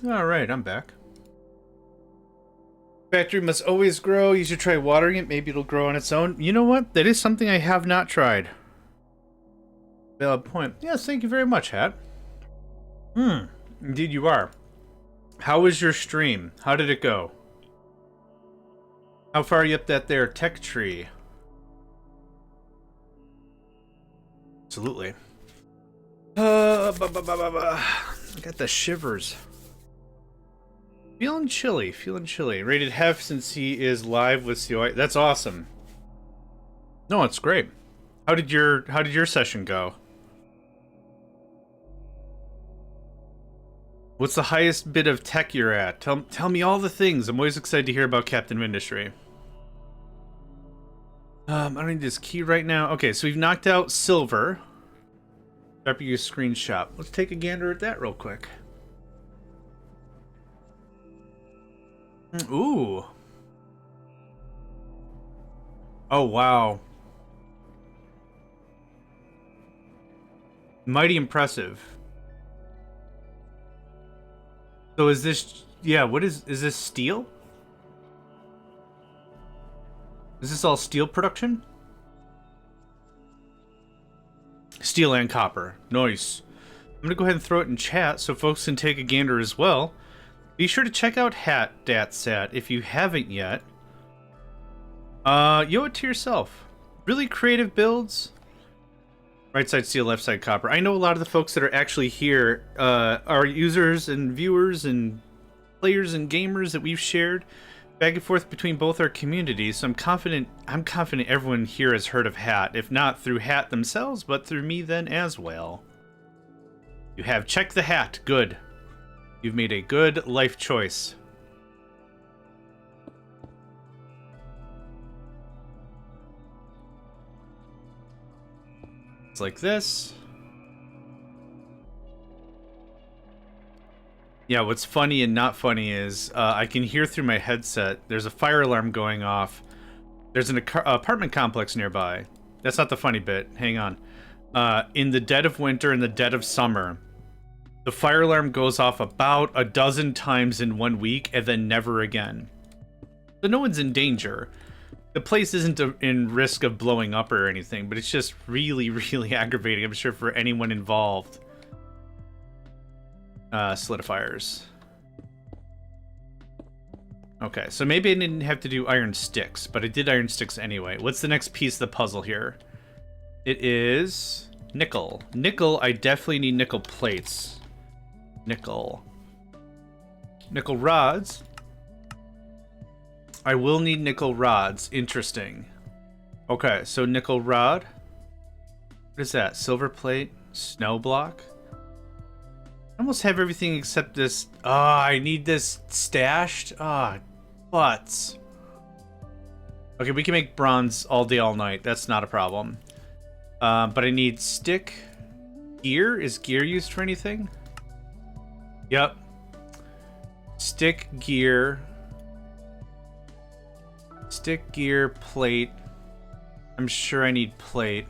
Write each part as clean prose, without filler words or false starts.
Alright, I'm back. Factory must always grow. You should try watering it. Maybe it'll grow on its own. You know what? That is something I have not tried. Valid point. Yes, thank you very much, Hat. Indeed you are. How was your stream? How did it go? How far are you up that there tech tree? Absolutely. I got the shivers. Feeling chilly, feeling chilly. Rated Hef since he is live with COI. That's awesome. No, it's great. How did your session go? What's the highest bit of tech you're at? Tell me all the things. I'm always excited to hear about Captain of Industry. I don't need this key right now. Okay, so we've knocked out silver. Drop you a screenshot. Let's take a gander at that real quick. Ooh. Oh, wow. Mighty impressive. So is this... Yeah, what is this steel? Is this all steel production? Steel and copper. Nice. I'm gonna go ahead and throw it in chat so folks can take a gander as well. Be sure to check out Hat.sat if you haven't yet. You owe it to yourself. Really creative builds. Right side steel, left side copper. I know a lot of the folks that are actually here are users and viewers and players and gamers that we've shared back and forth between both our communities. So I'm confident everyone here has heard of Hat, if not through Hat themselves, but through me then as well. You have checked the Hat. Good. You've made a good life choice. It's like this. Yeah, what's funny and not funny is I can hear through my headset. There's a fire alarm going off. There's an apartment complex nearby. That's not the funny bit. Hang on. In the dead of winter, in the dead of summer, the fire alarm goes off about a dozen times in 1 week and then never again. So no one's in danger. The place isn't in risk of blowing up or anything, but it's just really, really aggravating, I'm sure, for anyone involved. Solidifiers. Okay, so maybe I didn't have to do iron sticks, but I did iron sticks anyway. What's the next piece of the puzzle here? It is nickel. Nickel, I definitely need nickel plates. Nickel. Nickel rods. I will need nickel rods. Interesting. Okay, so nickel rod. What is that? Silver plate? Snow block? I almost have everything except this. I need this stashed. Butts. Okay, we can make bronze all day, all night. That's not a problem. But I need stick. Gear? Is gear used for anything? Yep. Stick, gear. Stick, gear, plate. I'm sure I need plate.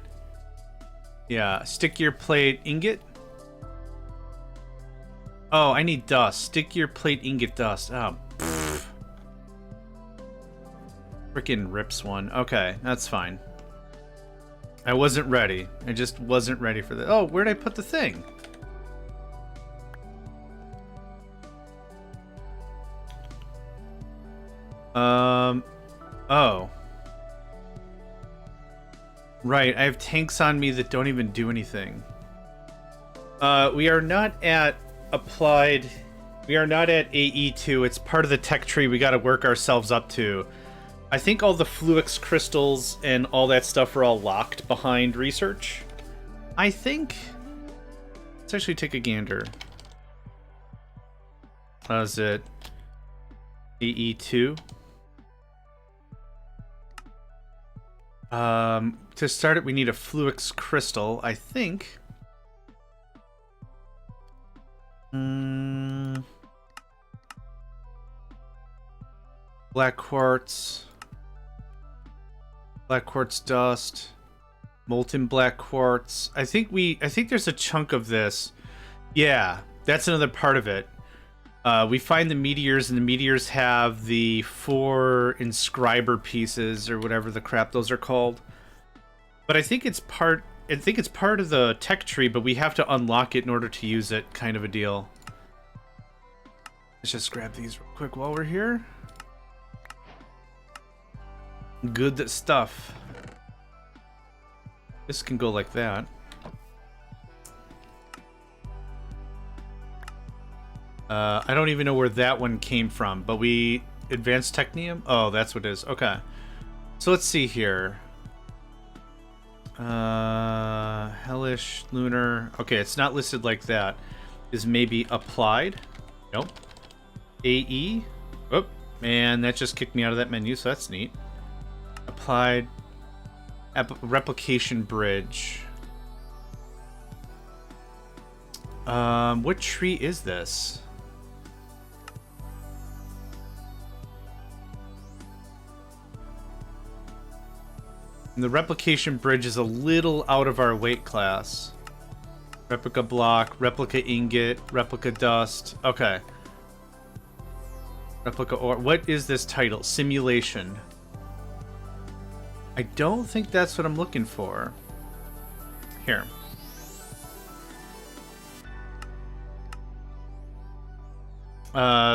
Yeah, stick, gear, plate, ingot. Oh, I need dust. Stick, gear, plate, ingot, dust. Oh, freaking rips one. Okay, that's fine. I wasn't ready. I just wasn't ready for that. Oh, where'd I put the thing? Oh. Right, I have tanks on me that don't even do anything. We are not at applied. We are not at AE2. It's part of the tech tree we gotta work ourselves up to. I think all the Fluix crystals and all that stuff are all locked behind research. I think. Let's actually take a gander. How's it? AE2. To start it, we need a Fluix crystal, I think. Black quartz. Black quartz dust. Molten black quartz. I think there's a chunk of this. Yeah, that's another part of it. We find the meteors, and the meteors have the 4 inscriber pieces or whatever the crap those are called. But I think it's part of the tech tree, but we have to unlock it in order to use it, kind of a deal. Let's just grab these real quick while we're here. Good stuff. This can go like that. I don't even know where that one came from, but we advanced technium. Oh, that's what it is. Okay. So let's see here. Hellish, lunar. Okay, it's not listed like that. Is maybe applied? Nope. AE. Oh, and that just kicked me out of that menu, so that's neat. Applied. Replication bridge. What tree is this? And the replication bridge is a little out of our weight class. Replica block, replica ingot, replica dust. Okay. Replica ore. What is this title? Simulation. I don't think that's what I'm looking for. Here.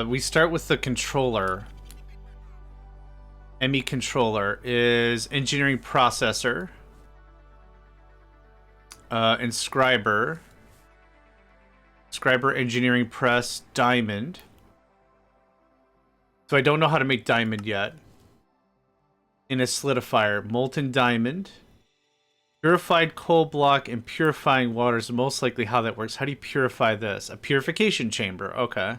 We start with the controller. ME controller is engineering processor. Inscriber. Inscriber engineering press diamond. So I don't know how to make diamond yet. In a solidifier, molten diamond. Purified coal block and purifying water is most likely how that works. How do you purify this? A purification chamber. Okay.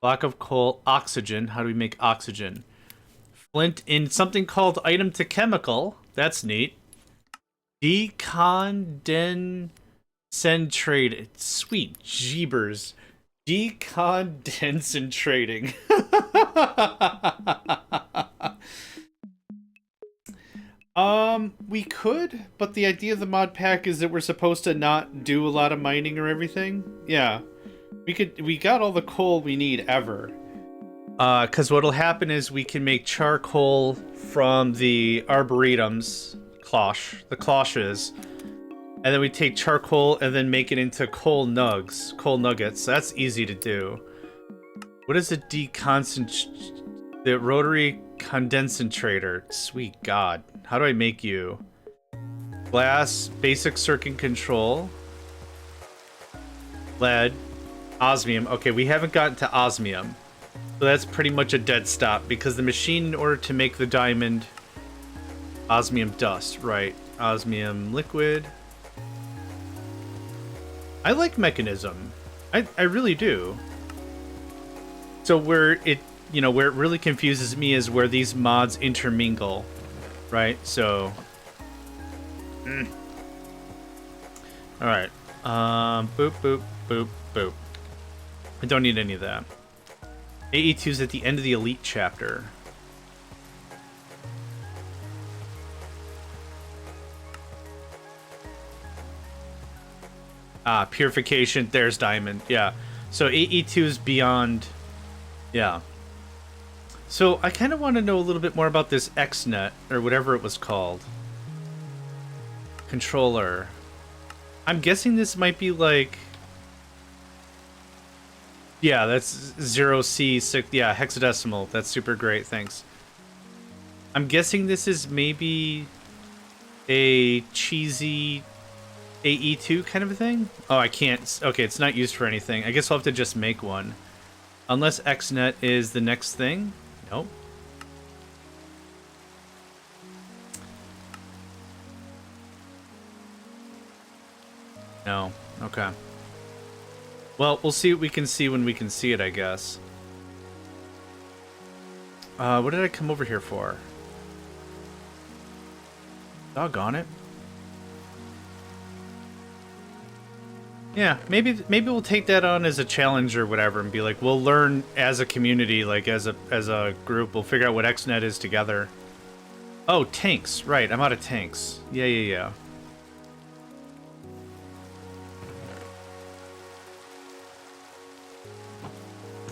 Block of coal, oxygen. How do we make oxygen? Flint in something called item to chemical. That's neat. Decondensated. Sweet jeebers. Decondensating. We could, but the idea of the mod pack is that we're supposed to not do a lot of mining or everything. Yeah. We got all the coal we need ever. Because what'll happen is we can make charcoal from the arboretums, the cloches, and then we take charcoal and then make it into coal nuggets. That's easy to do. What is a the rotary condensator? Sweet God. How do I make you? Glass, basic circuit control, lead, osmium. Okay, we haven't gotten to osmium. So that's pretty much a dead stop because the machine, in order to make the diamond, osmium dust, right? Osmium liquid. I like mechanism. I really do. So where it really confuses me is where these mods intermingle, right? So, all right. Boop, boop, boop, boop. I don't need any of that. AE2 is at the end of the Elite chapter. Purification. There's diamond. Yeah. So AE2 is beyond. Yeah. So I kind of want to know a little bit more about this XNet, or whatever it was called. Controller. I'm guessing this might be like... Yeah, that's 0C6. Yeah, hexadecimal. That's super great. Thanks. I'm guessing this is maybe a cheesy AE2 kind of a thing. Oh, I can't. Okay, it's not used for anything. I guess I'll have to just make one. Unless XNet is the next thing. Nope. No. Okay. Well, we'll see what we can see when we can see it, I guess. What did I come over here for? Doggone it. Yeah, maybe we'll take that on as a challenge or whatever and be like, we'll learn as a community, like as a group, we'll figure out what XNet is together. Oh, tanks. Right, I'm out of tanks. Yeah.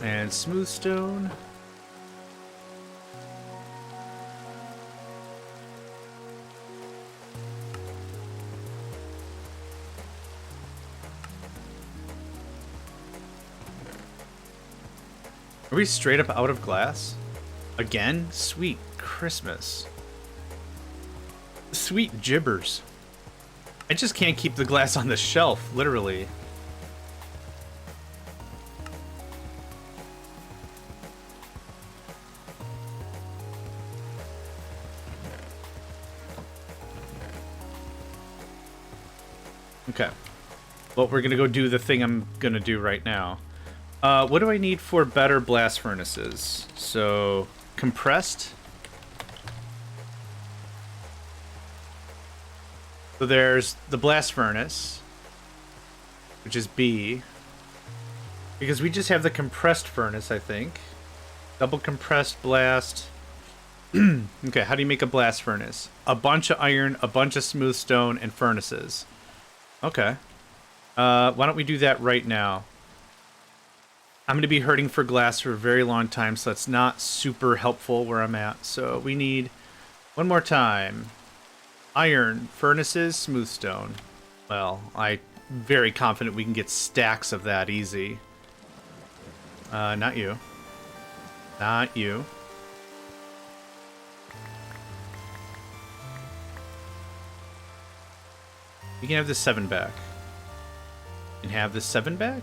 And smooth stone. Are we straight up out of glass? Again? Sweet Christmas. Sweet gibbers. I just can't keep the glass on the shelf, literally. Okay. Well, we're gonna go do the thing I'm gonna do right now. What do I need for better blast furnaces? So, compressed. So there's the blast furnace, which is B. Because we just have the compressed furnace, I think. Double compressed blast. Okay, how do you make a blast furnace? A bunch of iron, a bunch of smooth stone, and furnaces. Okay. Why don't we do that right now? I'm going to be hurting for glass for a very long time, so that's not super helpful where I'm at. So we need one more time. Iron, furnaces, smooth stone. Well, I'm very confident we can get stacks of that easy. Not you. Not you. You can have this 7 back. You can have this 7 back?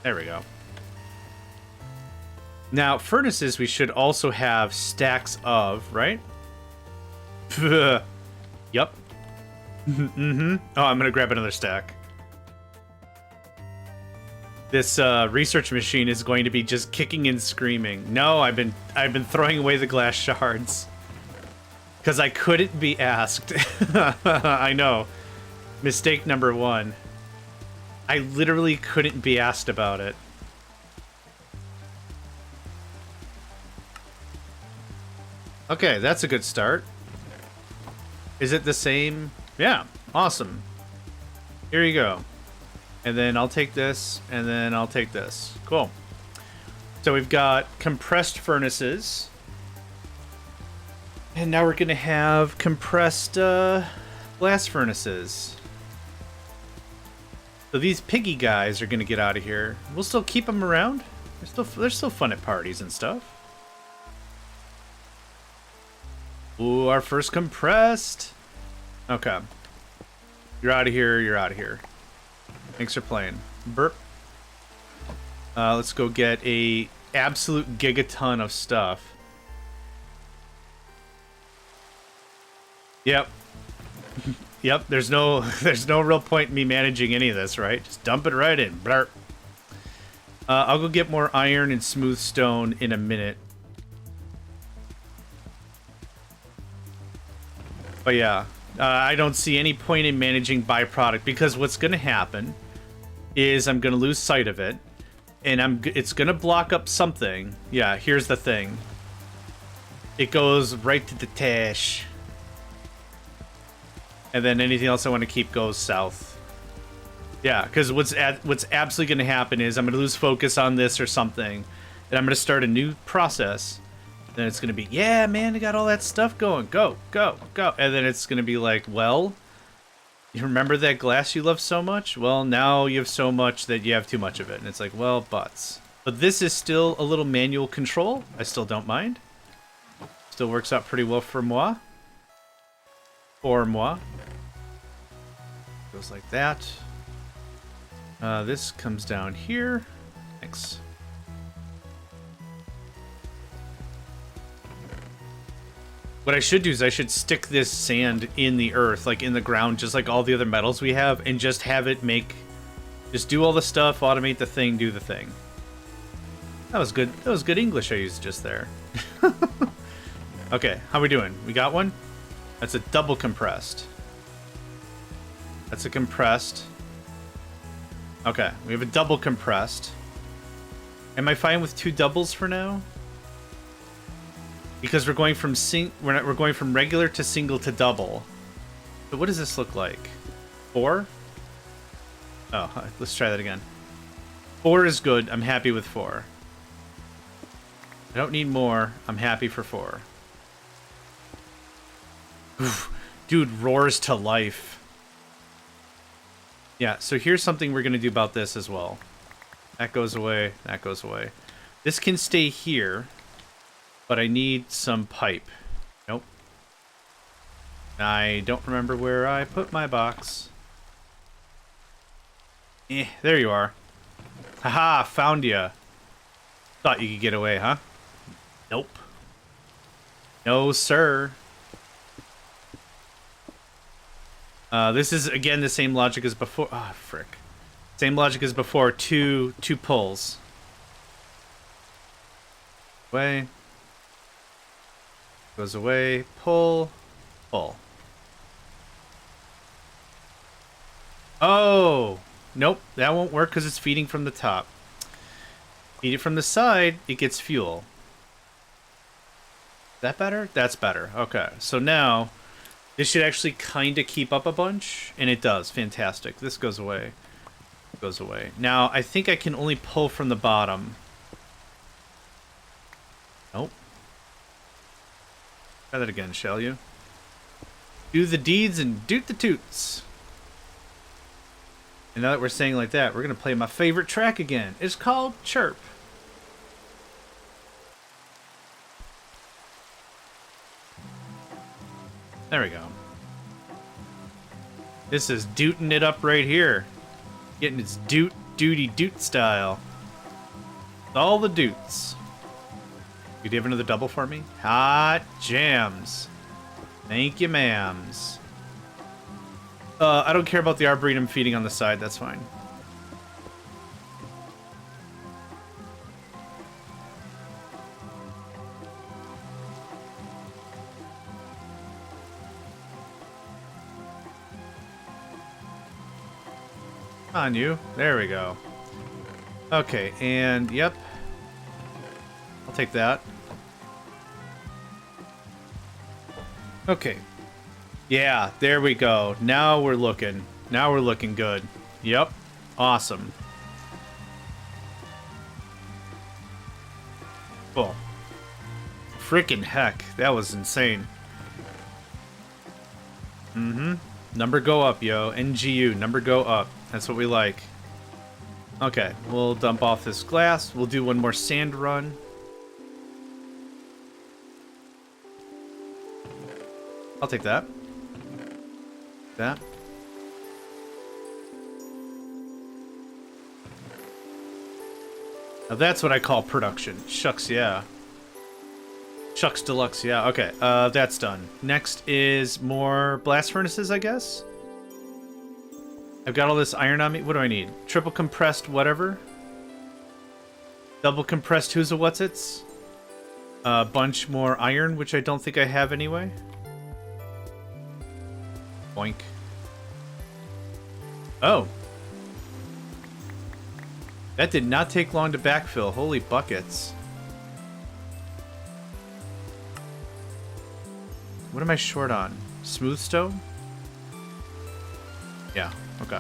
There we go. Now, furnaces we should also have stacks of, right? Yup. Mm-hmm. Oh, I'm gonna grab another stack. This research machine is going to be just kicking and screaming. No, I've been throwing away the glass shards. Because I couldn't be asked. I know. Mistake number 1. I literally couldn't be asked about it. Okay, that's a good start. Is it the same? Yeah, awesome. Here you go. And then I'll take this, and then I'll take this. Cool. So we've got compressed furnaces. And now we're going to have compressed blast furnaces. So these piggy guys are going to get out of here. We'll still keep them around. They're still fun at parties and stuff. Ooh, our first compressed. Okay. You're out of here. You're out of here. Thanks for playing. Burp. Let's go get a absolute gigaton of stuff. Yep. Yep. There's no real point in me managing any of this, right? Just dump it right in. Blurp. I'll go get more iron and smooth stone in a minute. But yeah, I don't see any point in managing byproduct because what's going to happen is I'm going to lose sight of it, and it's going to block up something. Yeah, here's the thing. It goes right to the tash. And then anything else I want to keep goes south. Yeah, because what's absolutely going to happen is I'm going to lose focus on this or something, and I'm going to start a new process. Then it's going to be, yeah, man, I got all that stuff going. Go, go, go. And then it's going to be like, well, you remember that glass you love so much? Well, now you have so much that you have too much of it. And it's like, well, butts. But this is still a little manual control. I still don't mind. Still works out pretty well for moi. For moi. Goes like that. This comes down here. Thanks. What I should do is I should stick this sand in the earth, like in the ground, just like all the other metals we have, and just have it make... Just do all the stuff, automate the thing, do the thing. That was good. That was good English I used just there. Okay, how we doing? We got one? That's a double compressed. That's a compressed. Okay, we have a double compressed. Am I fine with 2 doubles for now? Because we're going from we're going from regular to single to double. So what does this look like? 4? Oh, let's try that again. 4 is good. I'm happy with 4. I don't need more. I'm happy for 4. Oof. Dude roars to life. Yeah, so here's something we're going to do about this as well. That goes away. That goes away. This can stay here, but I need some pipe. Nope. I don't remember where I put my box. There you are. Haha, found ya. Thought you could get away, huh? Nope. No, sir. This is, again, the same logic as before. Ah, oh, frick. Same logic as before. Two pulls. Away. Goes away. Pull. Pull. Oh! Nope, that won't work because it's feeding from the top. Feed it from the side, it gets fuel. That better? That's better. Okay, so now this should actually kind of keep up a bunch, and it does. Fantastic. This goes away. Goes away. Now, I think I can only pull from the bottom. Nope. Try that again, shall you? Do the deeds and doot the toots. And now that we're saying like that, we're going to play my favorite track again. It's called Chirp. There we go. This is dooting it up right here. Getting its doot style. All the doots. You have another double for me? Hot jams. Thank you, ma'ams. I don't care about the Arboretum feeding on the side. That's fine. On you. There we go. Okay, and yep. I'll take that. Okay. Yeah, there we go. Now we're looking. Now we're looking good. Yep. Awesome. Cool. Frickin' heck. That was insane. Mm-hmm. Number go up, yo. NGU. Number go up. That's what we like. Okay. We'll dump off this glass. We'll do one more sand run. I'll take that. That. Now that's what I call production. Shucks, yeah. Shucks deluxe, yeah. Okay, that's done. Next is more blast furnaces, I guess. I've got all this iron on me. What do I need? Triple compressed whatever. Double compressed who's a what's its. A bunch more iron, which I don't think I have anyway. Boink. Oh. That did not take long to backfill. Holy buckets. What am I short on? Smooth stone? Yeah, okay.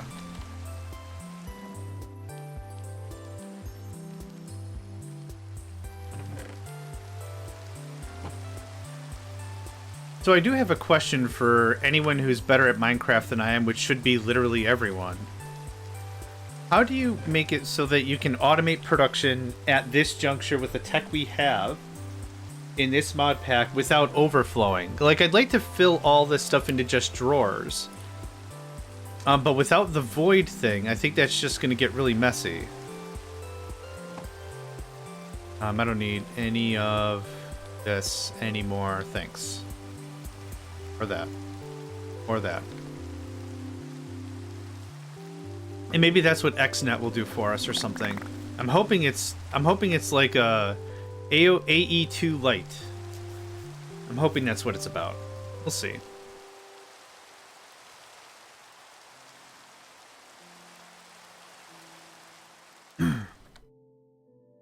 So I do have a question for anyone who's better at Minecraft than I am, which should be literally everyone. How do you make it so that you can automate production at this juncture with the tech we have in this mod pack without overflowing? Like, I'd like to fill all this stuff into just drawers. But without the void thing, I think that's just going to get really messy. I don't need any of this anymore. Thanks. Or that. Or that. And maybe that's what XNet will do for us or something. I'm hoping it's like a AE2 Lite. I'm hoping that's what it's about. We'll see.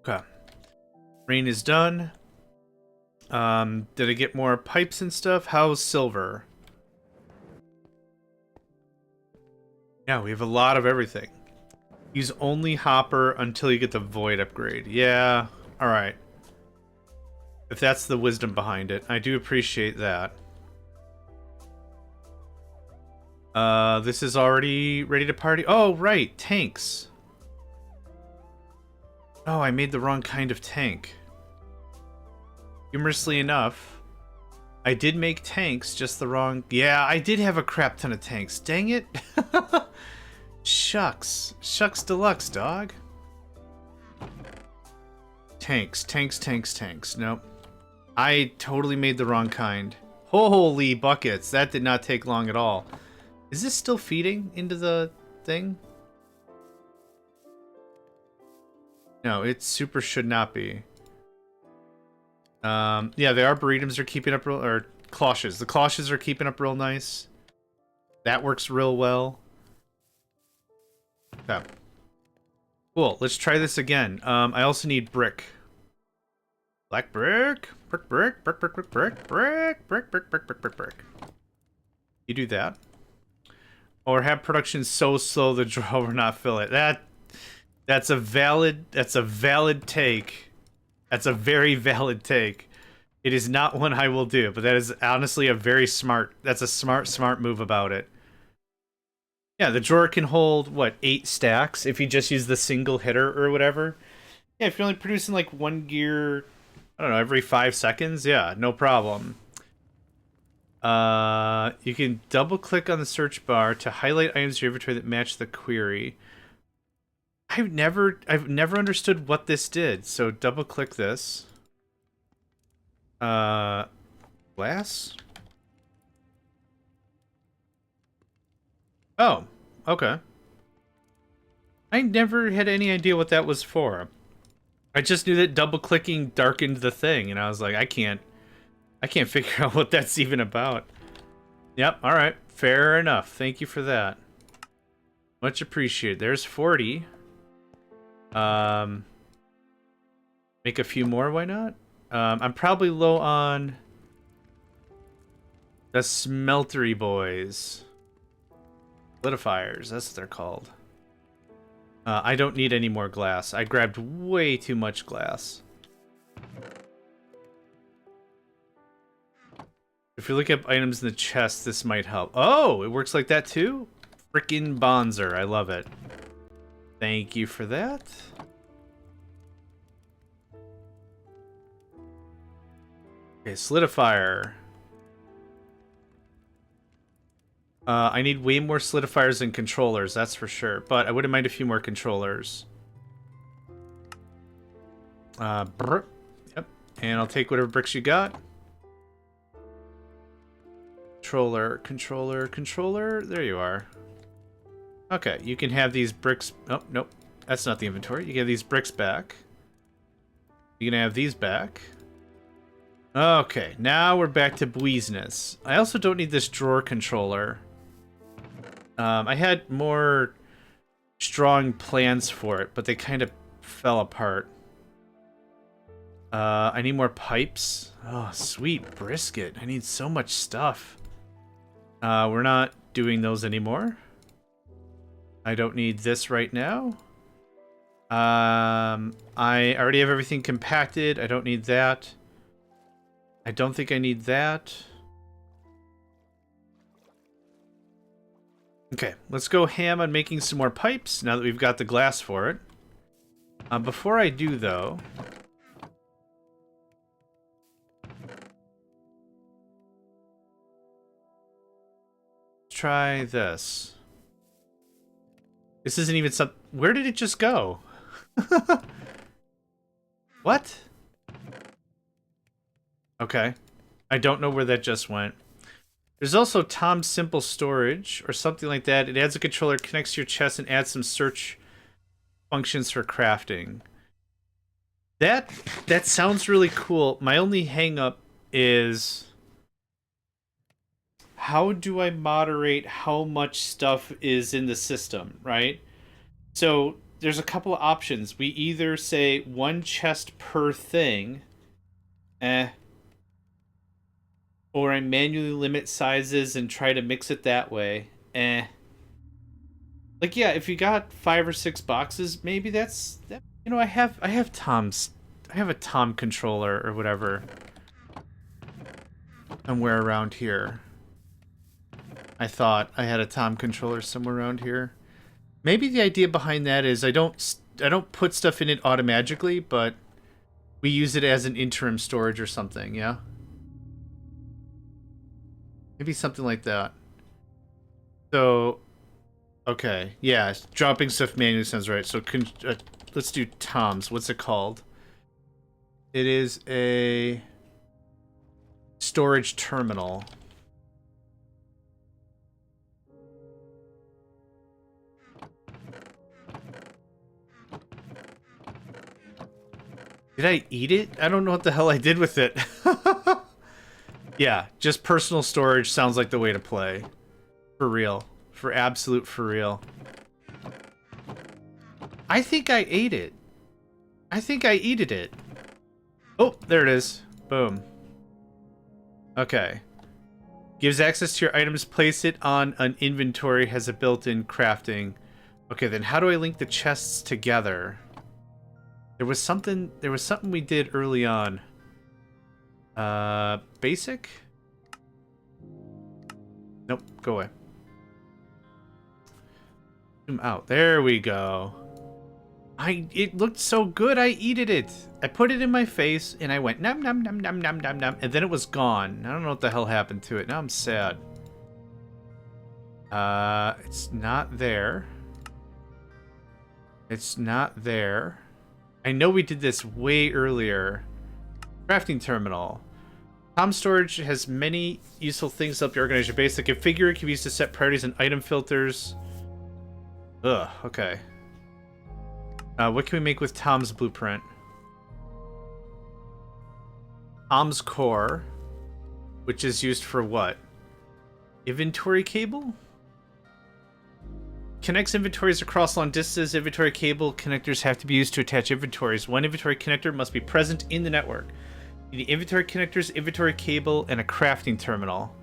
Okay. Rain is done. Did I get more pipes and stuff? How's silver? Yeah, we have a lot of everything. Use only hopper until you get the void upgrade. Yeah, alright. If that's the wisdom behind it. I do appreciate that. This is already ready to party. Oh, right. Tanks. Oh, I made the wrong kind of tank. Humorously enough, I did make tanks, just the wrong... Yeah, I did have a crap ton of tanks. Dang it. Shucks. Shucks deluxe, dog. Tanks, tanks, tanks, tanks. Nope. I totally made the wrong kind. Holy buckets. That did not take long at all. Is this still feeding into the thing? No, it super should not be. Yeah, the arboretums are keeping up real... Or cloches. The cloches are keeping up real nice. That works real well. Okay. Cool, let's try this again. I also need brick. Black brick. Brick, brick, brick, brick, brick, brick, brick, brick, brick, brick, brick, brick, brick. You do that. Or have production so slow the drawer will not fill it. That's a valid take. That's a very valid take. It is not one I will do, but that is honestly a very smart... That's a smart move about it. Yeah, the drawer can hold, what, 8 stacks if you just use the single hitter or whatever. Yeah, if you're only producing like 1 gear, I don't know, every 5 seconds, yeah, no problem. You can double click on the search bar to highlight items in your inventory that match the query. I've never understood what this did, so double click this. Glass? Oh, okay. I never had any idea what that was for. I just knew that double clicking darkened the thing, and I was like, I can't figure out what that's even about. Yep, alright. Fair enough. Thank you for that. Much appreciated. There's 40. Make a few more, why not? I'm probably low on the smeltery boys. Solidifiers, that's what they're called. I don't need any more glass. I grabbed way too much glass. If you look up items in the chest, this might help. Oh, it works like that too? Frickin' Bonzer, I love it. Thank you for that. Okay, solidifier. I need way more solidifiers than controllers, that's for sure. But I wouldn't mind a few more controllers. Yep. And I'll take whatever bricks you got. Controller, controller, controller. There you are. Okay, you can have these bricks... Oh, nope. That's not the inventory. You can have these bricks back. You can have these back. Okay, now we're back to business. I also don't need this drawer controller. I had more strong plans for it, but they kind of fell apart. I need more pipes. Oh, sweet brisket. I need so much stuff. We're not doing those anymore. I don't need this right now. I already have everything compacted. I don't need that. I don't think I need that. Okay, let's go ham on making some more pipes now that we've got the glass for it. Before I do, though... try this. This isn't even some... Where did it just go? What? Okay. I don't know where that just went. There's also Tom's Simple Storage, or something like that. It adds a controller, connects to your chest, and adds some search functions for crafting. That sounds really cool. My only hang-up is... how do I moderate how much stuff is in the system, right? So there's a couple of options. We either say 1 chest per thing, or I manually limit sizes and try to mix it that way, Like, yeah, if you got 5 or 6 boxes, maybe that's... You know, I have a Tom controller or whatever. somewhere around here. I thought I had a Tom controller somewhere around here. Maybe the idea behind that is I don't put stuff in it automatically, but we use it as an interim storage or something, yeah? Maybe something like that. So, okay, yeah, dropping stuff manually sounds right. So, let's do Tom's. What's it called? It is a storage terminal. Did I eat it? I don't know what the hell I did with it. Yeah, just personal storage sounds like the way to play. For real. For absolute for real. I think I ate it. I think I eated it. Oh, there it is. Boom. Okay. Gives access to your items. Place it on an inventory. Has a built-in crafting. Okay, then how do I link the chests together? There was something we did early on. Basic? Nope, go away. Zoom out. There we go. It looked so good, I eated it. I put it in my face and I went nom nom nom nom nom nom nom, and then it was gone. I don't know what the hell happened to it. Now I'm sad. It's not there. It's not there. I know we did this way earlier. Crafting terminal. Tom storage has many useful things to help you organize your base. The configure can be used to set priorities and item filters. Ugh, okay. What can we make with Tom's blueprint? Tom's core, which is used for what? Inventory cable? Connects inventories across long distances. Inventory cable connectors have to be used to attach inventories. One inventory connector must be present in the network. You need inventory connectors, inventory cable, and a crafting terminal.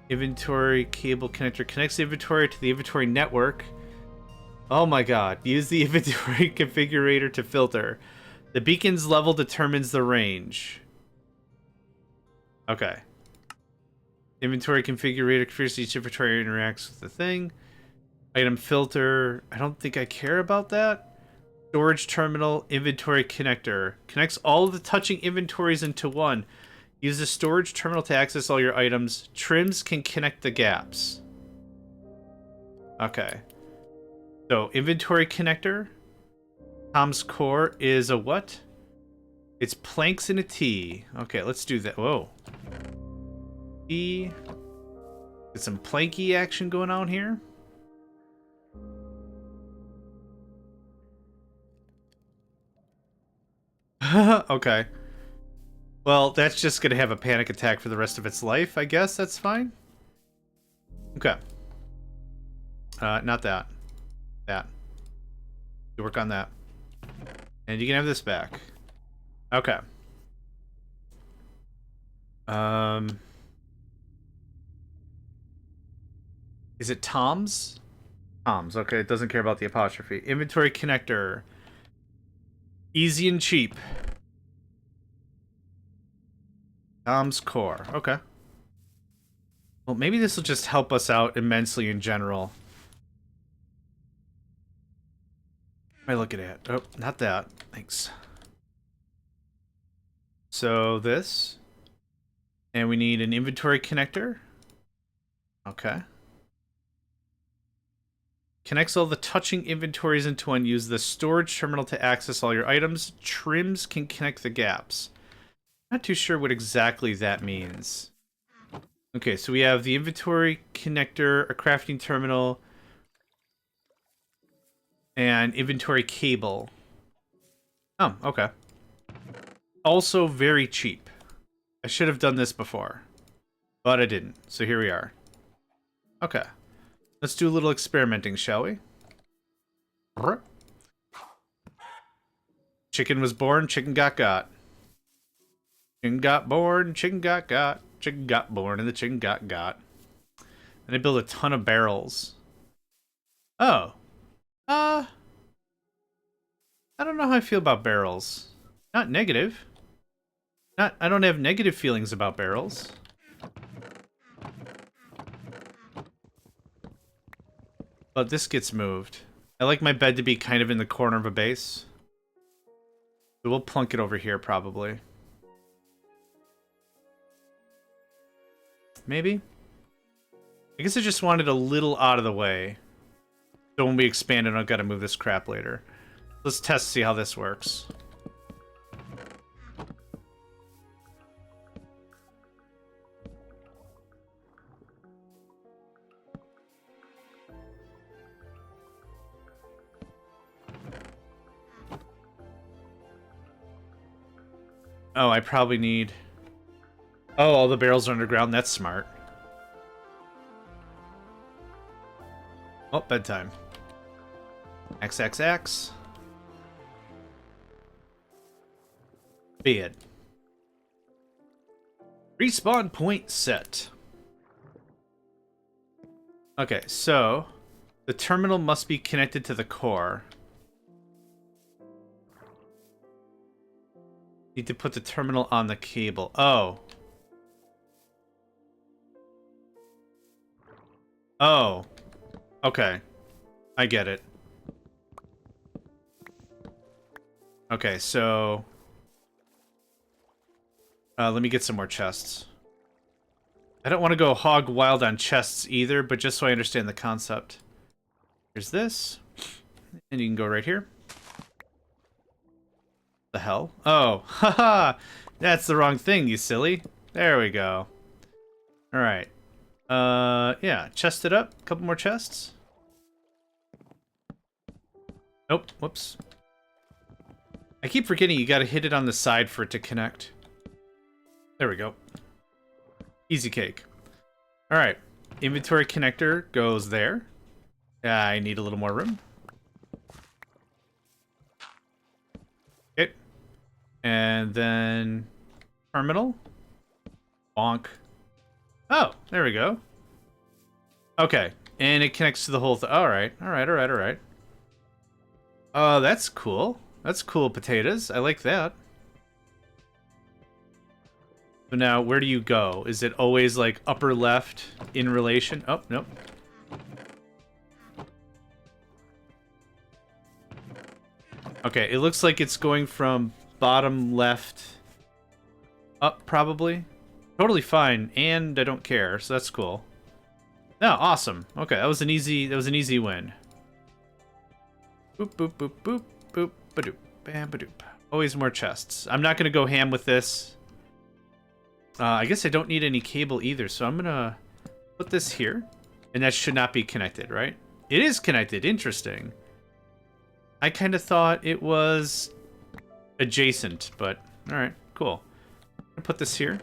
Inventory cable connector connects the inventory to the inventory network. Oh my god. Use the inventory configurator to filter. The beacon's level determines the range. Okay. Inventory configurator configures each inventory interacts with the thing. Item filter. I don't think I care about that. Storage terminal, inventory connector. Connects all of the touching inventories into one. Use the storage terminal to access all your items. Trims can connect the gaps. Okay. So, inventory connector. Tom's core is a what? It's planks and a T. Okay, let's do that. Whoa. T. Get some planky action going on here. Okay. Well, that's just gonna have a panic attack for the rest of its life, I guess. That's fine. Okay. Not that. That. You work on that. And you can have this back. Okay. Is it Tom's? Tom's. Okay, it doesn't care about the apostrophe. Inventory connector. Easy and cheap. Tom's core. Okay. Well, maybe this will just help us out immensely in general. What am I looking at? Oh, not that. Thanks. So this. And we need an inventory connector. Okay. Connects all the touching inventories into one. Use the storage terminal to access all your items. Trims can connect the gaps. Not too sure what exactly that means. Okay, so we have the inventory connector, a crafting terminal, and inventory cable. Oh, okay. Also very cheap. I should have done this before, but I didn't. So here we are. Okay. Let's do a little experimenting, shall we? Chicken was born, chicken got got. Chicken got born, chicken got got. Chicken got born, and the chicken got got. And I built a ton of barrels. Oh. I don't know how I feel about barrels. Not negative. I don't have negative feelings about barrels. But this gets moved. I like my bed to be kind of in the corner of a base. So we'll plunk it over here, probably. Maybe? I guess I just wanted a little out of the way. So when we expand it, I've got to move this crap later. Let's test, see how this works. Oh, I probably need... Oh, all the barrels are underground. That's smart. Oh, bedtime. XXX. Bed. Respawn point set. Okay, so... the terminal must be connected to the core. Need to put the terminal on the cable. Oh. Oh. Okay. I get it. Okay, so... let me get some more chests. I don't want to go hog wild on chests either, but just so I understand the concept. Here's this. And you can go right here. The hell? Oh, haha! That's the wrong thing, you silly. There we go. Alright. Yeah, chest it up. A couple more chests. Nope, whoops. I keep forgetting you gotta hit it on the side for it to connect. There we go. Easy cake. Alright. Inventory connector goes there. I need a little more room. Okay. And then... terminal. Bonk. Oh, there we go. Okay. And it connects to the whole thing. Alright, alright, alright, alright. Oh, that's cool. That's cool potatoes. I like that. So now, where do you go? Is it always, like, upper left in relation? Oh, nope. Okay, it looks like it's going from bottom left up, probably. Totally fine, and I don't care, so that's cool. No, awesome. Okay, that was an easy win. Boop, boop, boop, boop, boop, ba-doop, bam, ba-doop. Always more chests. I'm not gonna go ham with this. I guess I don't need any cable either, so I'm gonna put this here. And that should not be connected, right? It is connected, interesting. I kind of thought it was adjacent, but alright, cool. I'm gonna put this here.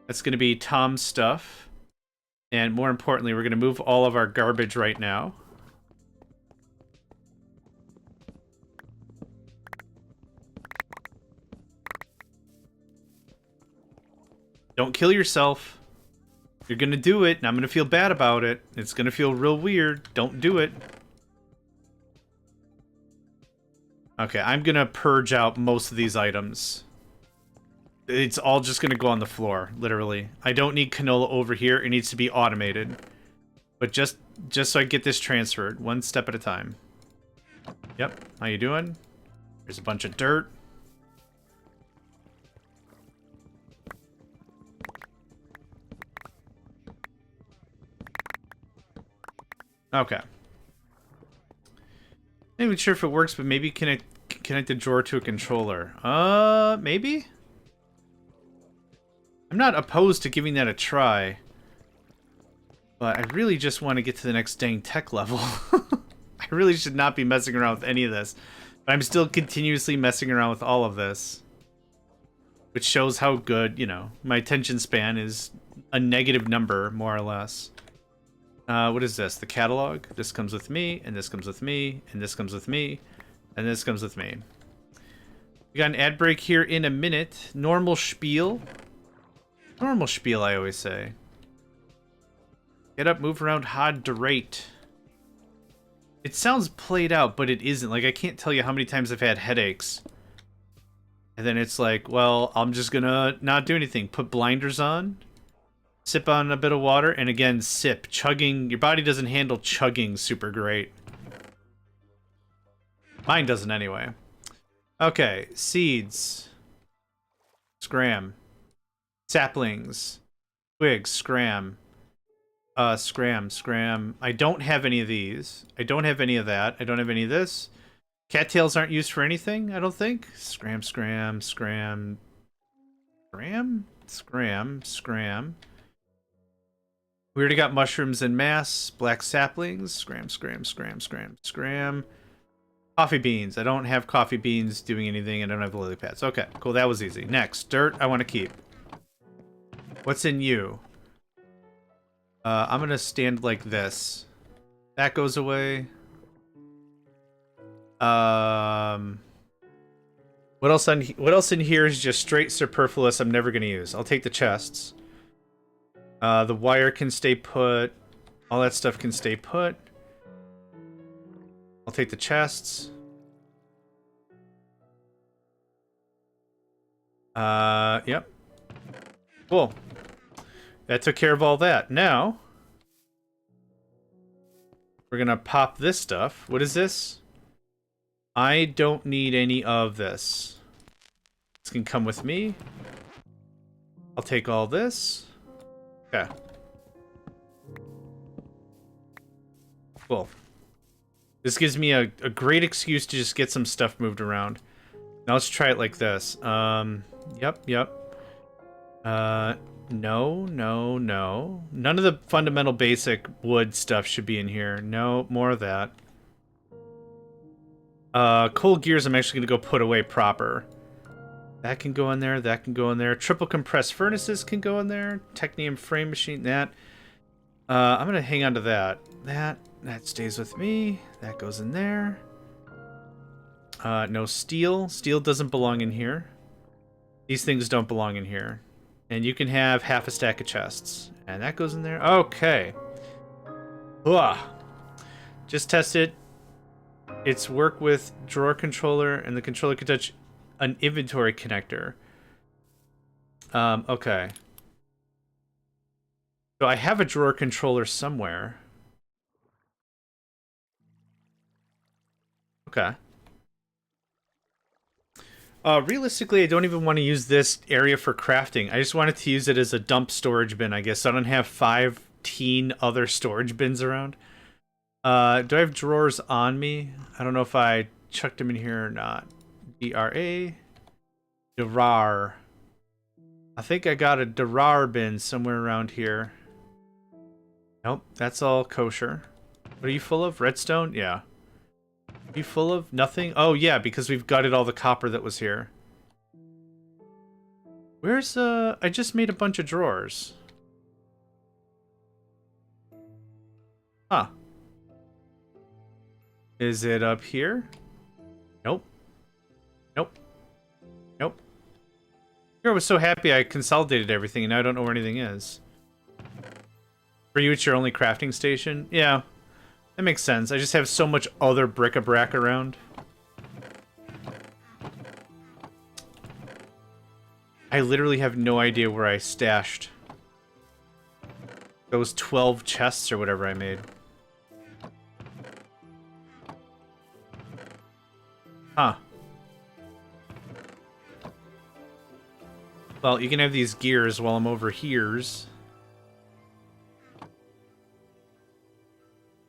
That's gonna be Tom's stuff. And more importantly, we're gonna move all of our garbage right now. Don't kill yourself. You're gonna do it, and I'm gonna feel bad about it. It's gonna feel real weird. Don't do it. Okay, I'm gonna purge out most of these items. It's all just gonna go on the floor, literally. I don't need canola over here. It needs to be automated. But just so I get this transferred, one step at a time. Yep, how you doing? There's a bunch of dirt. Okay. Not even sure if it works, but maybe connect the drawer to a controller. Maybe? I'm not opposed to giving that a try. But I really just want to get to the next dang tech level. I really should not be messing around with any of this. But I'm still continuously messing around with all of this. Which shows how good, you know, my attention span is a negative number, more or less. What is this? The catalog? This comes with me, and this comes with me, and this comes with me, and this comes with me. We got an ad break here in a minute. Normal spiel. Normal spiel, I always say. Get up, move around, hard to rate. It sounds played out, but it isn't. Like, I can't tell you how many times I've had headaches. And then it's like, well, I'm just gonna not do anything. Put blinders on. Sip on a bit of water, and again, sip. Chugging. Your body doesn't handle chugging super great. Mine doesn't anyway. Okay, seeds. Scram. Saplings. Twigs, scram. Scram. I don't have any of these. I don't have any of that. I don't have any of this. Cattails aren't used for anything, I don't think. Scram. We already got mushrooms en masse. Black saplings. Scram. Coffee beans. I don't have coffee beans doing anything. I don't have lily pads. Okay, cool. That was easy. Next, dirt I want to keep. What's in you? I'm going to stand like this. That goes away. What else in here is just straight superfluous I'm never going to use? I'll take the chests. The wire can stay put. All that stuff can stay put. I'll take the chests. Yep. Cool. That took care of all that. Now, we're gonna pop this stuff. What is this? I don't need any of this. This can come with me. I'll take all this. Okay. Cool. This gives me a great excuse to just get some stuff moved around. Now let's try it like this. Yep. No. None of the fundamental basic wood stuff should be in here. No, more of that. Coal gears I'm actually going to go put away proper. That can go in there, that can go in there. Triple compressed furnaces can go in there. Technium frame machine, that. I'm going to hang on to that. That stays with me. That goes in there. No steel. Steel doesn't belong in here. These things don't belong in here. And you can have half a stack of chests. And that goes in there. Okay. Ugh. Just test it. It's work with drawer controller, and the controller can touch an inventory connector. Okay. So I have a drawer controller somewhere. Okay. Realistically, I don't even want to use this area for crafting. I just wanted to use it as a dump storage bin, I guess. So I don't have 15 other storage bins around. Do I have drawers on me? I don't know if I chucked them in here or not. DRA. Drawer. I think I got a drawer bin somewhere around here. Nope, that's all kosher. What are you full of? Redstone? Yeah. Are you full of nothing? Oh, yeah, because we've gutted all the copper that was here. Where's, I just made a bunch of drawers. Huh. Is it up here? Nope. I was so happy I consolidated everything, and now I don't know where anything is. For you, it's your only crafting station? Yeah. That makes sense. I just have so much other bric-a-brac around. I literally have no idea where I stashed those 12 chests or whatever I made. Huh. Well, you can have these gears while I'm over here's.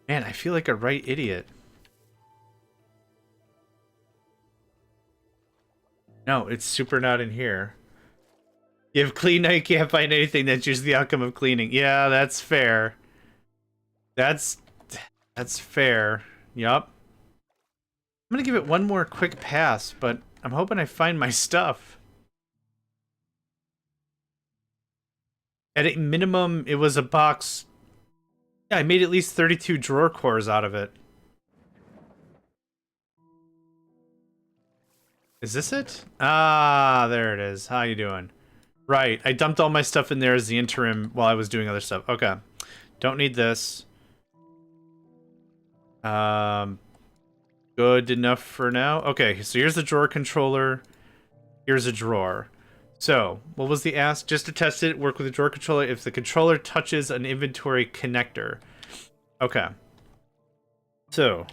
Man, I feel like a right idiot. No, it's super not in here. You have clean, now you can't find anything that's just the outcome of cleaning. Yeah, that's fair. That's fair. Yup. I'm gonna give it one more quick pass, but I'm hoping I find my stuff. At a minimum, it was a box. Yeah, I made at least 32 drawer cores out of it. Is this it? Ah, there it is. How you doing? Right, I dumped all my stuff in there as the interim while I was doing other stuff. Okay. Don't need this. Good enough for now. Okay, so here's the drawer controller. Here's a drawer. So, what was the ask? Just to test it, work with the drawer controller if the controller touches an inventory connector. Okay. So.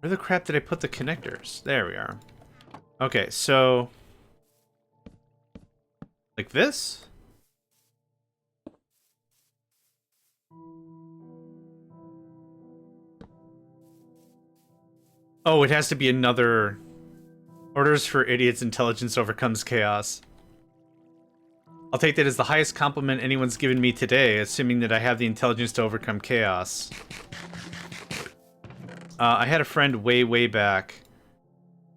Where the crap did I put the connectors? There we are. Okay, so. Like this? Oh, it has to be another... Orders for idiots, intelligence overcomes chaos. I'll take that as the highest compliment anyone's given me today, assuming that I have the intelligence to overcome chaos. I had a friend way back,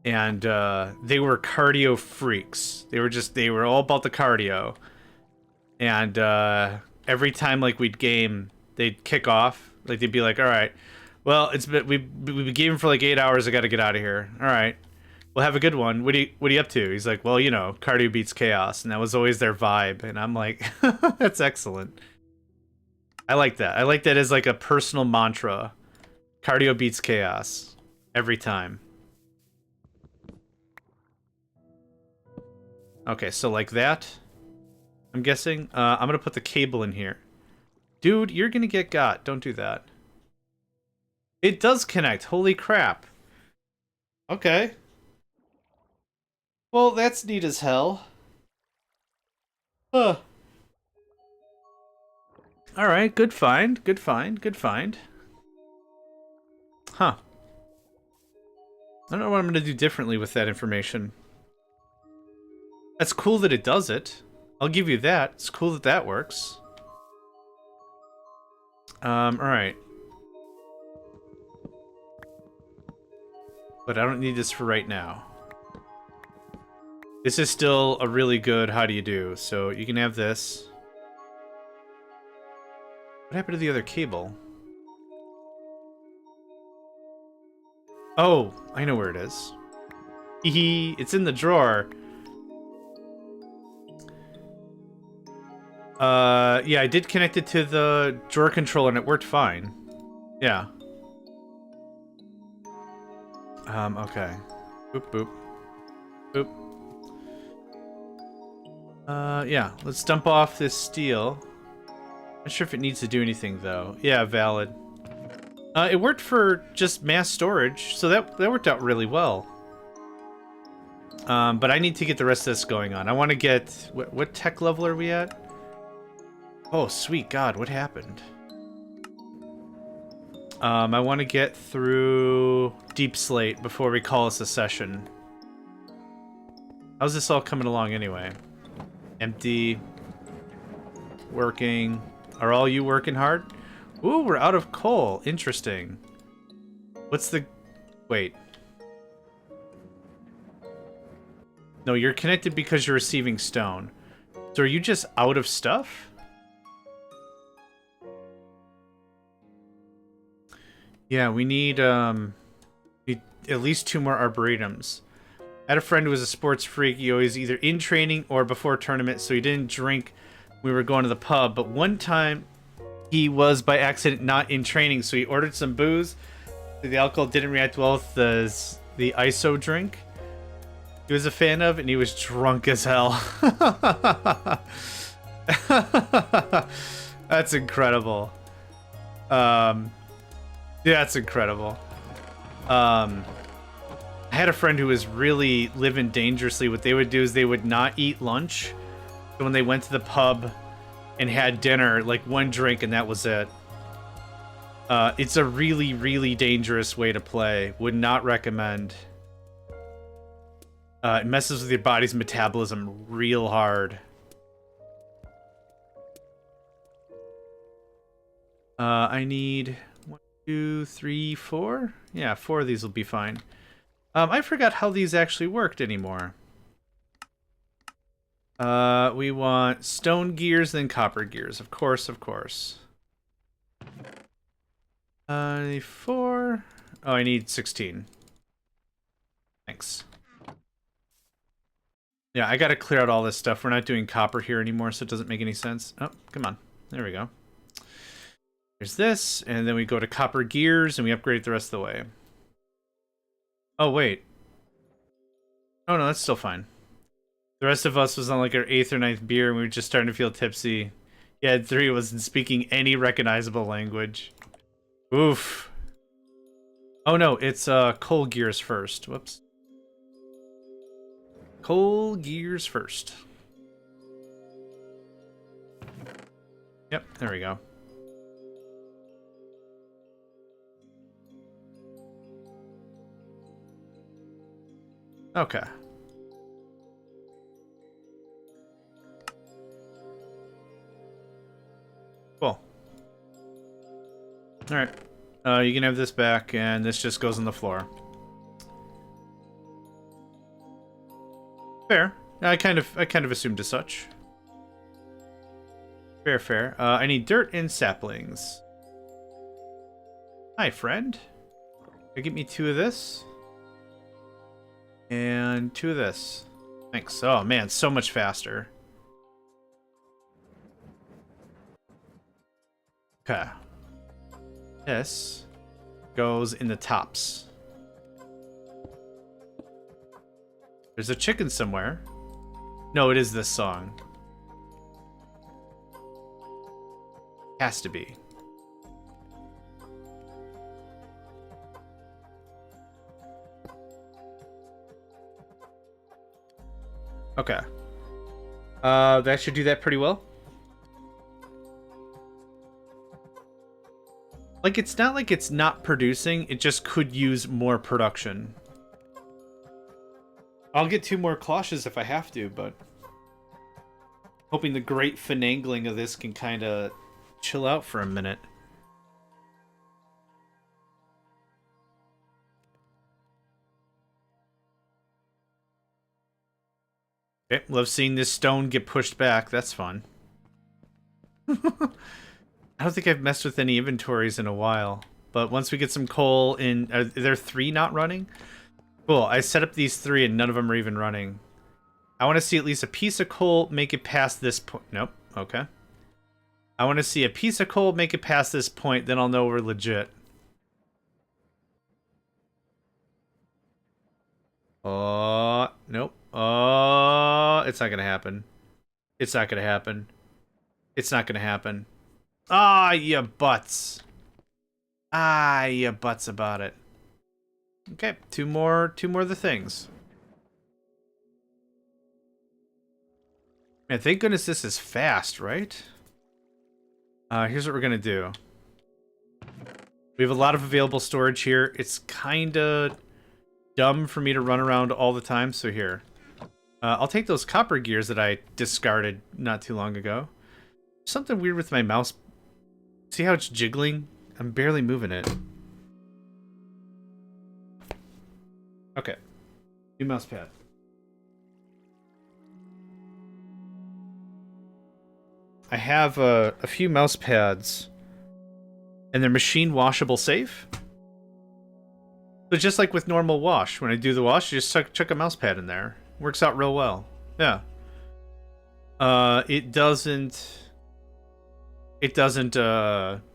and they were cardio freaks. They were all about the cardio. And every time like we'd game, they'd kick off. Like they'd be like, all right, well, we've been gaming for like 8 hours. I got to get out of here. All right. Well, have a good one. What are you up to? He's like, well, you know, cardio beats chaos, and that was always their vibe. And I'm like, that's excellent. I like that. I like that as like a personal mantra. Cardio beats chaos every time. Okay, so like that. I'm guessing. I'm gonna put the cable in here. Dude, you're gonna get got. Don't do that. It does connect. Holy crap. Okay. Well, that's neat as hell. Huh. Alright, good find. Good find. Good find. Huh. I don't know what I'm gonna do differently with that information. That's cool that it does it. I'll give you that. It's cool that that works. Alright. But I don't need this for right now. This is still a really good how do you do, so you can have this. What happened to the other cable? Oh, I know where it is. Hee, it's in the drawer. Yeah, I did connect it to the drawer controller and it worked fine. Yeah. Okay. Boop, boop. Boop. Yeah, let's dump off this steel. Not sure if it needs to do anything, though. Yeah, valid. It worked for just mass storage, so that worked out really well. But I need to get the rest of this going on. I want to get... What tech level are we at? Oh, sweet God, what happened? I want to get through Deep Slate before we call this a session. How's this all coming along anyway? Empty. Working. Are all you working hard? Ooh, we're out of coal. Interesting. What's the... Wait. No, you're connected because you're receiving stone. So are you just out of stuff? Yeah, we need at least 2 more arboretums. I had a friend who was a sports freak. He always either in training or before tournament, so he didn't drink when we were going to the pub. But one time, he was by accident not in training, so he ordered some booze. The alcohol didn't react well with the ISO drink he was a fan of, and he was drunk as hell. That's incredible. Yeah, that's incredible. I had a friend who was really living dangerously. What they would do is they would not eat lunch. So when they went to the pub and had dinner, like 1 drink and that was it. It's a really, really dangerous way to play. Would not recommend. It messes with your body's metabolism real hard. I need 1, 2, 3, 4. Yeah, 4 of these will be fine. I forgot how these actually worked anymore. We want stone gears, then copper gears. Of course, of course. 4. Oh, I need 16. Thanks. Yeah, I gotta clear out all this stuff. We're not doing copper here anymore, so it doesn't make any sense. Oh, come on. There we go. There's this, and then we go to copper gears, and we upgrade it the rest of the way. Oh, wait. Oh, no, that's still fine. The rest of us was on like our 8th or ninth beer and we were just starting to feel tipsy. Yeah, 3 wasn't speaking any recognizable language. Oof. Oh no, it's coal gears first. Whoops. Coal gears first. Yep, there we go. Okay. Cool. Alright. You can have this back, and this just goes on the floor. Fair. I kind of assumed as such. Fair, fair. I need dirt and saplings. Hi, friend. Get me 2 of this. And 2 of this. Thanks. Oh, man, so much faster. Okay. This goes in the tops. There's a chicken somewhere. No, it is this song. Has to be. Okay. That should do that pretty well. Like, it's not like it's not producing, it just could use more production. I'll get 2 more cloches if I have to, but hoping the great finagling of this can kind of chill out for a minute. Okay, love seeing this stone get pushed back. That's fun. I don't think I've messed with any inventories in a while. But once we get some coal in... Are there 3 not running? Cool, I set up these 3 and none of them are even running. I want to see at least a piece of coal make it past this point. Nope, okay. I want to see a piece of coal make it past this point, then I'll know we're legit. Oh, nope. Oh, it's not going to happen. It's not going to happen. It's not going to happen. Ah, you butts. Ah, you butts about it. Okay, 2 more of the things. Man, thank goodness this is fast, right? Here's what we're gonna do. We have a lot of available storage here. It's kinda dumb for me to run around all the time, so here. I'll take those copper gears that I discarded not too long ago. Something weird with my mouse. See how it's jiggling? I'm barely moving it. Okay. New mouse pad. I have a few mouse pads, and they're machine washable safe. But just like with normal wash, when I do the wash, you just chuck a mouse pad in there. Works out real well. Yeah. It doesn't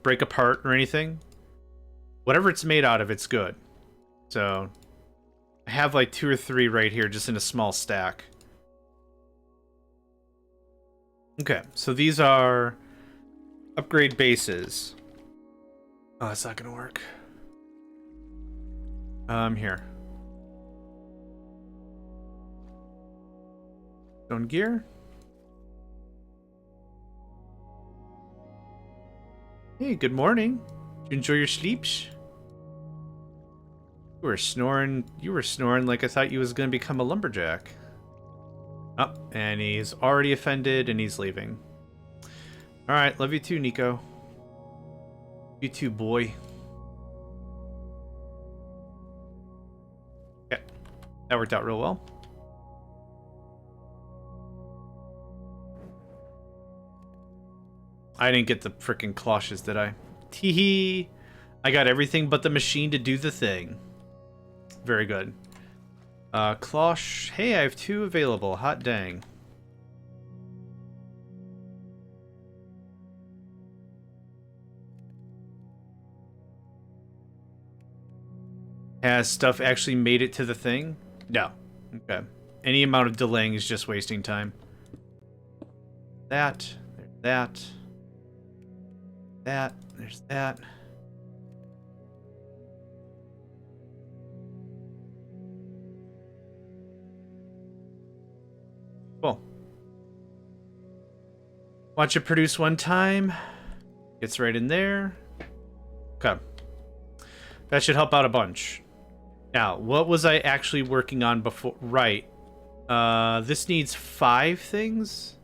break apart or anything. Whatever it's made out of, it's good. So I have like 2 or 3 right here just in a small stack. Okay, so these are upgrade bases. Oh, that's not gonna work. Here. Stone gear. Hey, good morning. Did you enjoy your sleeps? You were snoring like I thought you was gonna become a lumberjack. Oh, and he's already offended and he's leaving. Alright, love you too, Nico. You too, boy. Okay, that worked out real well. I didn't get the frickin' cloches, did I? Teehee! I got everything but the machine to do the thing. Very good. Cloche. Hey, I have 2 available. Hot dang. Has stuff actually made it to the thing? No. Okay. Any amount of delaying is just wasting time. That. There's that. That. There's that. Cool. Watch it produce one time. Gets right in there. Okay. That should help out a bunch. Now, what was I actually working on before? Right. This needs 5 things?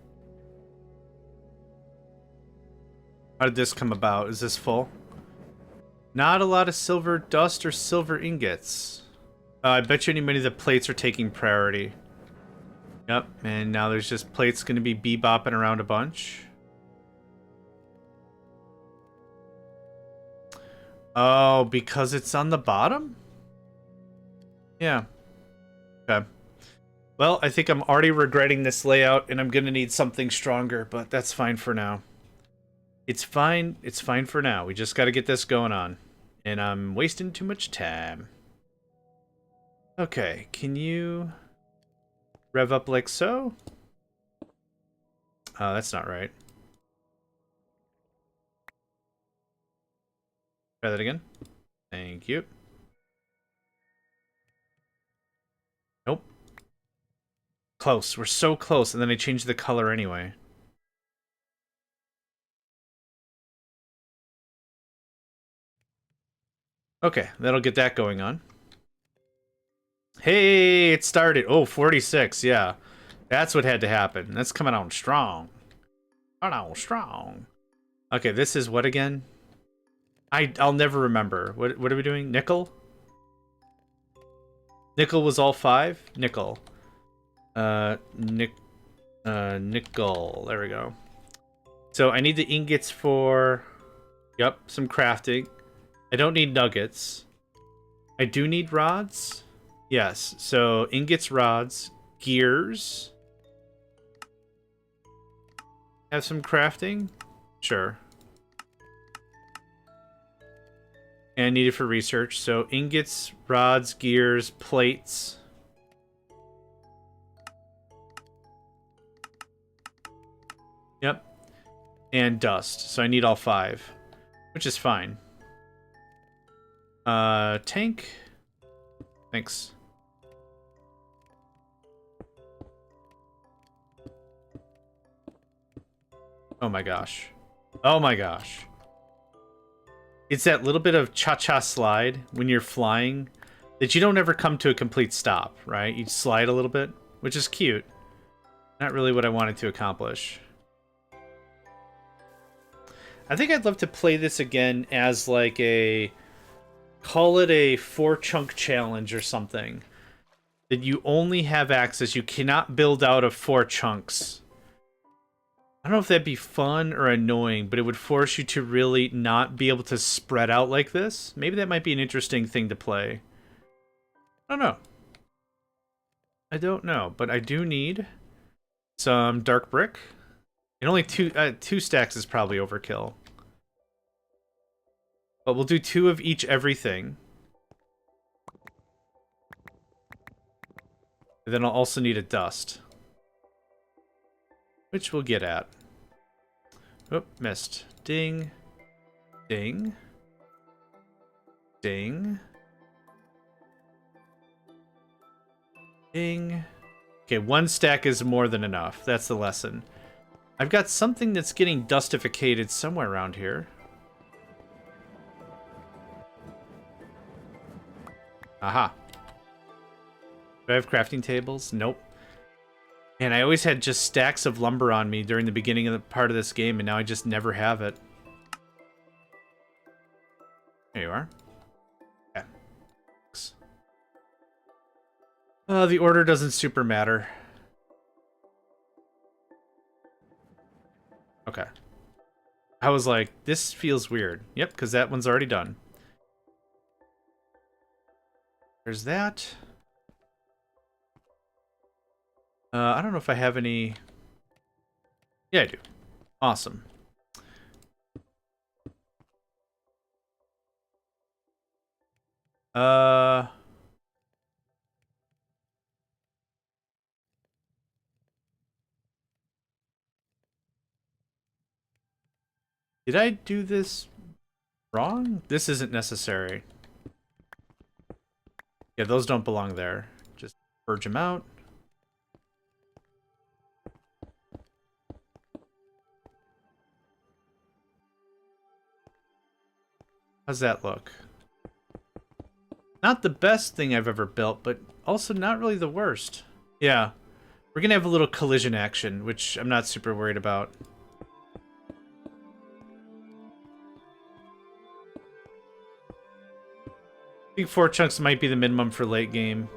How did this come about? Is this full? Not a lot of silver dust or silver ingots. I bet you any money the plates are taking priority. Yep, and now there's just plates going to be bebopping around a bunch. Oh, because it's on the bottom? Yeah. Okay. Well, I think I'm already regretting this layout, and I'm going to need something stronger, but that's fine for now. It's fine. It's fine for now. We just got to get this going on. And I'm wasting too much time. Okay, can you rev up like so? Oh, that's not right. Try that again. Thank you. Nope. Close. We're so close, and then I changed the color anyway. Okay, that'll get that going on. Hey, it started. Oh, 46, yeah. That's what had to happen. That's coming on strong. Coming on strong. Okay, this is what again? I'll never remember. What are we doing? Nickel? Nickel was all 5? Nickel. Nickel. There we go. So I need the ingots for... Yep, some crafting. I don't need nuggets. I do need rods. Yes, so ingots, rods, gears. Have some crafting? Sure. And needed for research. So ingots, rods, gears, plates. Yep. And dust. So I need all 5. Which is fine. Tank. Thanks. Oh my gosh. Oh my gosh. It's that little bit of cha-cha slide when you're flying that you don't ever come to a complete stop, right? You slide a little bit, which is cute. Not really what I wanted to accomplish. I think I'd love to play this again as like a... Call it a 4-chunk challenge or something. That you only have access. You cannot build out of 4 chunks. I don't know if that'd be fun or annoying, but it would force you to really not be able to spread out like this. Maybe that might be an interesting thing to play. I don't know. I don't know, but I do need some dark brick. And only 2 stacks is probably overkill. But we'll do 2 of each everything. And then I'll also need a dust. Which we'll get at. Oh, missed. Ding. Ding. Ding. Ding. Okay, 1 stack is more than enough. That's the lesson. I've got something that's getting dustificated somewhere around here. Aha. Do I have crafting tables? Nope. And I always had just stacks of lumber on me during the beginning of the part of this game, and now I just never have it. There you are. Yeah. The order doesn't super matter. Okay. I was like, this feels weird. Yep, because that one's already done. There's that. I don't know if I have any... Yeah, I do. Awesome. Did I do this wrong? This isn't necessary. Yeah, those don't belong there. Just purge them out. How's that look? Not the best thing I've ever built, but also not really the worst. Yeah. We're gonna have a little collision action, which I'm not super worried about. I think 4 chunks might be the minimum for late game.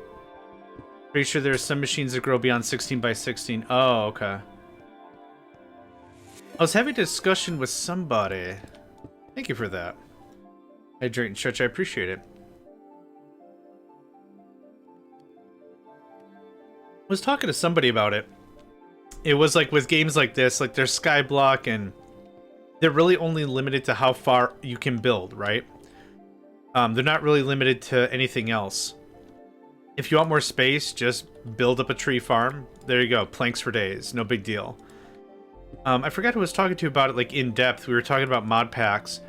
Pretty sure there are some machines that grow beyond 16 by 16. Oh, okay. I was having a discussion with somebody. Thank you for that. Hydrate and stretch, I appreciate it. I was talking to somebody about it. It was like with games like this, like there's Skyblock, and they're really only limited to how far you can build, right? They're not really limited to anything else. If you want more space, just build up a tree farm. There you go, planks for days, no big deal. I forgot who I was talking to about it, like in depth. We were talking about mod packs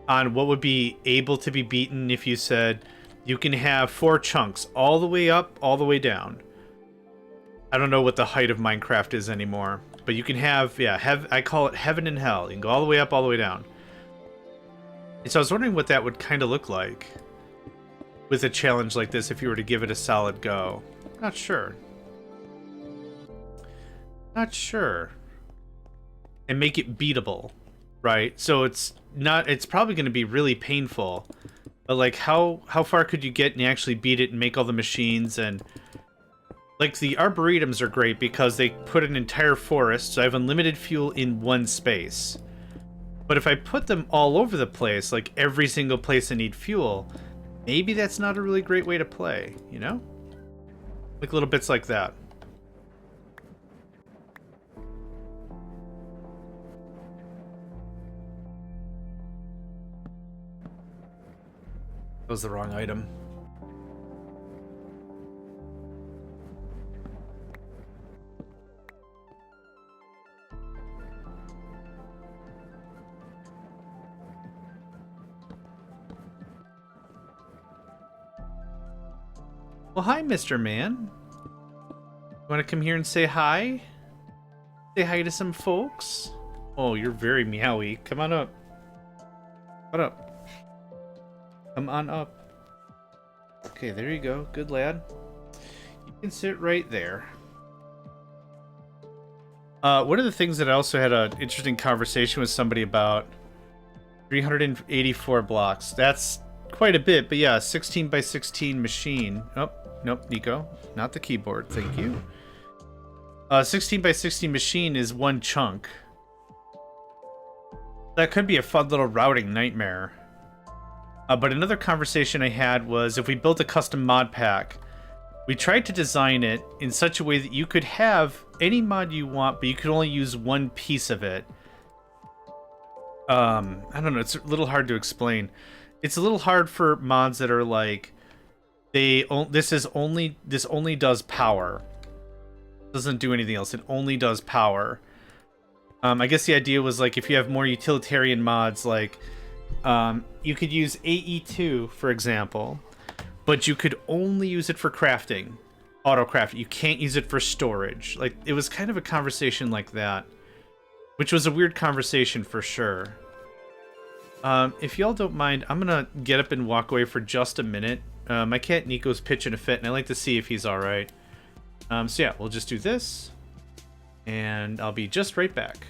on what would be able to be beaten if you said you can have 4 chunks all the way up, all the way down. I don't know what the height of Minecraft is anymore, but you can have, yeah, I call it heaven and hell. You can go all the way up, all the way down. And so I was wondering what that would kind of look like with a challenge like this if you were to give it a solid go. Not sure. Not sure. And make it beatable, right? So it's probably going to be really painful, but like how far could you get and actually beat it and make all the machines? And like the arboretums are great because they put an entire forest, so I have unlimited fuel in one space. But if I put them all over the place, like every single place I need fuel, maybe that's not a really great way to play, you know? Like little bits like that. That was the wrong item. Well, hi, Mr. Man. You want to come here and say hi? Say hi to some folks? Oh, you're very meowy. Come on up. What up? Come on up. Okay, there you go. Good lad. You can sit right there. One of the things that I also had an interesting conversation with somebody about, 384 blocks. That's quite a bit, but yeah, 16 by 16 machine. Oh, nope, Nico. Not the keyboard, thank you. 16 by 16 machine is 1 chunk. That could be a fun little routing nightmare. But another conversation I had was if we built a custom mod pack, we tried to design it in such a way that you could have any mod you want, but you could only use 1 piece of it. I don't know, it's a little hard to explain. It's a little hard for mods that are like, this only does power. It doesn't do anything else. It only does power. I guess the idea was like if you have more utilitarian mods, like you could use AE2, for example, but you could only use it for crafting, auto craft. You can't use it for storage. Like it was kind of a conversation like that, which was a weird conversation for sure. If y'all don't mind, I'm gonna get up and walk away for just a minute. My cat Nico's pitching a fit, and I like to see if he's all right. So yeah, we'll just do this, and I'll be just right back.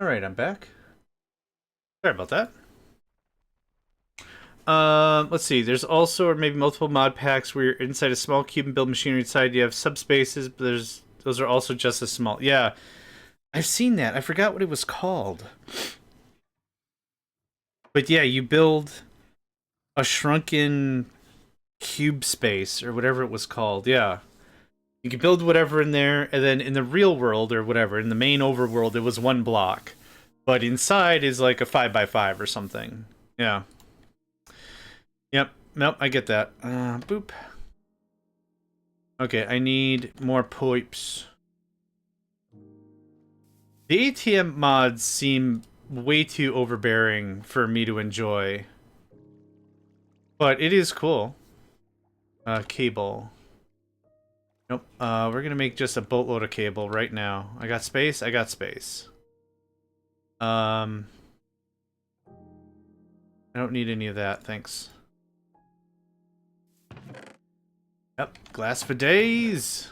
Alright, I'm back. Sorry about that. Let's see. There's also, or maybe multiple mod packs where you're inside a small cube and build machinery inside. You have subspaces, but those are also just as small. Yeah, I've seen that. I forgot what it was called. But yeah, you build a shrunken cube space or whatever it was called. Yeah. You can build whatever in there, and then in the real world or whatever, in the main overworld, it was 1 block. But inside is like a 5x5 or something. Yeah. Yep. Nope, I get that. Boop. Okay, I need more pipes. The ATM mods seem way too overbearing for me to enjoy. But it is cool. Cable. Nope. We're gonna make just a boatload of cable right now. I got space? I got space. I don't need any of that, thanks. Yep, glass for days.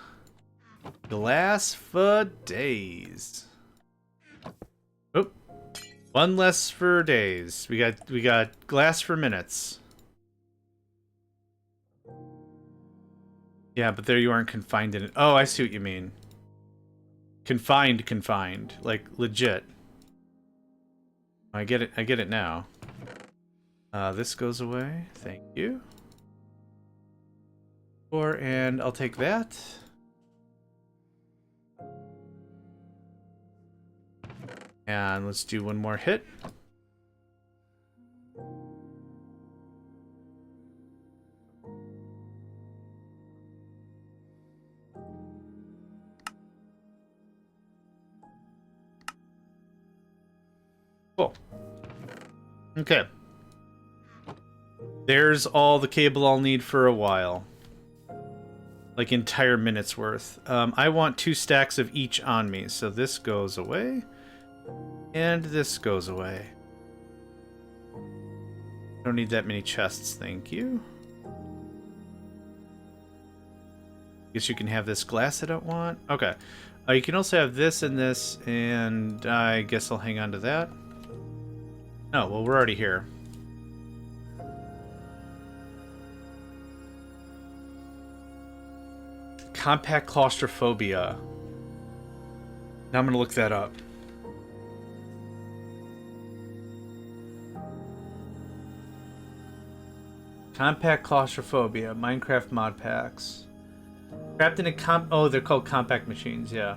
Glass for days. Oop. One less for days. We got glass for minutes. Yeah, but there you aren't confined in it. Oh, I see what you mean. Confined. Like, legit. I get it now. This goes away. Thank you. And I'll take that. And let's do one more hit. Cool. Okay. There's all the cable I'll need for a while. Like entire minutes worth. I want 2 stacks of each on me, so this goes away. And this goes away. Don't need that many chests, thank you. Guess you can have this glass I don't want. Okay. You can also have this and this, and I guess I'll hang on to that. Oh, well, we're already here. Compact claustrophobia. Now I'm gonna look that up. Compact claustrophobia, Minecraft mod packs. Trapped in a oh, they're called compact machines, yeah.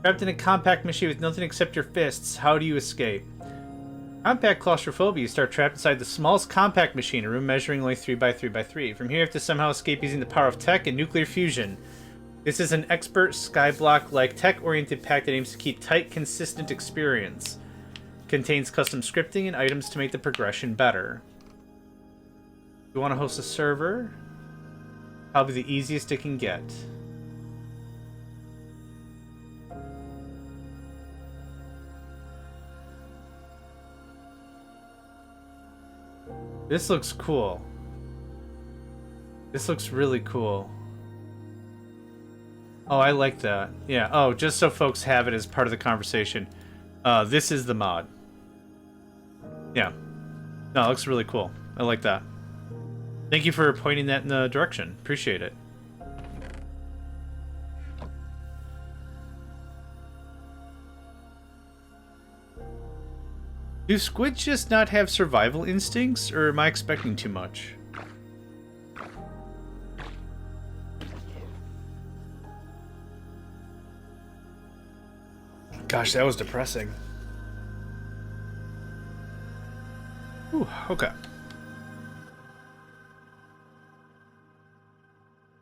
Trapped in a compact machine with nothing except your fists. How do you escape? Compact claustrophobia. You start trapped inside the smallest compact machine, a room measuring only 3x3x3. From here, you have to somehow escape using the power of tech and nuclear fusion. This is an expert skyblock-like tech-oriented pack that aims to keep tight, consistent experience. Contains custom scripting and items to make the progression better. You want to host a server? Probably the easiest it can get. This looks cool. This looks really cool. Oh, I like that. Yeah, oh, just so folks have it as part of the conversation. This is the mod. Yeah. No, it looks really cool. I like that. Thank you for pointing that in the direction. Appreciate it. Do squids just not have survival instincts, or am I expecting too much? Gosh, that was depressing. Ooh, okay.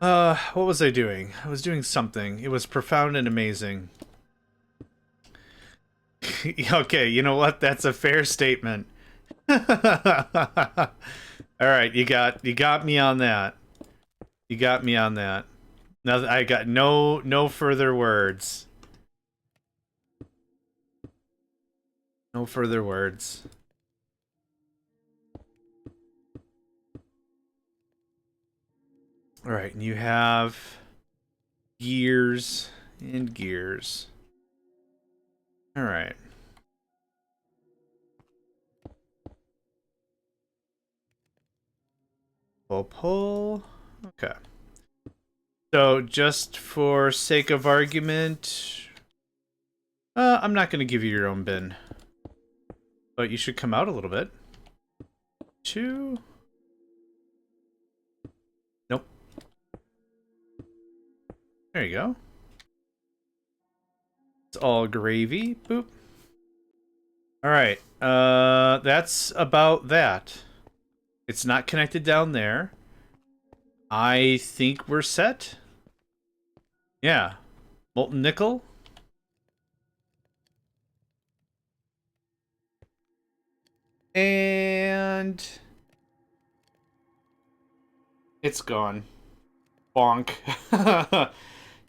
What was I doing? I was doing something. It was profound and amazing. Okay, you know what? That's a fair statement. All right, you got me on that. You got me on that. Now I got no further words. No further words. All right, and you have gears and gears. All right. Pull. Okay. So just for sake of argument, I'm not going to give you your own bin. But you should come out a little bit. 2. Nope. There you go. It's all gravy. Boop. Alright. That's about that. It's not connected down there. I think we're set. Yeah. Molten nickel. And it's gone. Bonk.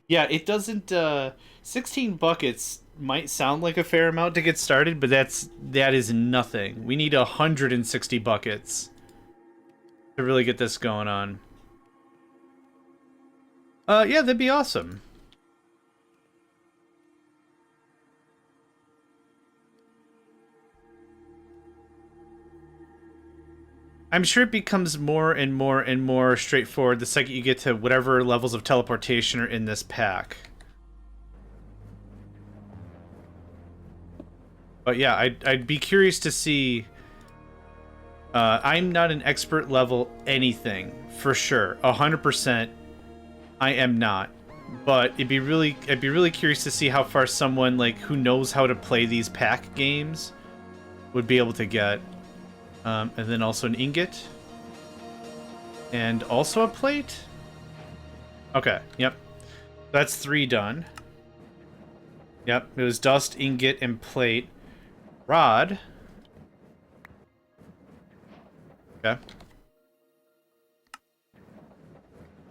Yeah, it doesn't 16 buckets might sound like a fair amount to get started, but that is nothing. We need 160 buckets to really get this going on. Yeah, that'd be awesome. I'm sure it becomes more and more and more straightforward the second you get to whatever levels of teleportation are in this pack. But yeah, I'd be curious to see. I'm not an expert level anything, for sure. 100% I am not. But I'd be really curious to see how far someone like who knows how to play these pack games would be able to get. And then also an ingot. And also a plate? Okay, yep. That's 3 done. Yep, it was dust, ingot, and plate. Rod. Okay.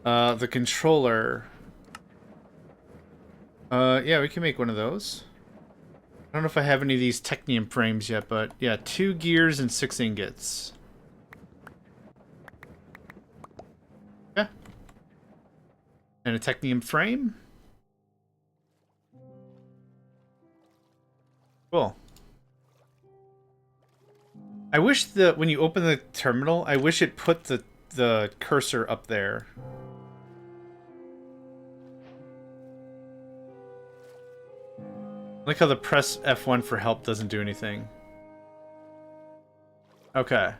The controller. Yeah, we can make one of those. I don't know if I have any of these technium frames yet, but yeah, 2 gears and 6 ingots. Yeah. And a technium frame. Cool. I wish that when you open the terminal, I wish it put the cursor up there. I like how the press F1 for help doesn't do anything. Okay.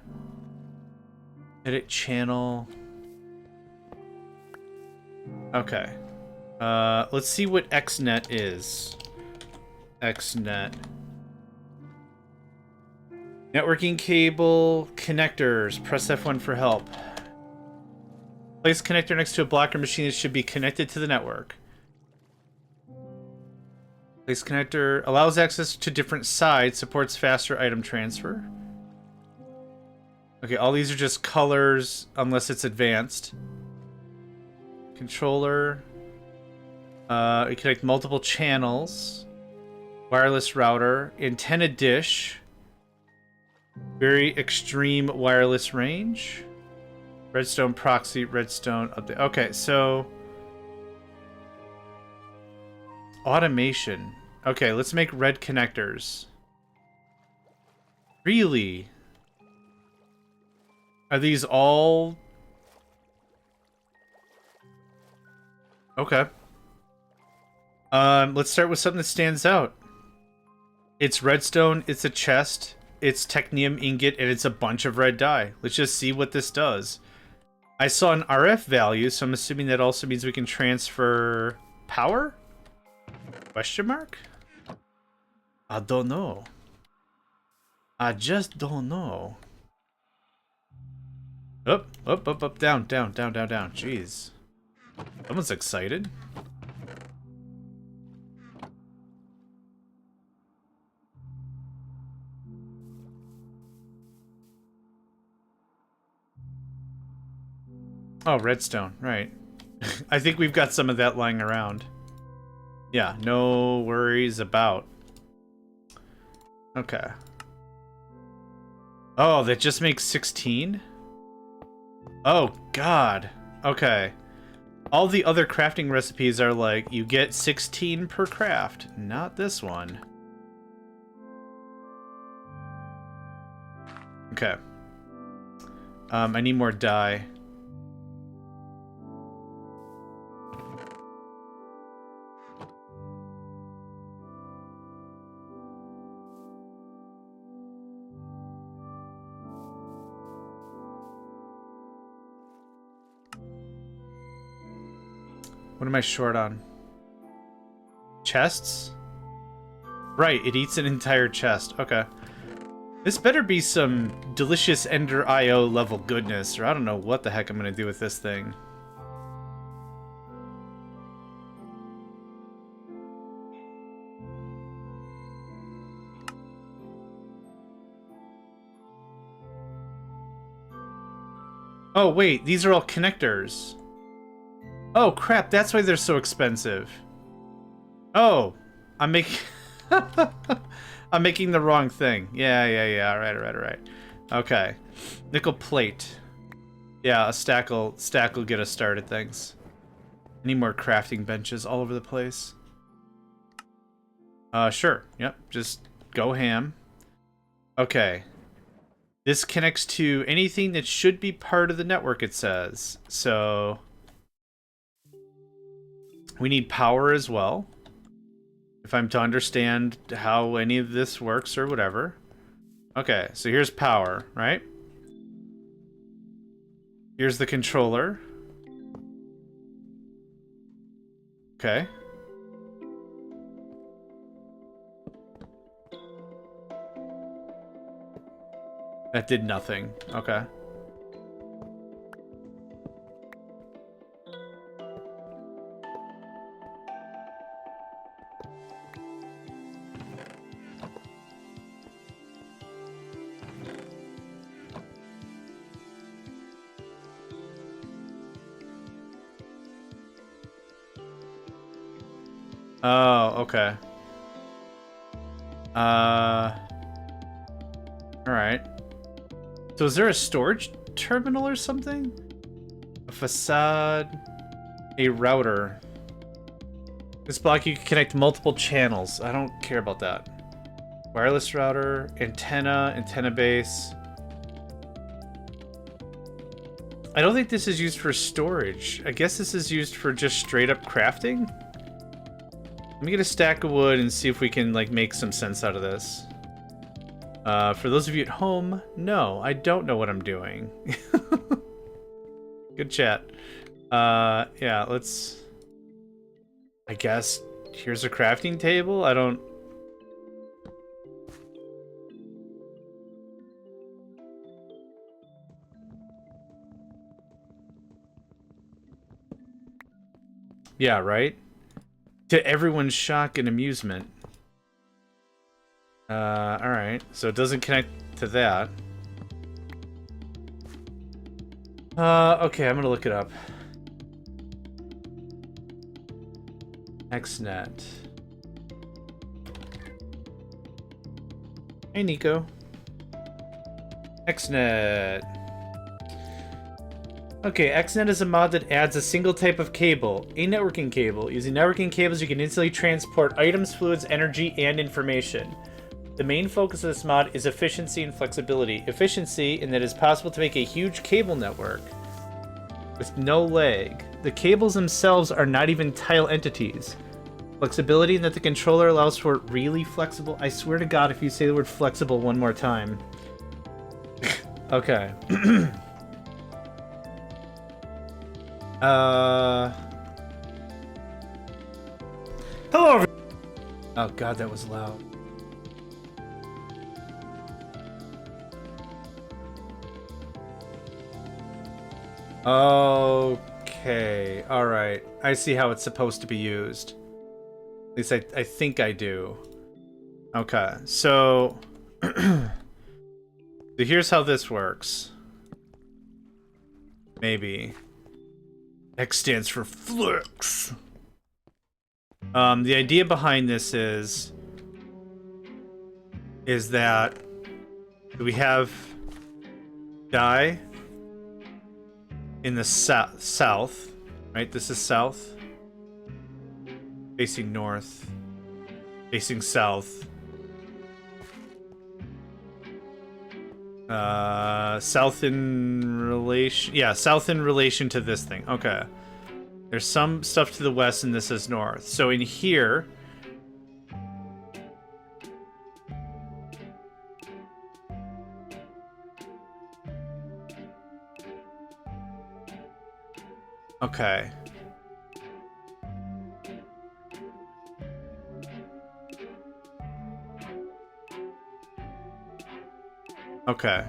Edit channel. Okay. Let's see what XNet is. XNet. Networking cable, connectors. Press F1 for help. Place connector next to a blocker machine that should be connected to the network. Place connector allows access to different sides, supports faster item transfer. Okay, all these are just colors unless it's advanced. Controller. We connect multiple channels. Wireless router. Antenna dish. Very extreme wireless range. Redstone proxy, redstone update. Okay, so automation. Okay, let's make red connectors. Really? Are these all... Okay. Let's start with something that stands out. It's redstone, it's a chest, it's technium ingot, and it's a bunch of red dye. Let's just see what this does. I saw an RF value, so I'm assuming that also means we can transfer power? Question mark? I don't know. I just don't know. Up, up, up, up, down, down, down, down, down. Jeez. Someone's excited. Oh, redstone, right. I think we've got some of that lying around. Yeah, no worries about. Okay. Oh, that just makes 16? Oh, God. Okay. All the other crafting recipes are like, you get 16 per craft. Not this one. Okay. I need more dye. What am I short on? Chests? Right, it eats an entire chest. Okay. This better be some delicious Ender IO level goodness, or I don't know what the heck I'm gonna do with this thing. Oh wait, these are all connectors. Oh crap, that's why they're so expensive. Oh, I'm making I'm making the wrong thing. Yeah. Right. Okay. Nickel plate. Yeah, a stack will get us started, things. I need more crafting benches all over the place. Sure. Yep, just go ham. Okay. This connects to anything that should be part of the network, it says. So we need power as well, if I'm to understand how any of this works or whatever. Okay, so here's power, right? Here's the controller. Okay. That did nothing. Okay. Oh, okay. Alright. So is there a storage terminal or something? A facade. A router. This block you can connect multiple channels. I don't care about that. Wireless router, antenna base. I don't think this is used for storage. I guess this is used for just straight up crafting. Let me get a stack of wood and see if we can like make some sense out of this. For those of you at home, no, I don't know what I'm doing. Good chat. Yeah, let's... I guess here's a crafting table? I don't... Yeah, right? To everyone's shock and amusement. Alright. So it doesn't connect to that. Okay, I'm gonna look it up. XNet. Hey, Nico. XNet. Okay, XNet is a mod that adds a single type of cable, a networking cable. Using networking cables, you can instantly transport items, fluids, energy, and information. The main focus of this mod is efficiency and flexibility. Efficiency in that it is possible to make a huge cable network with no lag. The cables themselves are not even tile entities. Flexibility in that the controller allows for really flexible... I swear to God, if you say the word flexible one more time. Okay. Hello, oh God, that was loud. Okay, alright. I see how it's supposed to be used. At least I think I do. Okay, so... so here's how this works. Maybe. X stands for Flex. The idea behind this is that we have dye in the south, right? This is south, facing north, facing south. South in relation... Yeah, south in relation to this thing. Okay. There's some stuff to the west, and this is north. So in here... Okay. Okay.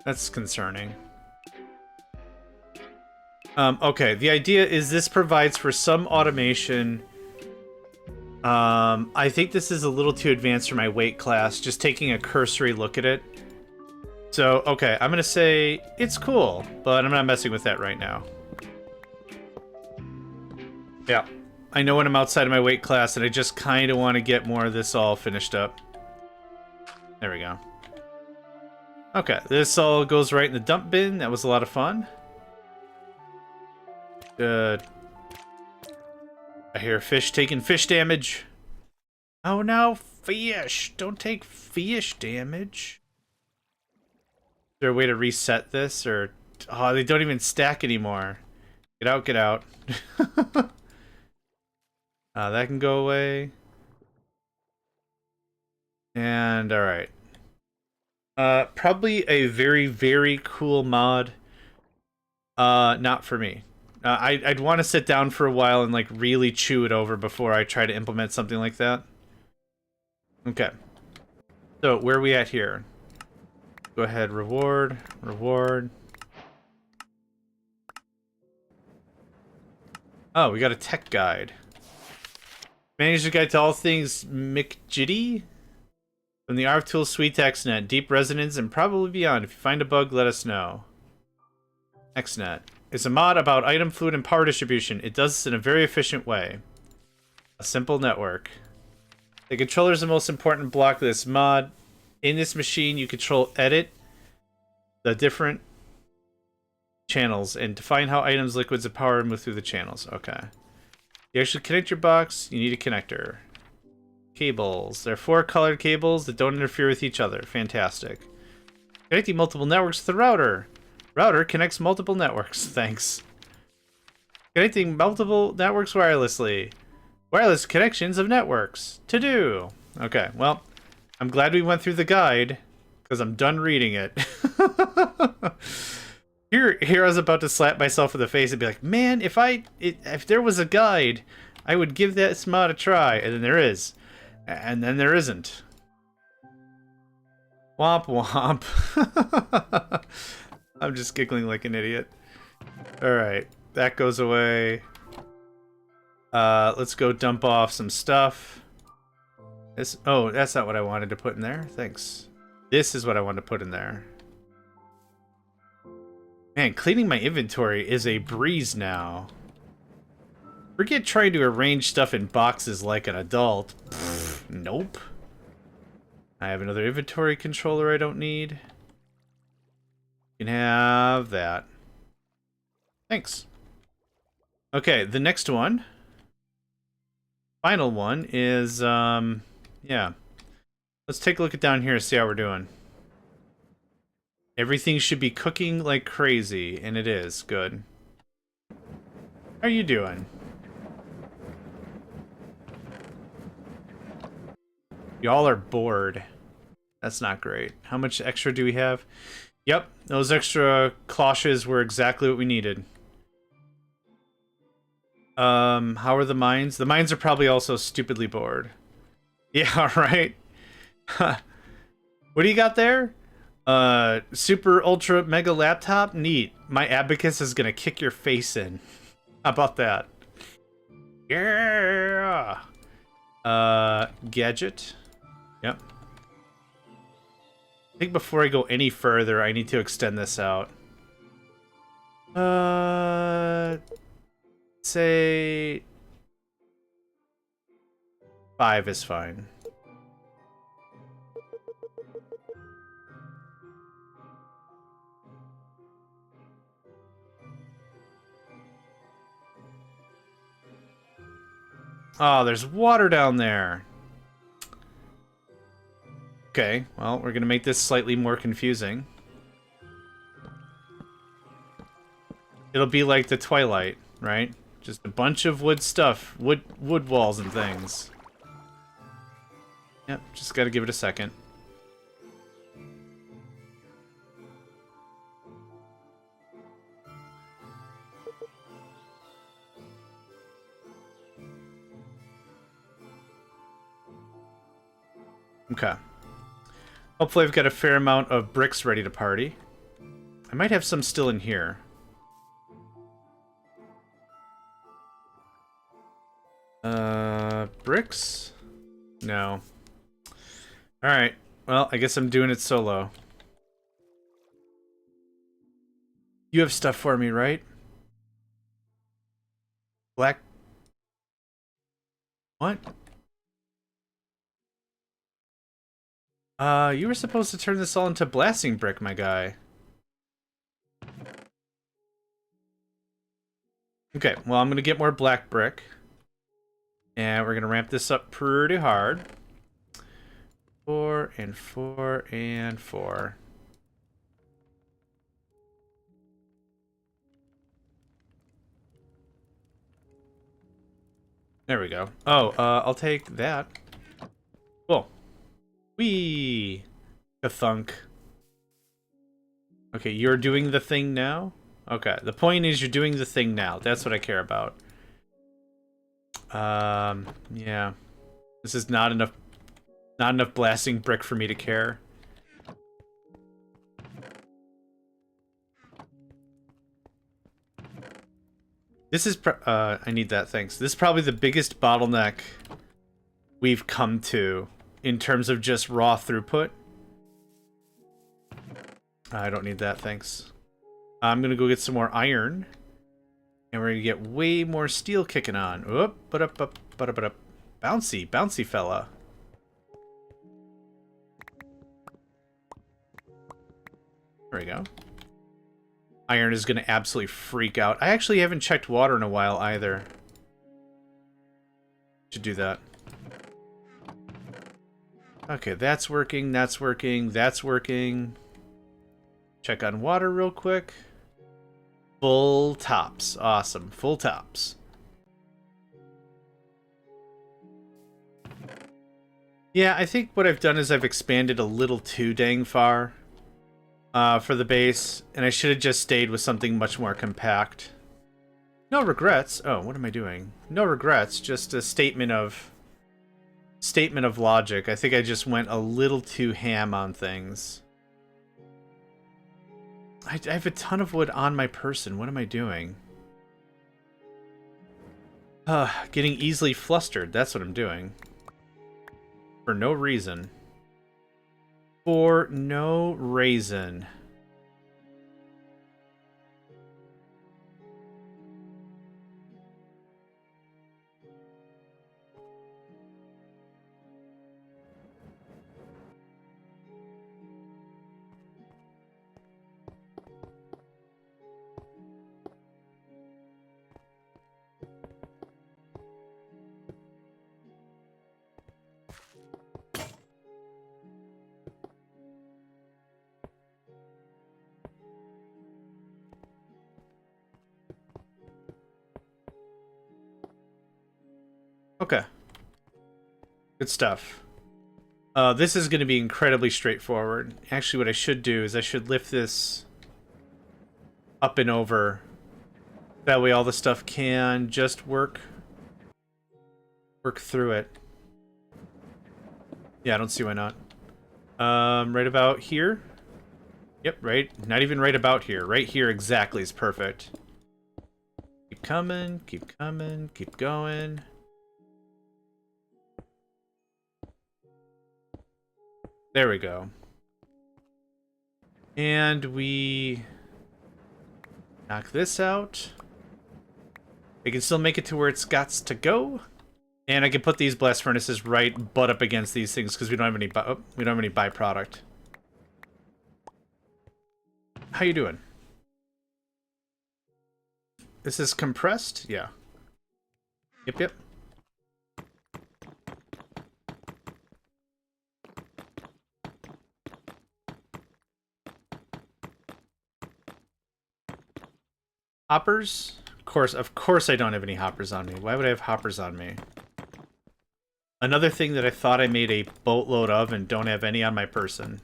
That's concerning. Okay, the idea is this provides for some automation. I think this is a little too advanced for my weight class, just taking a cursory look at it. So, okay, I'm gonna say it's cool, but I'm not messing with that right now. Yeah. I know when I'm outside of my weight class and I just kind of want to get more of this all finished up. There we go. Okay, this all goes right in the dump bin. That was a lot of fun. Good. I hear fish taking fish damage. Oh no, fish! Don't take fish damage. Is there a way to reset this? Or... Oh, they don't even stack anymore. Get out, get out. That can go away. And, alright. Probably a very, very cool mod. Not for me. I'd want to sit down for a while and, like, really chew it over before I try to implement something like that. Okay. So, where are we at here? Go ahead, reward, reward. Oh, we got a tech guide. Manage the guide to all things McJitty. From the ArcTool Suite to XNet, Deep Resonance, and probably beyond. If you find a bug, let us know. XNet. It's a mod about item, fluid, and power distribution. It does this in a very efficient way. A simple network. The controller is the most important block of this mod. In this machine, you control edit the different channels and define how items, liquids, and power move through the channels. Okay. You actually connect your box, you need a connector. Cables. There are 4 colored cables that don't interfere with each other. Fantastic. Connecting multiple networks to the router. Router connects multiple networks. Thanks. Connecting multiple networks wirelessly. Wireless connections of networks. To do. Okay, well, I'm glad we went through the guide, because I'm done reading it. Here I was about to slap myself in the face and be like, man, if there was a guide, I would give this mod a try. And then there is. And then there isn't. Womp womp. I'm just giggling like an idiot. Alright, that goes away. Let's go dump off some stuff. Oh, that's not what I wanted to put in there. Thanks. This is what I wanted to put in there. Man, cleaning my inventory is a breeze now. Forget trying to arrange stuff in boxes like an adult. Pfft, nope. I have another inventory controller I don't need. You can have that. Thanks. Okay, the next one. Final one is, yeah. Let's take a look at down here and see how we're doing. Everything should be cooking like crazy, and it is. Good. How are you doing? Y'all are bored. That's not great. How much extra do we have? Yep, those extra cloches were exactly what we needed. How are the mines? The mines are probably also stupidly bored. Yeah, right? What do you got there? Super ultra mega laptop? Neat. My abacus is gonna kick your face in. How about that? Yeah! Gadget. Yep. I think before I go any further, I need to extend this out. Say 5 is fine. Oh, there's water down there. Okay, well, we're gonna make this slightly more confusing. It'll be like the Twilight, right? Just a bunch of wood stuff, wood walls and things. Yep, just gotta give it a second. Okay. Hopefully I've got a fair amount of bricks ready to party. I might have some still in here. Bricks? No. Alright. Well, I guess I'm doing it solo. You have stuff for me, right? Black... What? You were supposed to turn this all into blasting brick, my guy. Okay, well, I'm gonna get more black brick. And we're gonna ramp this up pretty hard. 4 and 4 and 4. There we go. Oh, I'll take that. Cool. Whee! Ka-thunk. Okay, you're doing the thing now? Okay, the point is you're doing the thing now. That's what I care about. Yeah. This is not enough blasting brick for me to care. This is I need that, thanks. This is probably the biggest bottleneck we've come to in terms of just raw throughput. I don't need that, thanks. I'm gonna go get some more iron. And we're gonna get way more steel kicking on. Oop, but-up. Bouncy, bouncy fella. There we go. Iron is gonna absolutely freak out. I actually haven't checked water in a while either. Should do that. Okay, that's working, that's working, that's working. Check on water real quick. Full tops. Awesome. Full tops. Yeah, I think what I've done is I've expanded a little too dang far for the base, and I should have just stayed with something much more compact. No regrets. Oh, what am I doing? No regrets, just a statement of logic. I think I just went a little too ham on things. I have a ton of wood on my person. What am I doing? Getting easily flustered. That's what I'm doing. For no reason. For no reason. Okay. Good stuff. This is going to be incredibly straightforward. Actually, what I should do is I should lift this up and over. That way all the stuff can just work through it. Yeah, I don't see why not. Right about here? Yep, right. Not even right about here. Right here exactly is perfect. Keep coming, keep coming, keep going. There we go. And we knock this out. We can still make it to where it's got to go. And I can put these blast furnaces right butt up against these things because we don't have any byproduct. How you doing? This is compressed? Yeah. Yep. Hoppers? Of course I don't have any hoppers on me. Why would I have hoppers on me? Another thing that I thought I made a boatload of and don't have any on my person.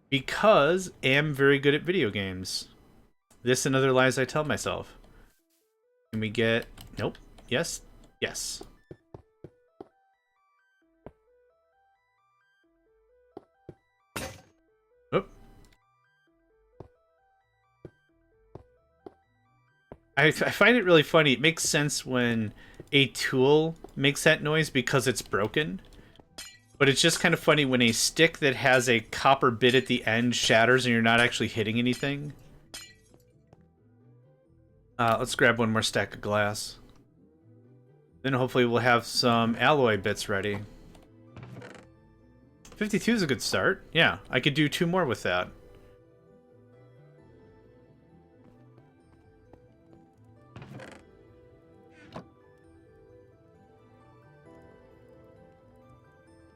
Because I am very good at video games. This and other lies I tell myself. Can we get... Nope. Yes. Yes. I find it really funny. It makes sense when a tool makes that noise because it's broken. But it's just kind of funny when a stick that has a copper bit at the end shatters and you're not actually hitting anything. Let's grab one more stack of glass. Then hopefully we'll have some alloy bits ready. 52 is a good start. Yeah, I could do 2 more with that.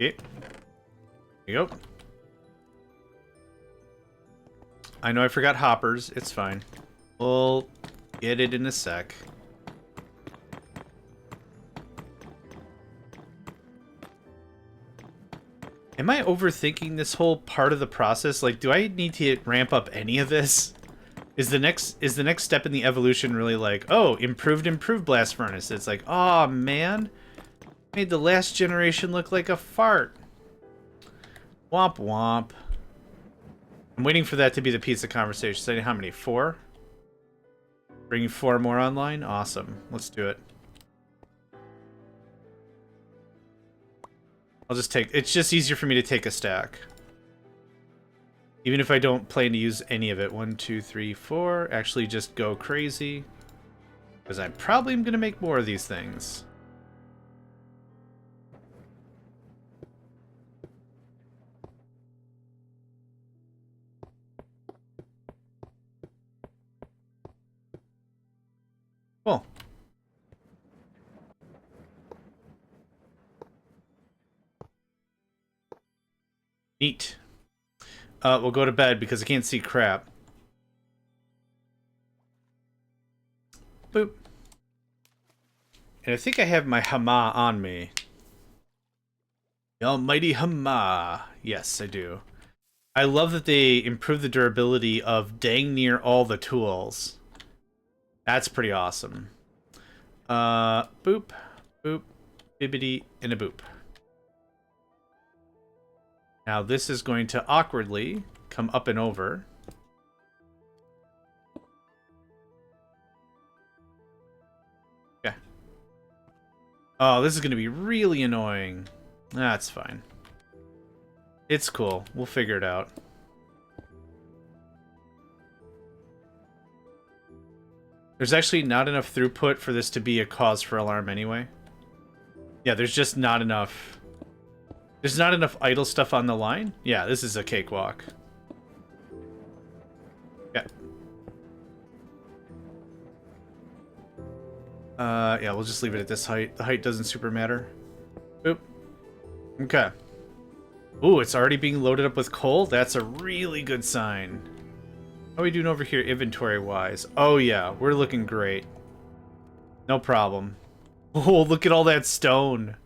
Okay. There you go. I know I forgot hoppers. It's fine. We'll get it in a sec. Am I overthinking this whole part of the process? Like, do I need to ramp up any of this? Is the next step in the evolution really like, oh, improved blast furnace? It's like, oh man, made the last generation look like a fart. Womp womp. I'm waiting for that to be the piece of conversation. Saying how many? 4? Bringing 4 more online? Awesome. Let's do it. I'll just take... It's just easier for me to take a stack. Even if I don't plan to use any of it. 1, 2, 3, 4. Actually, just go crazy. Because I probably am going to make more of these things. Cool. Neat. We'll go to bed because I can't see crap. Boop. And I think I have my Hama on me. The almighty Hama. Yes, I do. I love that they improved the durability of dang near all the tools. That's pretty awesome. Boop, boop, bibbity, and a boop. Now this is going to awkwardly come up and over. Okay. Oh, this is going to be really annoying. That's fine. It's cool. We'll figure it out. There's actually not enough throughput for this to be a cause for alarm anyway. Yeah, there's just not enough... There's not enough idle stuff on the line? Yeah, this is a cakewalk. Yeah. Yeah, we'll just leave it at this height. The height doesn't super matter. Boop. Okay. Ooh, it's already being loaded up with coal? That's a really good sign. How are we doing over here inventory-wise? Oh, yeah, we're looking great. No problem. Oh, look at all that stone.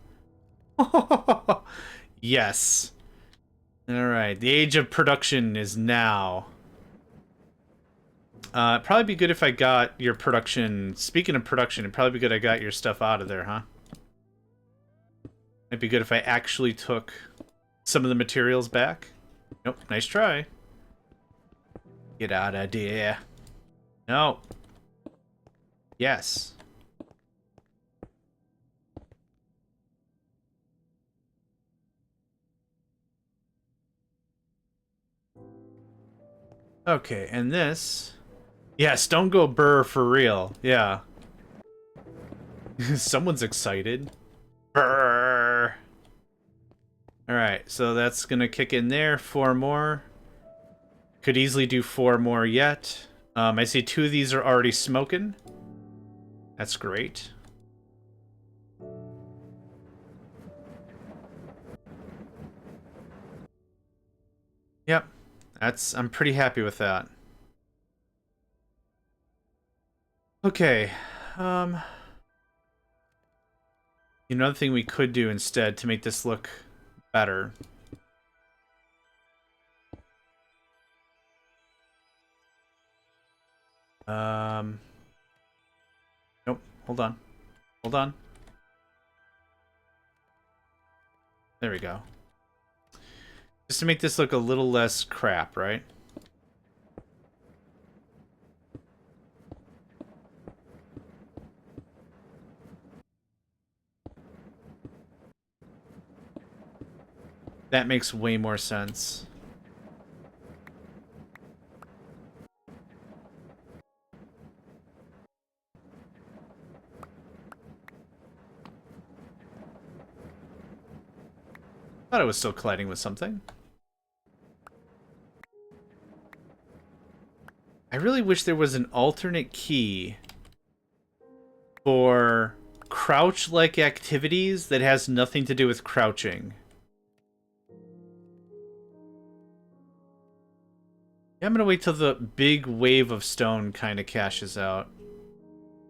Yes. Alright, the age of production is now. It'd probably be good if I got your production... Speaking of production, it'd probably be good I got your stuff out of there, huh? It'd be good if I actually took some of the materials back. Nope, nice try. Get out of there. No. Yes. Okay, and this... Yes, don't go burr for real. Yeah. Someone's excited. Burr. Alright, so that's gonna kick in there. 4 more. Could easily do 4 more yet. I see 2 of these are already smoking. That's great. Yep. I'm pretty happy with that. Okay. Another thing we could do instead to make this look better. Nope. Hold on. Hold on. There we go. Just to make this look a little less crap, right? That makes way more sense. Thought I was still colliding with something. I really wish there was an alternate key for crouch-like activities that has nothing to do with crouching. Yeah, I'm gonna wait till the big wave of stone kind of cashes out.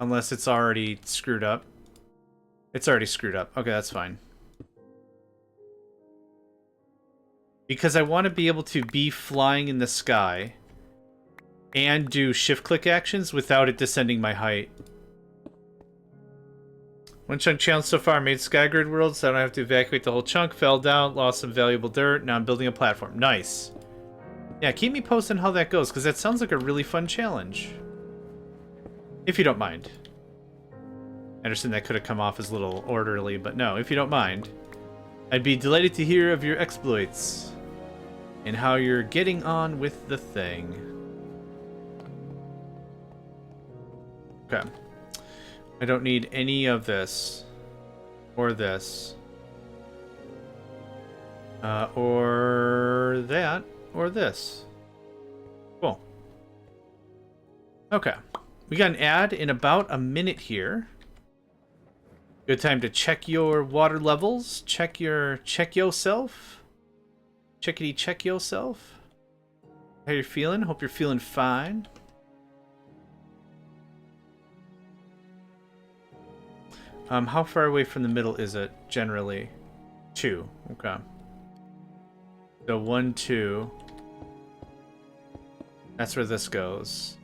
Unless it's already screwed up. It's already screwed up. Okay, that's fine. Because I want to be able to be flying in the sky and do shift-click actions without it descending my height. One chunk challenge so far, made Skygrid world, so I don't have to evacuate the whole chunk. Fell down, lost some valuable dirt. Now I'm building a platform. Nice. Yeah, keep me posted on how that goes, because that sounds like a really fun challenge. If you don't mind. I understand that could have come off as a little orderly, but no, if you don't mind. I'd be delighted to hear of your exploits. And how you're getting on with the thing. Okay. I don't need any of this. Or this. Or that. Or this. Cool. Okay. We got an ad in about a minute here. Good time to check your water levels. Check yourself. Checkity check yourself. How you feeling? Hope you're feeling fine. How far away from the middle is it, generally? 2. Okay. So 1, 2. That's where this goes.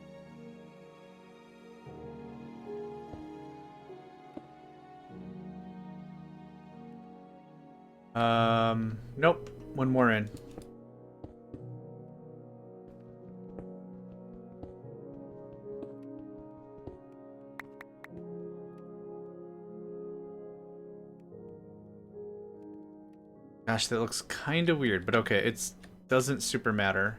Nope. One more in. Gosh, that looks kind of weird, but okay, it doesn't super matter.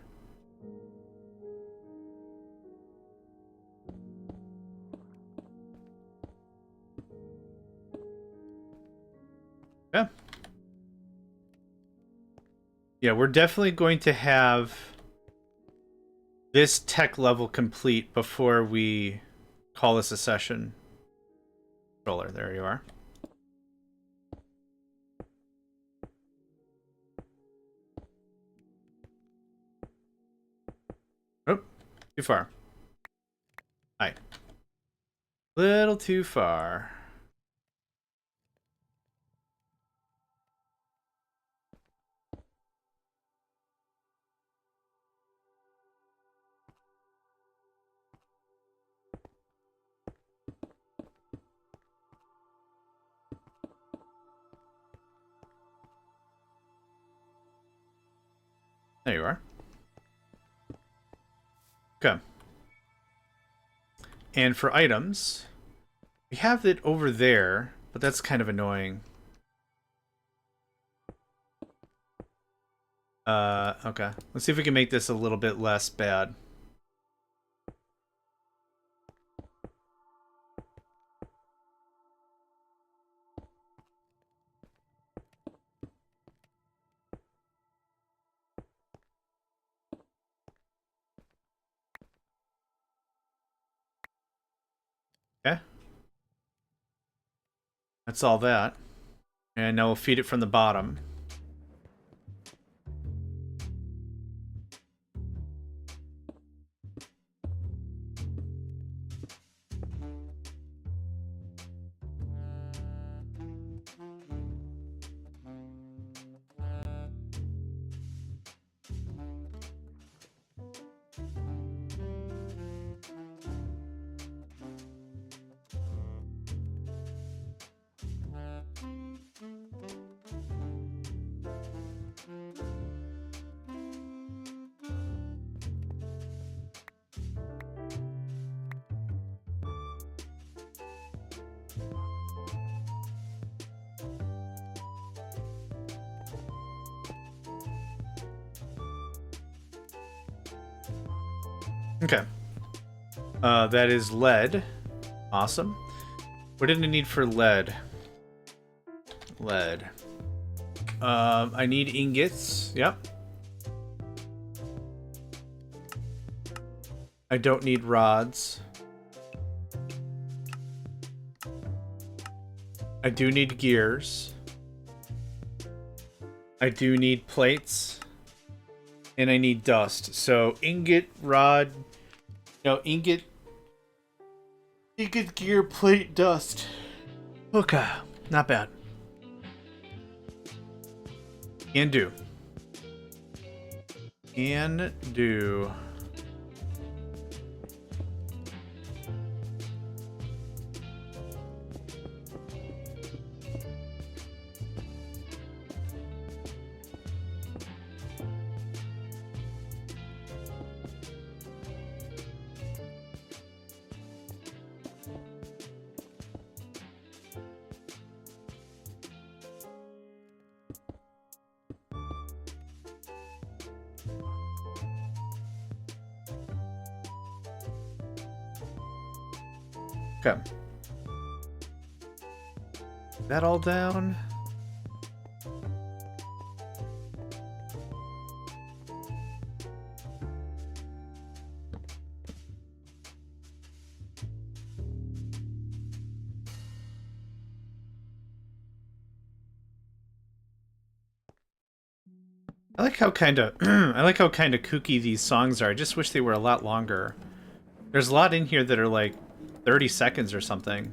Yeah. Yeah, we're definitely going to have this tech level complete before we call this a session. Controller, there you are. Oh, too far. Hi. Little too far. There you are. Okay. And for items, we have it over there, but that's kind of annoying. Okay. Let's see if we can make this a little bit less bad. Okay. That's all that. And now we'll feed it from the bottom. Okay. That is lead. Awesome. What did I need for lead? Lead. I need ingots. Yep. I don't need rods. I do need gears. I do need plates. And I need dust. So ingot, rod, no, ingot, gear, plate, dust. Okay, not bad. Can do. Can do. Okay. That all down? I like how kind of kooky these songs are. I just wish they were a lot longer. There's a lot in here that are like 30 seconds or something.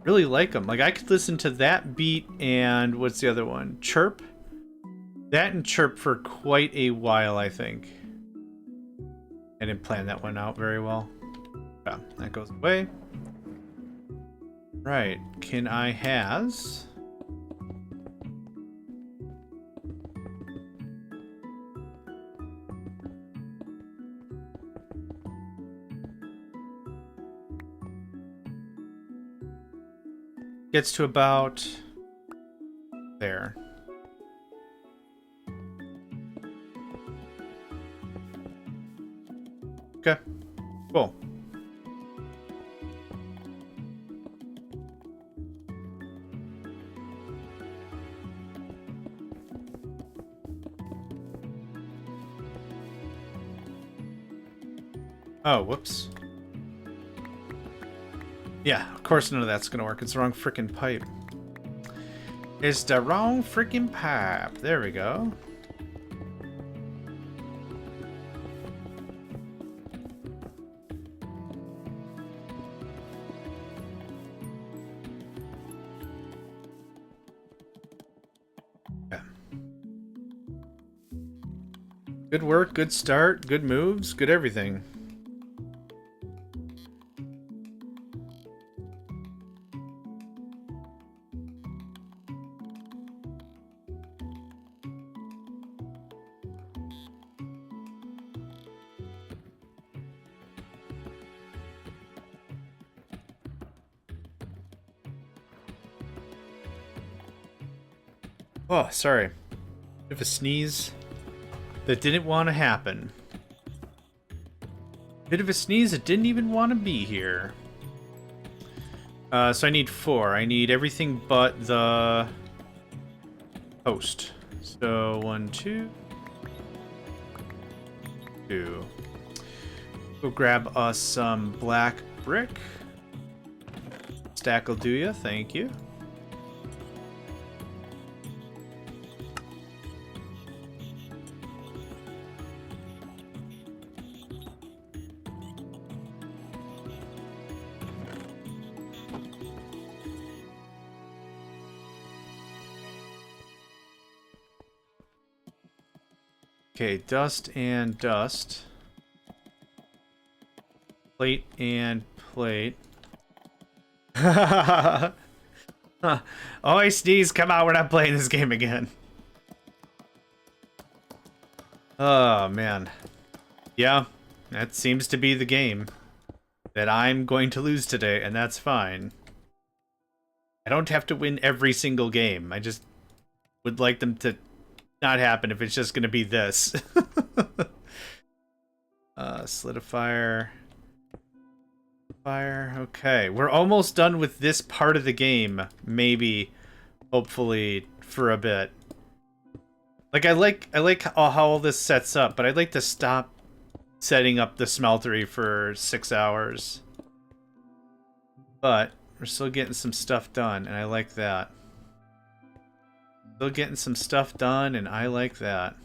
Really like them. Like I could listen to that beat and what's the other one? Chirp. That and Chirp for quite a while, I think. I didn't plan that one out very well. Yeah, that goes away. Right. Can I has? Gets to about there. Okay, cool. Oh, whoops. Yeah, of course none of that's gonna work. It's the wrong freaking pipe. It's the wrong freaking pipe. There we go. Okay. Good work, good start, good moves, good everything. Oh, sorry. Bit of a sneeze that didn't want to happen. Bit of a sneeze that didn't even want to be here. So I need 4. I need everything but the post. So 1, 2, 2. Go grab us some black brick. Stack will do ya. Thank you. Okay, dust and dust. Plate and plate. Oh, I sneeze. Come on, we're not playing this game again. Oh, man. Yeah, that seems to be the game that I'm going to lose today, and that's fine. I don't have to win every single game. I just would like them to not happen if it's just going to be this. Solidifier. Fire. Okay, we're almost done with this part of the game. Maybe, hopefully, for a bit. Like I like how all this sets up, but I'd like to stop setting up the smeltery for 6 hours. But we're still getting some stuff done, and I like that. Still getting some stuff done, and I like that.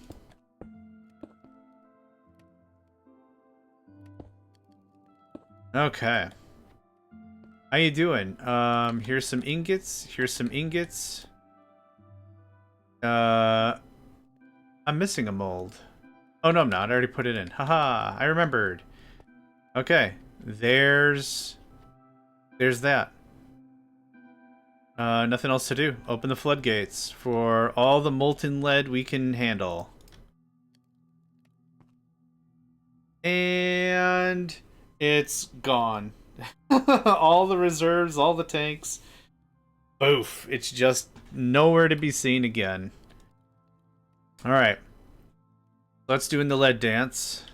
Okay. How you doing? Here's some ingots. Here's some ingots. I'm missing a mold. Oh, no, I'm not. I already put it in. Haha, I remembered. Okay. There's that. Nothing else to do. Open the floodgates for all the molten lead we can handle. And it's gone. All the reserves, all the tanks. Boof. It's just nowhere to be seen again. Alright. Let's do in the lead dance.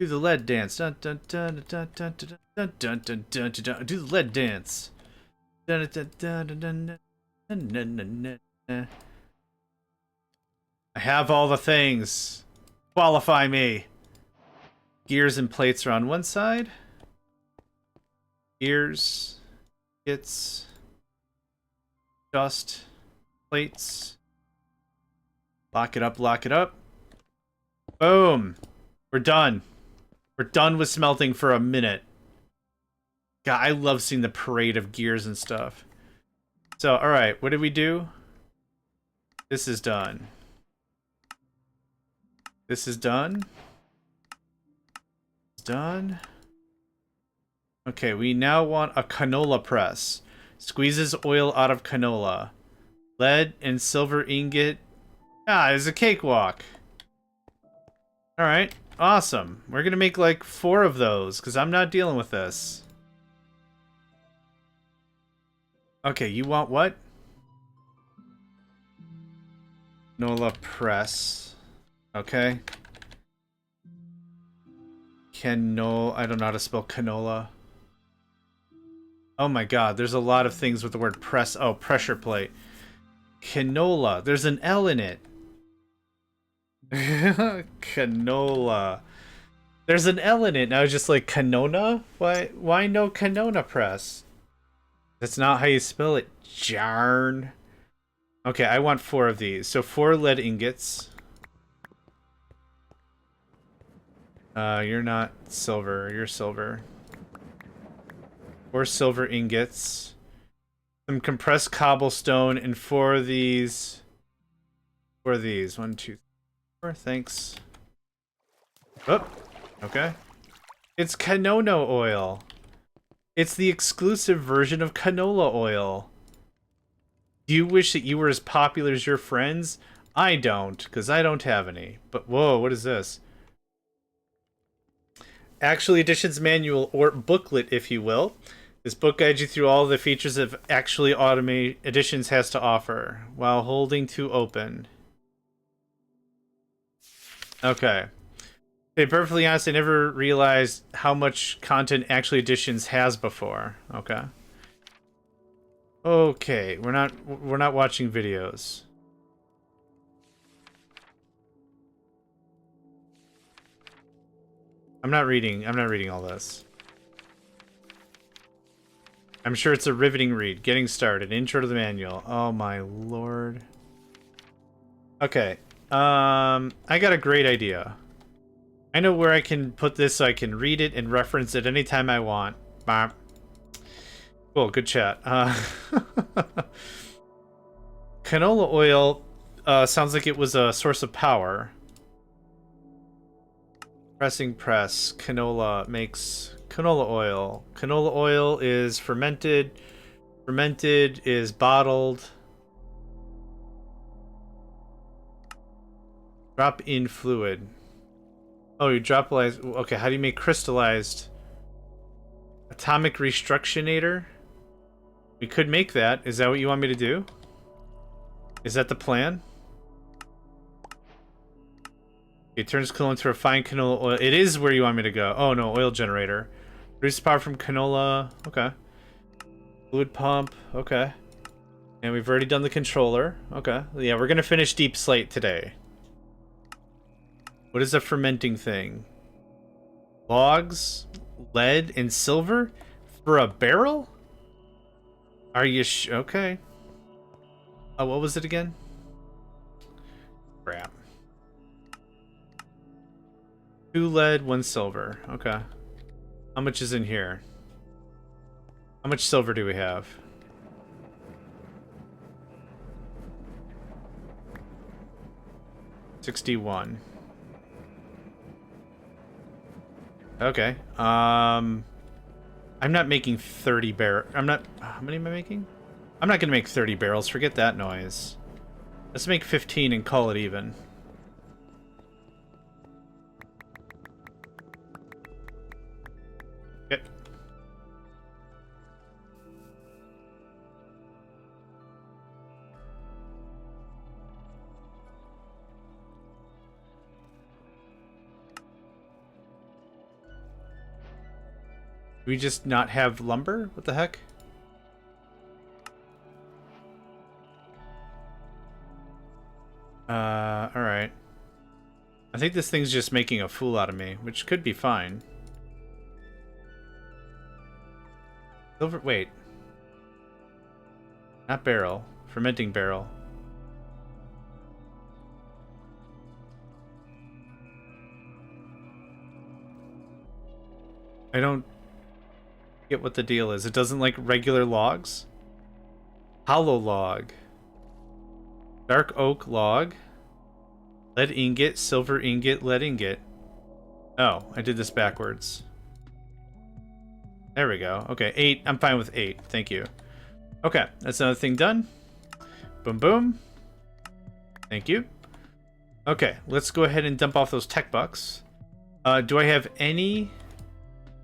Do the lead dance. Dun, dun, dun, dun, dun, dun, dun, dun, dun, dun, dun. Do the lead dance. Dun, dun, dun, dun, dun, dun, dun, dun, dun. I have all the things. Qualify me. Gears and plates are on one side. Gears, kits, dust, plates. Lock it up, lock it up. Boom. We're done. We're done with smelting for a minute. God, I love seeing the parade of gears and stuff. So, alright, what did we do? This is done. This is done. It's done. Okay, we now want a canola press. Squeezes oil out of canola. Lead and silver ingot. Ah, it's a cakewalk. Alright, awesome. We're gonna make like 4 of those, because I'm not dealing with this. Okay, you want what? Canola press. Okay. Canola. I don't know how to spell canola. Oh my god, there's a lot of things with the word press. Oh, pressure plate. Canola. There's an L in it. Canola. There's an L in it, and I was just like, Canona? Why no Canona press? That's not how you spell it, Jarn. Okay, I want 4 of these. So 4 lead ingots. You're not silver. You're silver. 4 silver ingots. Some compressed cobblestone and 4 of these. 4 of these. 1, 2, 4. Thanks. Oh, okay. It's canola oil. It's the exclusive version of canola oil. Do you wish that you were as popular as your friends? I don't, because I don't have any. But whoa, what is this? Actually Editions Manual, or booklet, if you will. This book guides you through all the features of Actually Automate Editions has to offer, while holding to open. Okay. To be perfectly honest, I never realized how much content Actually Editions has before. Okay. Okay, we're not watching videos. I'm not reading all this. I'm sure it's a riveting read. Getting started. Intro to the manual. Oh my lord. Okay. I got a great idea. I know where I can put this so I can read it and reference it anytime I want. Bah. Cool, good chat. Canola oil sounds like it was a source of power. Pressing press. Canola makes canola oil. Canola oil is fermented. Fermented is bottled. Drop in fluid. Oh, you dropalize. Okay, how do you make crystallized? Atomic restructionator? We could make that. Is that what you want me to do? Is that the plan? It turns canola into refined canola oil. It is where you want me to go. Oh no, oil generator. Produces power from canola. Okay. Fluid pump. Okay. And we've already done the controller. Okay. Yeah, we're gonna finish Deep Slate today. What is a fermenting thing? Logs, lead, and silver for a barrel? Are you okay? Oh, what was it again? Crap. 2 lead, 1 silver. Okay. How much is in here? How much silver do we have? $61. Okay. I'm not making 30 barrels. I'm not. How many am I making? I'm not gonna make 30 barrels. Forget that noise. Let's make 15 and call it even. Okay. Do we just not have lumber? What the heck? Alright. I think this thing's just making a fool out of me, which could be fine. Silver, wait. Not barrel. Fermenting barrel. I don't get what the deal is. It doesn't like regular logs? Hollow log. Dark oak log. Lead ingot, silver ingot, lead ingot. Oh, I did this backwards. There we go. Okay, 8. I'm fine with 8. Thank you. Okay, that's another thing done. Boom, boom. Thank you. Okay, let's go ahead and dump off those tech bucks. Do I have any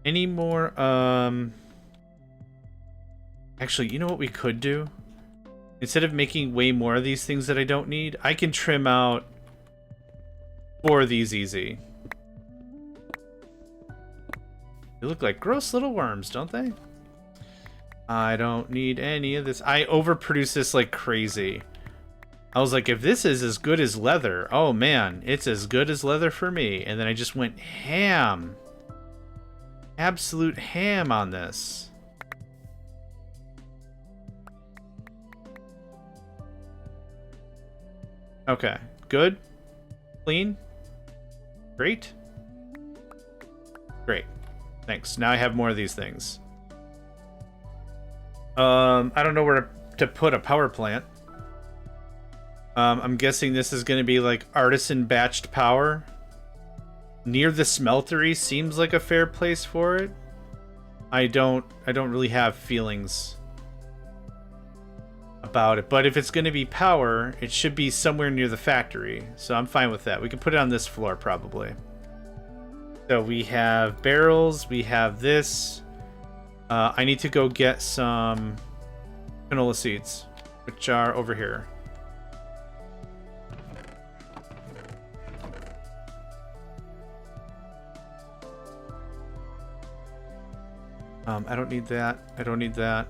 more, Actually, you know what we could do? Instead of making way more of these things that I don't need, I can trim out 4 of these easy. They look like gross little worms, don't they? I don't need any of this. I overproduce this like crazy. I was like, if this is as good as leather, oh man, it's as good as leather for me. And then I just went ham. Absolute ham on this. Okay, good. Clean. Great. Great. Thanks. Now I have more of these things. I don't know where to put a power plant. I'm guessing this is going to be like artisan batched power. Near the smeltery seems like a fair place for it. I don't really have feelings about it, but if it's going to be power, it should be somewhere near the factory. So I'm fine with that. We can put it on this floor probably. So we have barrels, we have this. I need to go get some canola seeds, which are over here. I don't need that. I don't need that.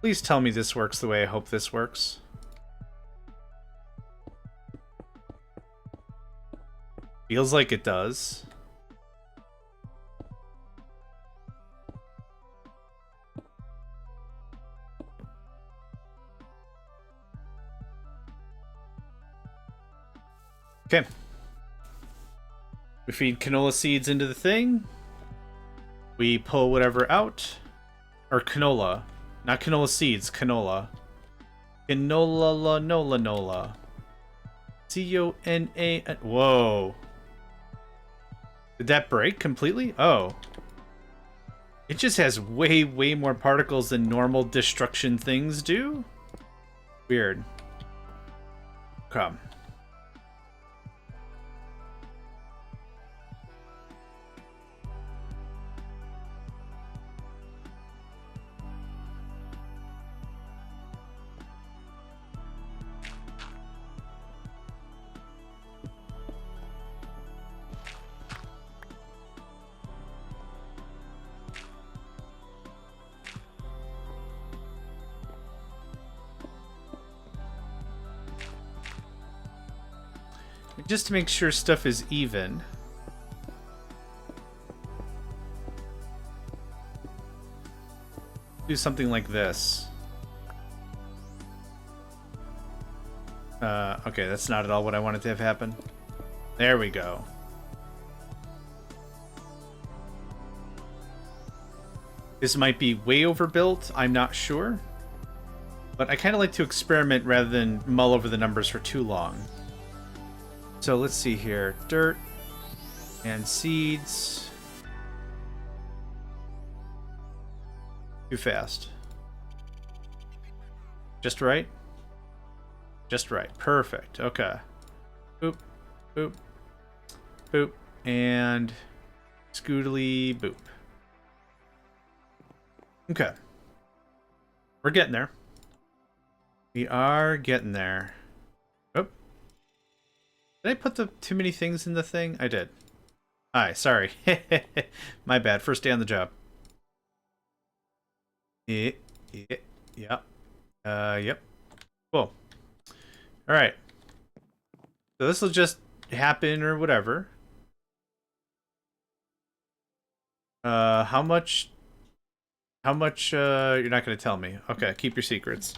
Please tell me this works the way I hope this works. Feels like it does. Okay. We feed canola seeds into the thing. We pull whatever out. Or canola. Not canola seeds, canola. Canola, nola, nola. C-O-N-A... Whoa. Did that break completely? Oh. It just has way, way more particles than normal destruction things do? Weird. Come. Just to make sure stuff is even. Do something like this. Okay, that's not at all what I wanted to have happen. There we go. This might be way overbuilt, I'm not sure. But I kind of like to experiment rather than mull over the numbers for too long. So let's see here. Dirt and seeds. Too fast. Just right? Just right. Perfect. Okay. Boop. Boop. Boop. And scootily boop. Okay. We're getting there. We are getting there. Oh. Did I put too many things in the thing? I did. Hi, sorry. My bad. First day on the job. Yep. Yep. Cool. Alright. So this will just happen or whatever. How much you're not going to tell me. Okay, keep your secrets.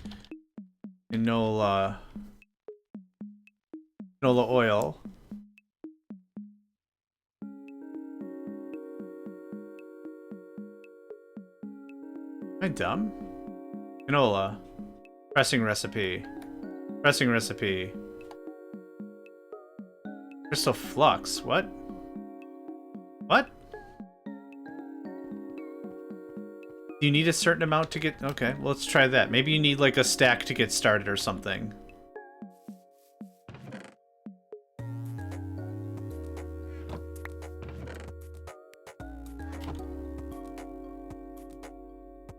Canola oil. Am I dumb? Canola. Pressing recipe. Pressing recipe. Crystal flux. What? What? Do you need a certain amount to get... Okay, well, let's try that. Maybe you need, like, a stack to get started or something.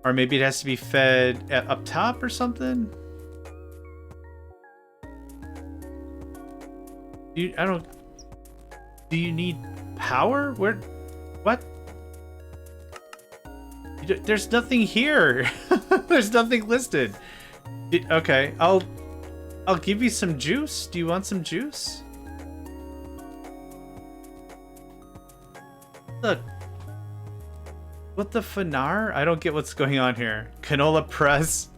Or maybe it has to be fed up top or something? Do you need power? Where... What? There's nothing here. There's nothing listed. Okay, I'll give you some juice. Do you want some juice? Look. What the fanar? I don't get what's going on here. Canola press.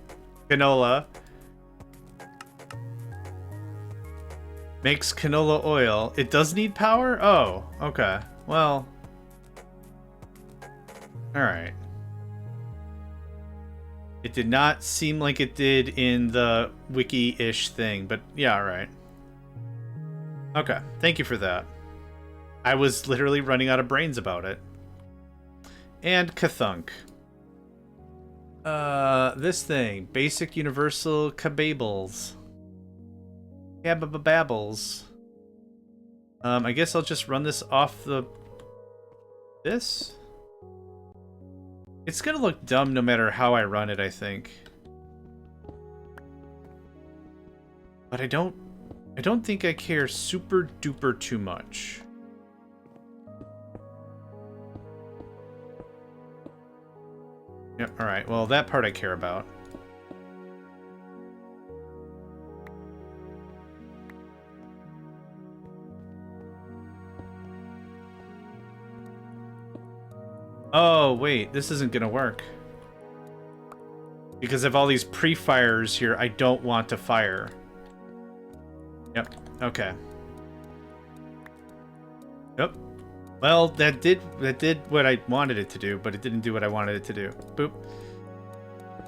Canola. Makes canola oil. It does need power? Oh, okay. Well. Alright. It did not seem like it did in the wiki-ish thing, but yeah, alright. Okay, thank you for that. I was literally running out of brains about it. And Kathunk. This thing. Basic Universal Kabables. Kababababbles. I guess I'll just run this off the... This? It's gonna look dumb no matter how I run it, I think. But I don't think I care super duper too much. Yep, alright. Well, that part I care about. Oh, wait. This isn't gonna work. Because of all these pre-fires here, I don't want to fire. Yep. Okay. Yep. Well, that did what I wanted it to do, but it didn't do what I wanted it to do. Boop.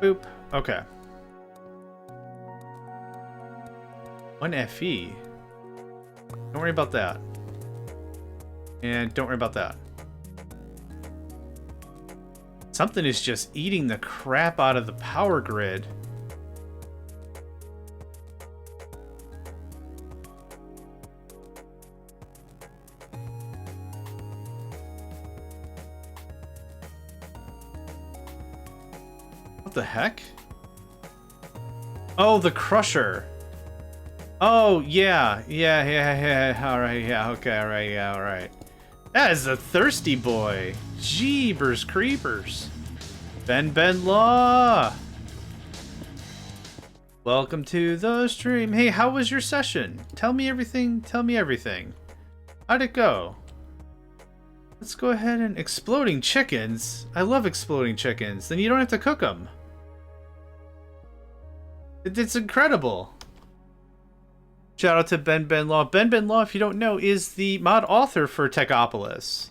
Boop. Okay. 1 FE. Don't worry about that. And don't worry about that. Something is just eating the crap out of the power grid. What the heck? Oh, the crusher. Oh, yeah. Yeah. Alright, yeah, okay, alright, yeah, alright. That is a thirsty boy. Jeebers creepers. Ben Law. Welcome to the stream. Hey, how was your session? Tell me everything. Tell me everything. How'd it go? Let's go ahead and... Exploding chickens? I love exploding chickens. Then you don't have to cook them. It's incredible. Shout out to Ben Law. Ben Law, if you don't know, is the mod author for Techopolis.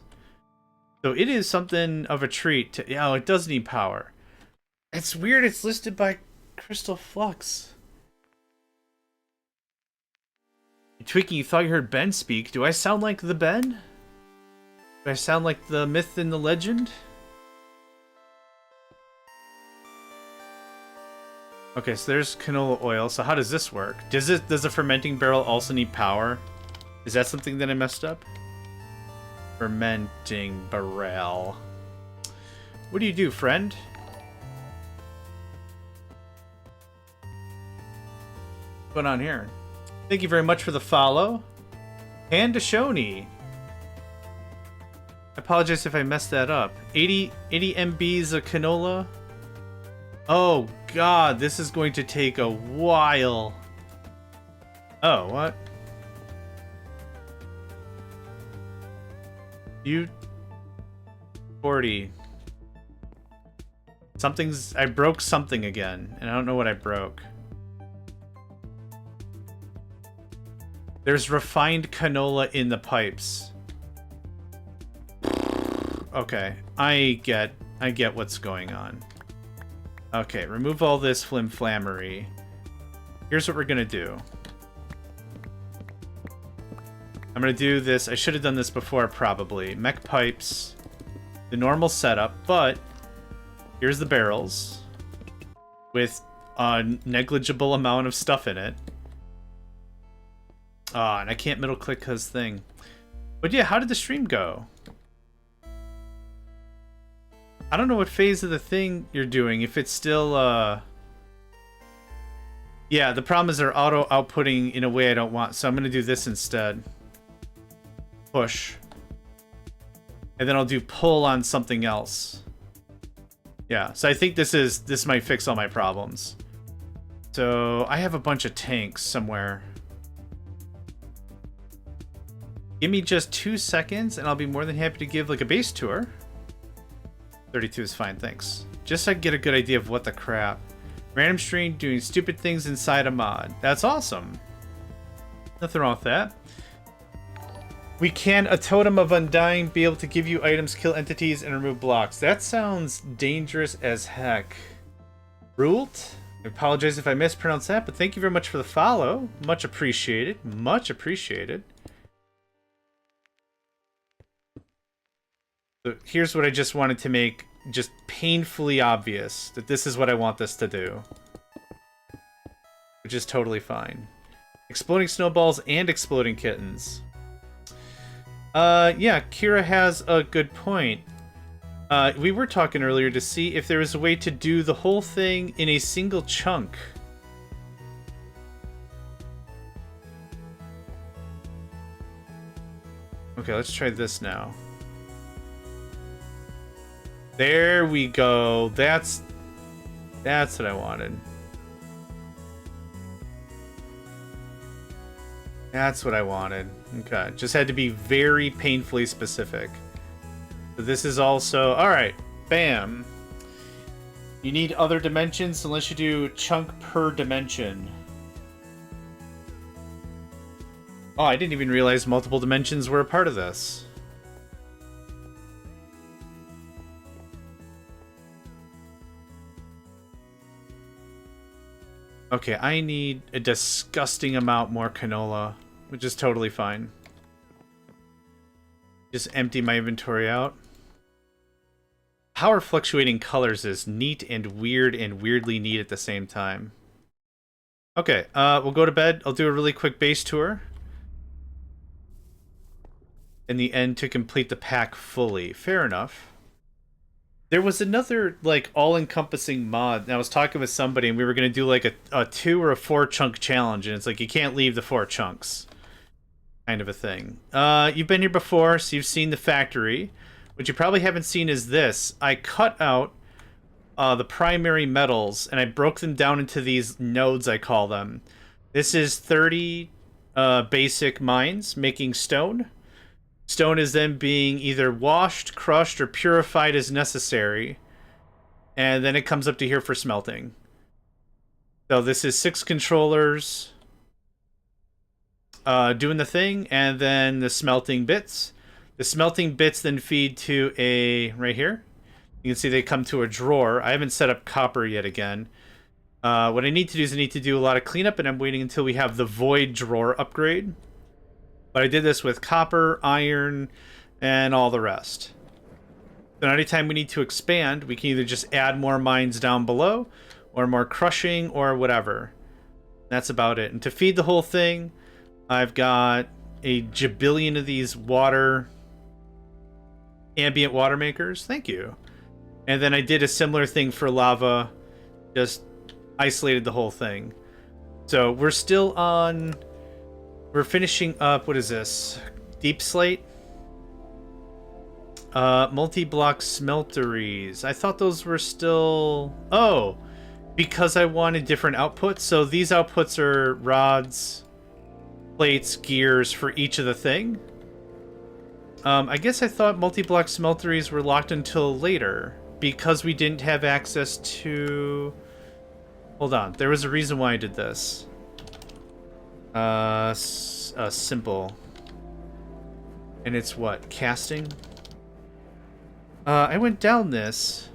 So it is something of a treat to... Yeah, it does need power. It's weird it's listed by Crystal Flux. Tweaking, you thought you heard Ben speak. Do I sound like the Ben? Do I sound like the myth and the legend? Okay, so there's canola oil. So how does this work? Does a fermenting barrel also need power? Is that something that I messed up? Fermenting barrel. What do you do, friend? What's going on here? Thank you very much for the follow. And to Shoni. I apologize if I messed that up. 80 MBs of canola. Oh god, this is going to take a while. Oh, what? You 40. I broke something again, and I don't know what I broke. There's refined canola in the pipes. Okay, I get what's going on. Okay, remove all this flimflammery. Here's what we're gonna do. I'm gonna do this. I should have done this before, probably. Mech pipes, the normal setup, but here's the barrels with a negligible amount of stuff in it. Ah, and I can't middle click his thing. But yeah, how did the stream go? I don't know what phase of the thing you're doing. If it's still, yeah, the problem is they're auto-outputting in a way I don't want. So I'm going to do this instead. Push. And then I'll do pull on something else. Yeah, so I think this might fix all my problems. So I have a bunch of tanks somewhere. Give me just 2 seconds and I'll be more than happy to give like a base tour. 32 is fine, thanks. Just so I can get a good idea of what the crap. Random stream doing stupid things inside a mod. That's awesome. Nothing wrong with that. We can, a totem of undying, be able to give you items, kill entities, and remove blocks. That sounds dangerous as heck. Ruled? I apologize if I mispronounced that, but thank you very much for the follow. Much appreciated. Much appreciated. So here's what I just wanted to make just painfully obvious, that this is what I want this to do. Which is totally fine. Exploding snowballs and exploding kittens. Yeah, Kira has a good point. We were talking earlier to see if there was a way to do the whole thing in a single chunk. Okay, let's try this now. There we go. That's what I wanted. That's what I wanted. Okay, just had to be very painfully specific. So this is also... Alright, bam. You need other dimensions unless you do chunk per dimension. Oh, I didn't even realize multiple dimensions were a part of this. Okay, I need a disgusting amount more canola, which is totally fine. Just empty my inventory out. Power fluctuating colors is neat and weird and weirdly neat at the same time. Okay, we'll go to bed. I'll do a really quick base tour. In the end to complete the pack fully. Fair enough. There was another, like, all-encompassing mod, and I was talking with somebody, and we were going to do, like, a 2 or a 4 chunk challenge, and it's like, you can't leave the 4 chunks. Kind of a thing. You've been here before, so you've seen the factory. What you probably haven't seen is this. I cut out the primary metals, and I broke them down into these nodes, I call them. This is 30 basic mines making stone. Stone is then being either washed, crushed, or purified as necessary. And then it comes up to here for smelting. So this is 6 controllers doing the thing, and then the smelting bits. The smelting bits then feed to a... right here. You can see they come to a drawer. I haven't set up copper yet again. What I need to do is I need to do a lot of cleanup, and I'm waiting until we have the void drawer upgrade. But I did this with copper, iron, and all the rest. So anytime we need to expand, we can either just add more mines down below, or more crushing, or whatever. That's about it. And to feed the whole thing, I've got a jabillion of these ambient water makers. Thank you. And then I did a similar thing for lava, just isolated the whole thing. So we're still on... we're finishing up... what is this? Deep slate? Multi-block smelteries. I thought those were still... oh! Because I wanted different outputs. So these outputs are rods, plates, gears for each of the thing. I guess I thought multi-block smelteries were locked until later. Because we didn't have access to... hold on. There was a reason why I did this. Simple. And it's what? Casting? I went down this,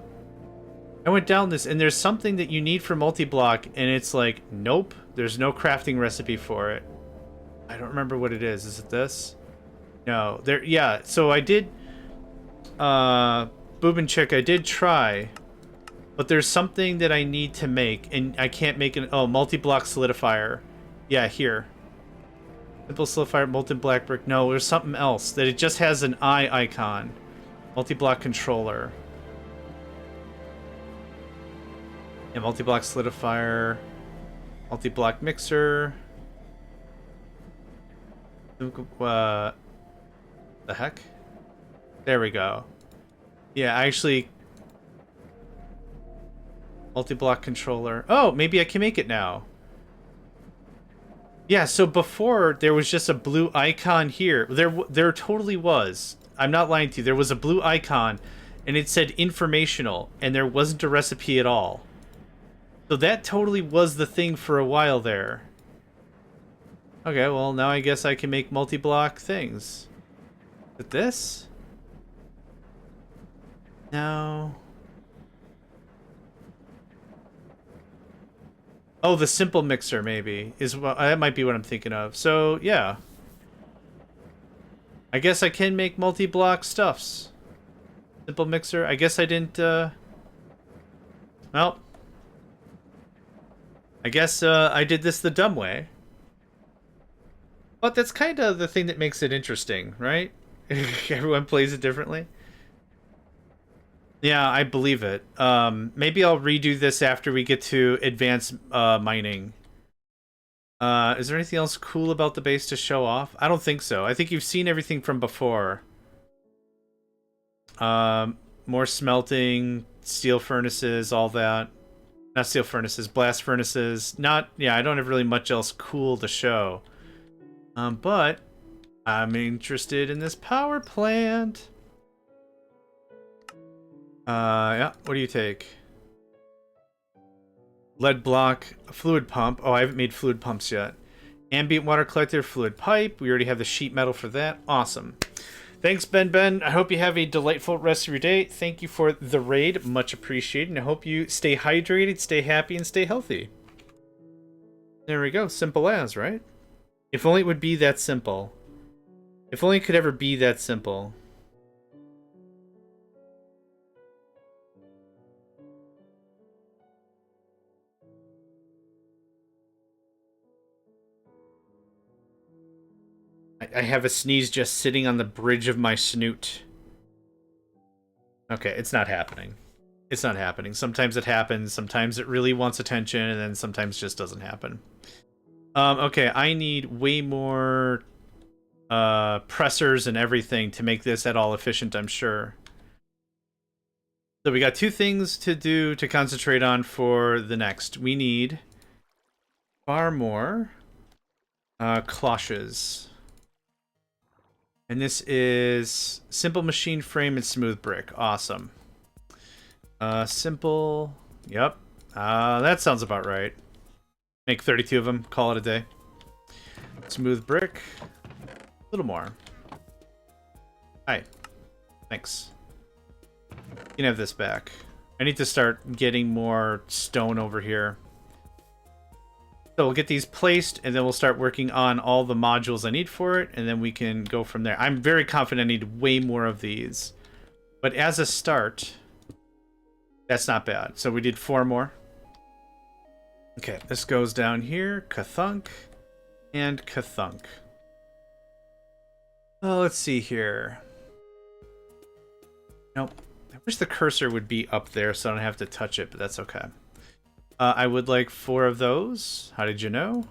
and there's something that you need for multi-block, and it's like, nope, there's no crafting recipe for it. I don't remember what it is. Is it this? No. There, yeah, so I did... Boob and Chick, I did try, but there's something that I need to make, and I can't make an... oh, multi-block solidifier. Yeah, here. Simple solidifier, molten black brick. No, there's something else, that it just has an eye icon. Multi-block controller. Yeah, multi-block solidifier. Multi-block mixer. The heck? There we go. Yeah, actually... multi-block controller. Oh, maybe I can make it now. Yeah, so before, there was just a blue icon here. There totally was. I'm not lying to you. There was a blue icon, and it said informational, and there wasn't a recipe at all. So that totally was the thing for a while there. Okay, well, now I guess I can make multi-block things. With this? No. Oh, the simple mixer, maybe. That might be what I'm thinking of. So, yeah. I guess I can make multi-block stuffs. Simple mixer. I guess I didn't, well. I guess, I did this the dumb way. But that's kind of the thing that makes it interesting, right? Everyone plays it differently. Yeah, I believe it. Maybe I'll redo this after we get to advanced mining. Is there anything else cool about the base to show off? I don't think so. I think you've seen everything from before. More smelting, steel furnaces, all that. Not steel furnaces, blast furnaces. Yeah, I don't have really much else cool to show. But I'm interested in this power plant. Yeah, what do you take? Lead block, fluid pump. Oh, I haven't made fluid pumps yet. Ambient water collector, fluid pipe. We already have the sheet metal for that. Awesome. Thanks, Ben. I hope you have a delightful rest of your day. Thank you for the raid. Much appreciated. And I hope you stay hydrated, stay happy, and stay healthy. There we go. Simple as, right? If only it would be that simple. If only it could ever be that simple. I have a sneeze just sitting on the bridge of my snoot. Okay, it's not happening. It's not happening. Sometimes it happens, sometimes it really wants attention, and then sometimes it just doesn't happen. Okay, I need way more pressers and everything to make this at all efficient, I'm sure. So we got 2 things to do to concentrate on for the next. We need far more cloches. And this is simple machine frame and smooth brick. Awesome. Simple. Yep. That sounds about right. Make 32 of them. Call it a day. Smooth brick. A little more. Hi. Thanks. You can have this back. I need to start getting more stone over here. So we'll get these placed, and then we'll start working on all the modules I need for it, and then we can go from there. I'm very confident I need way more of these. But as a start, that's not bad. So we did 4 more. Okay, this goes down here. Kathunk and Kathunk. Oh, let's see here. Nope. I wish the cursor would be up there so I don't have to touch it, but that's okay. I would like 4 of those. How did you know?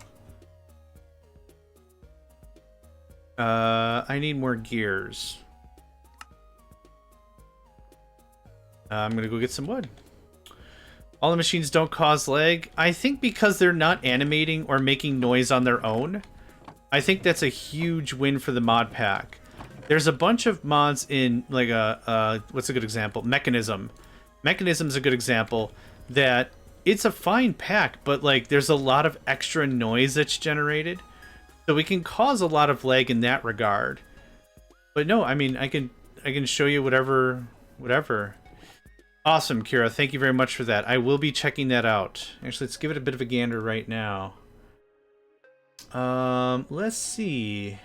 I need more gears. I'm gonna go get some wood. All the machines don't cause lag. I think because they're not animating or making noise on their own. I think that's a huge win for the mod pack. There's a bunch of mods in, like, what's a good example? Mechanism. Mechanism's a good example that it's a fine pack, but, like, there's a lot of extra noise that's generated. So we can cause a lot of lag in that regard. But no, I mean, I can show you whatever. Awesome, Kira. Thank you very much for that. I will be checking that out. Actually, let's give it a bit of a gander right now. Let's see.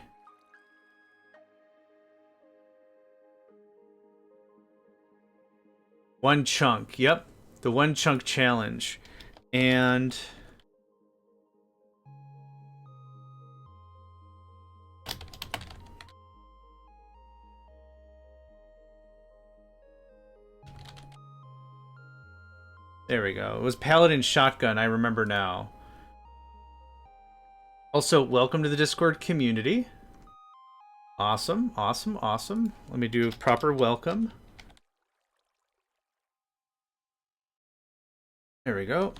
One chunk. Yep. The 1 chunk challenge. And there we go. It was Paladin Shotgun, I remember now. Also, welcome to the Discord community. Awesome, awesome, awesome. Let me do a proper welcome. There we go.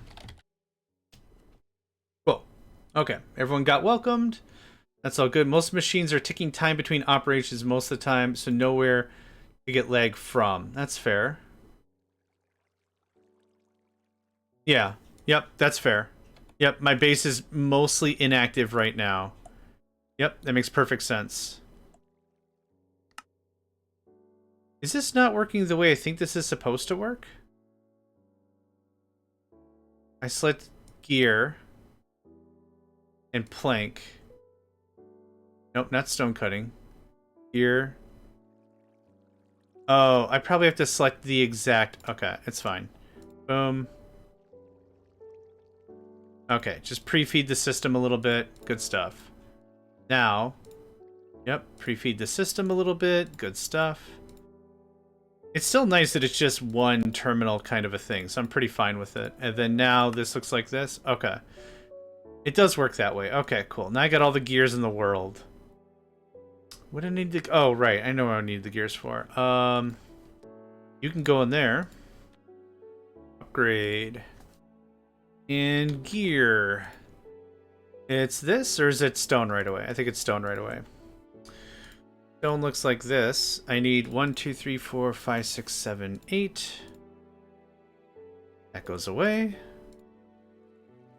Cool. Okay, everyone got welcomed. That's all good. Most machines are ticking time between operations most of the time, so nowhere to get lag from. That's fair. Yeah. Yep, that's fair. Yep, my base is mostly inactive right now. Yep, that makes perfect sense. Is this not working the way I think this is supposed to work? I select gear and plank. Nope, not stone cutting. Gear. Oh, I probably have to select the exact... Okay, it's fine. Boom. Okay, just pre-feed the system a little bit. Good stuff. Now, yep, pre-feed the system a little bit. Good stuff. It's still nice that it's just one terminal kind of a thing, so I'm pretty fine with it. And then now this looks like this. Okay. It does work that way. Okay, cool. Now I got all the gears in the world. What do I need to... Oh, right. I know what I need the gears for. You can go in there. Upgrade. And gear. It's this, or is it stone right away? I think it's stone right away. Stone looks like this. I need 1, 2, 3, 4, 5, 6, 7, 8. That goes away.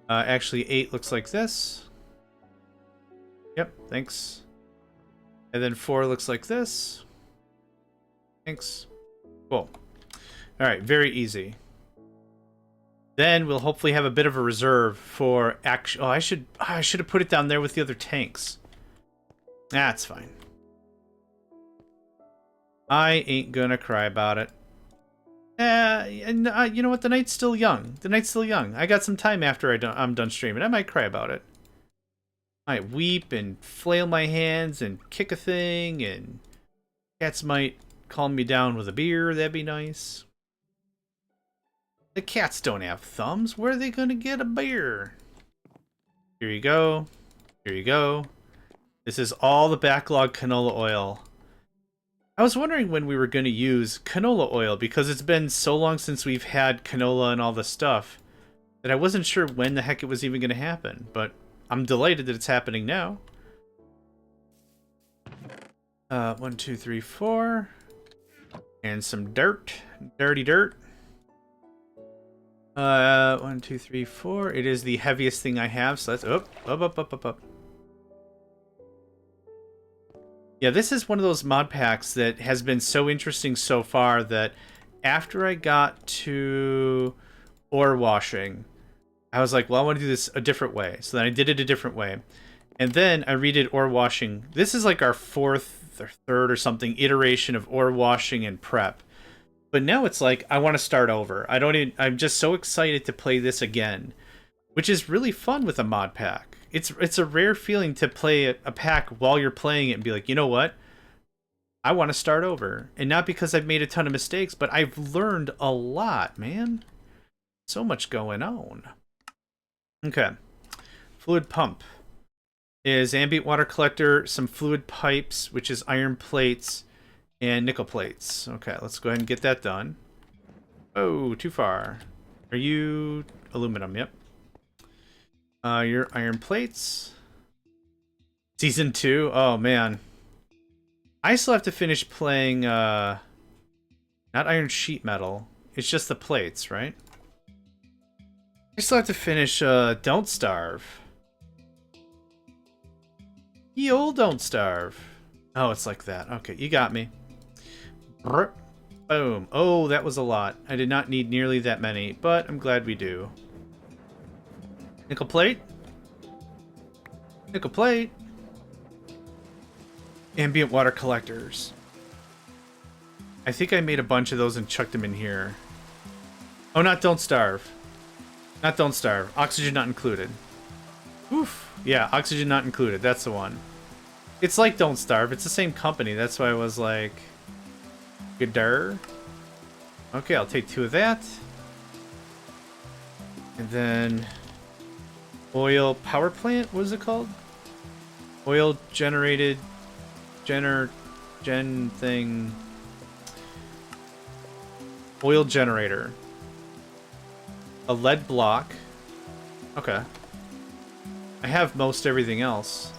Actually, 8 looks like this. Yep, thanks. And then 4 looks like this. Thanks. Cool. Alright, very easy. Then we'll hopefully have a bit of a reserve for action. Oh, I should have put it down there with the other tanks. That's fine. I ain't gonna cry about it. And you know what? The night's still young. The night's still young. I got some time after I'm done streaming. I might cry about it. I might weep and flail my hands and kick a thing, and cats might calm me down with a beer. That'd be nice. The cats don't have thumbs. Where are they gonna get a beer? Here you go. Here you go. This is all the backlog canola oil. I was wondering when we were going to use canola oil, because it's been so long since we've had canola and all this stuff that I wasn't sure when the heck it was even going to happen, but I'm delighted that it's happening now. 1, 2, 3, 4. And some dirt. Dirty dirt. 1, 2, 3, 4. It is the heaviest thing I have, so that's up. Yeah, this is one of those mod packs that has been so interesting so far that after I got to ore washing, I was like, well, I want to do this a different way. So then I did it a different way. And then I redid ore washing. This is like our 4th or 3rd or something iteration of ore washing and prep. But now it's like, I want to start over. I'm just so excited to play this again, which is really fun with a mod pack. It's a rare feeling to play a pack while you're playing it and be like, you know what? I want to start over. And not because I've made a ton of mistakes, but I've learned a lot, man. So much going on. Okay. Fluid pump is ambient water collector, some fluid pipes, which is iron plates, and nickel plates. Okay, let's go ahead and get that done. Oh, too far. Are you aluminum? Yep. Your iron plates. Season 2. Oh, man. I still have to finish playing, not iron sheet metal. It's just the plates, right? I still have to finish, Don't Starve. Ye old Don't Starve. Oh, it's like that. Okay, you got me. Brr. Boom. Oh, that was a lot. I did not need nearly that many, but I'm glad we do. Nickel plate. Nickel plate. Ambient water collectors. I think I made a bunch of those and chucked them in here. Oh, not Don't Starve. Not Don't Starve. Oxygen not included. Oof. Yeah, oxygen not included. That's the one. It's like Don't Starve. It's the same company. That's why I was like... Gadar. Okay, I'll take 2 of that. And then... Oil power plant? What is it called? Oil generated... Gen thing... Oil generator. A lead block. Okay. I have most everything else.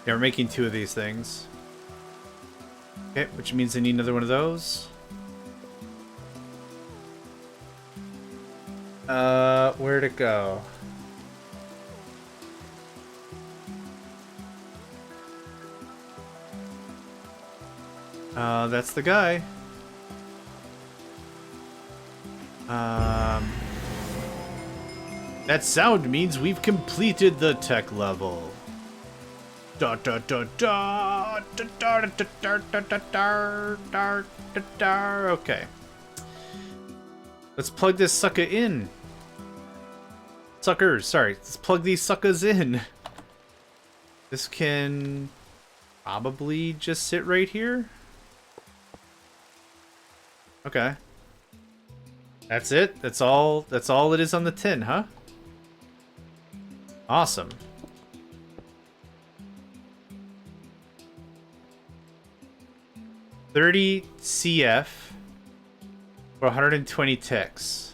Yeah, we're making 2 of these things. Okay, which means I need another one of those. Where'd it go? That's the guy. That sound means we've completed the tech level. Da da da da da da da da da da da da da. Okay. Let's plug this sucker in. Suckers, sorry. Let's plug these suckers in. This can probably just sit right here. Okay. That's it? That's all it is on the tin, huh? Awesome. $30 CF for 120 ticks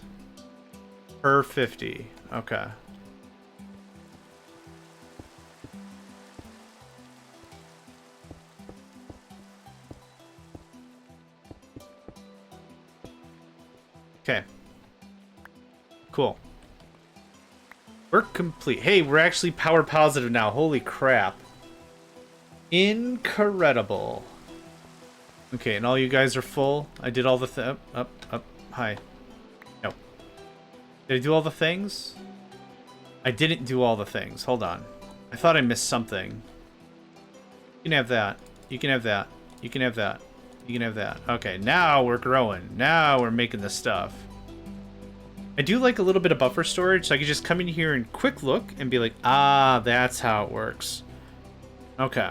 per 50. Okay. Okay. Cool. Work complete. Hey, we're actually power positive now. Holy crap. Incredible. Okay, and all you guys are full. I did all the up. Hi. No. Did I do all the things? I didn't do all the things. Hold on. I thought I missed something. You can have that. You can have that. You can have that. You can have that. Okay, now we're growing. Now we're making the stuff. I do like a little bit of buffer storage, so I can just come in here and quick look and be like, ah, that's how it works. Okay.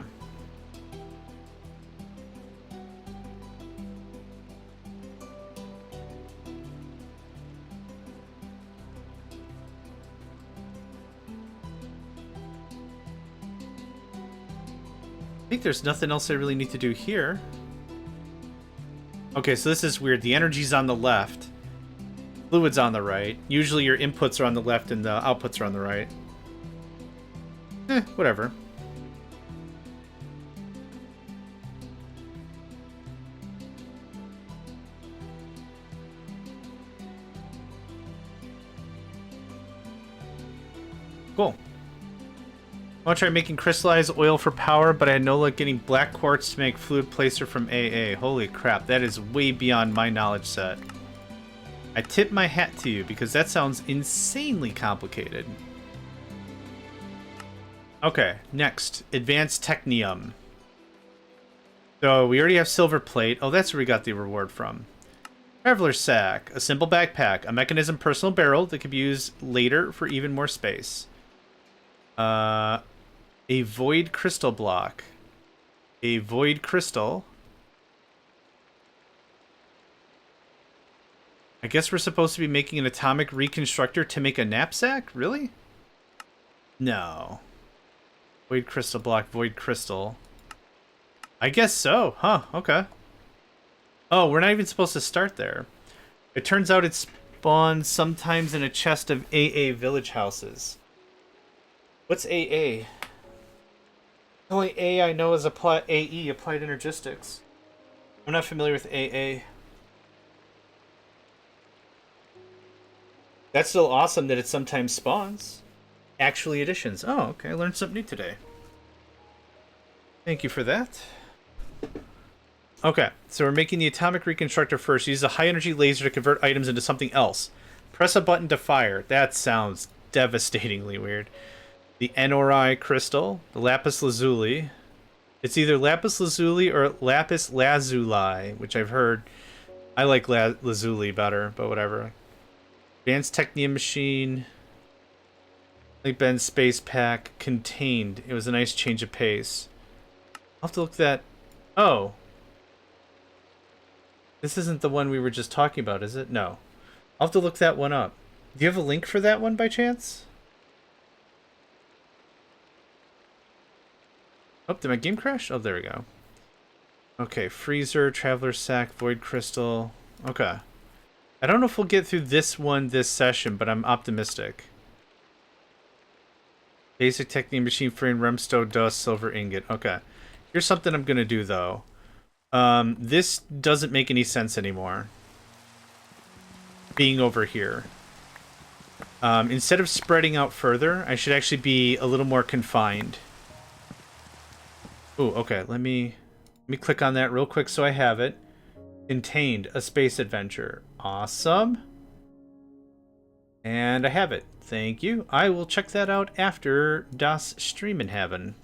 I think there's nothing else I really need to do here. Okay, so this is weird. The energy's on the left. Fluid's on the right. Usually your inputs are on the left and the outputs are on the right. Whatever. Cool. I want to try making crystallized oil for power, but I had no luck getting black quartz to make fluid placer from AA. Holy crap, that is way beyond my knowledge set. I tip my hat to you, because that sounds insanely complicated. Okay, next. Advanced Technium. So, we already have silver plate. Oh, that's where we got the reward from. Traveler's Sack. A simple backpack. A mechanism personal barrel that could be used later for even more space. A void crystal block. A void crystal. I guess we're supposed to be making an atomic reconstructor to make a knapsack? Really? No. Void crystal block, void crystal. I guess so. Huh, okay. Oh, we're not even supposed to start there. It turns out it spawns sometimes in a chest of AA village houses. What's AA? The only A I know is AE, Applied Energistics. I'm not familiar with AA. That's still awesome that it sometimes spawns. Actually additions. Oh, okay. I learned something new today. Thank you for that. Okay, so we're making the atomic reconstructor first. Use a high-energy laser to convert items into something else. Press a button to fire. That sounds devastatingly weird. The Nori crystal, the lapis lazuli. It's either lapis lazuli or lapis lazuli, which I've heard. I like lazuli better, but whatever. Advanced Technium machine. Link Ben space pack contained. It was a nice change of pace. I'll have to look that. Oh. This isn't the one we were just talking about, is it? No. I'll have to look that one up. Do you have a link for that one by chance? Oh, did my game crash? Oh, there we go. Okay, freezer, traveler sack, void crystal. Okay. I don't know if we'll get through this one this session, but I'm optimistic. Basic Technique machine frame, remstone dust, silver ingot. Okay. Here's something I'm going to do, though. This doesn't make any sense anymore. Being over here. Instead of spreading out further, I should actually be a little more confined. Ooh, okay, let me click on that real quick so I have it. Contained, a space adventure. Awesome. And I have it. Thank you. I will check that out after das Streamen haben.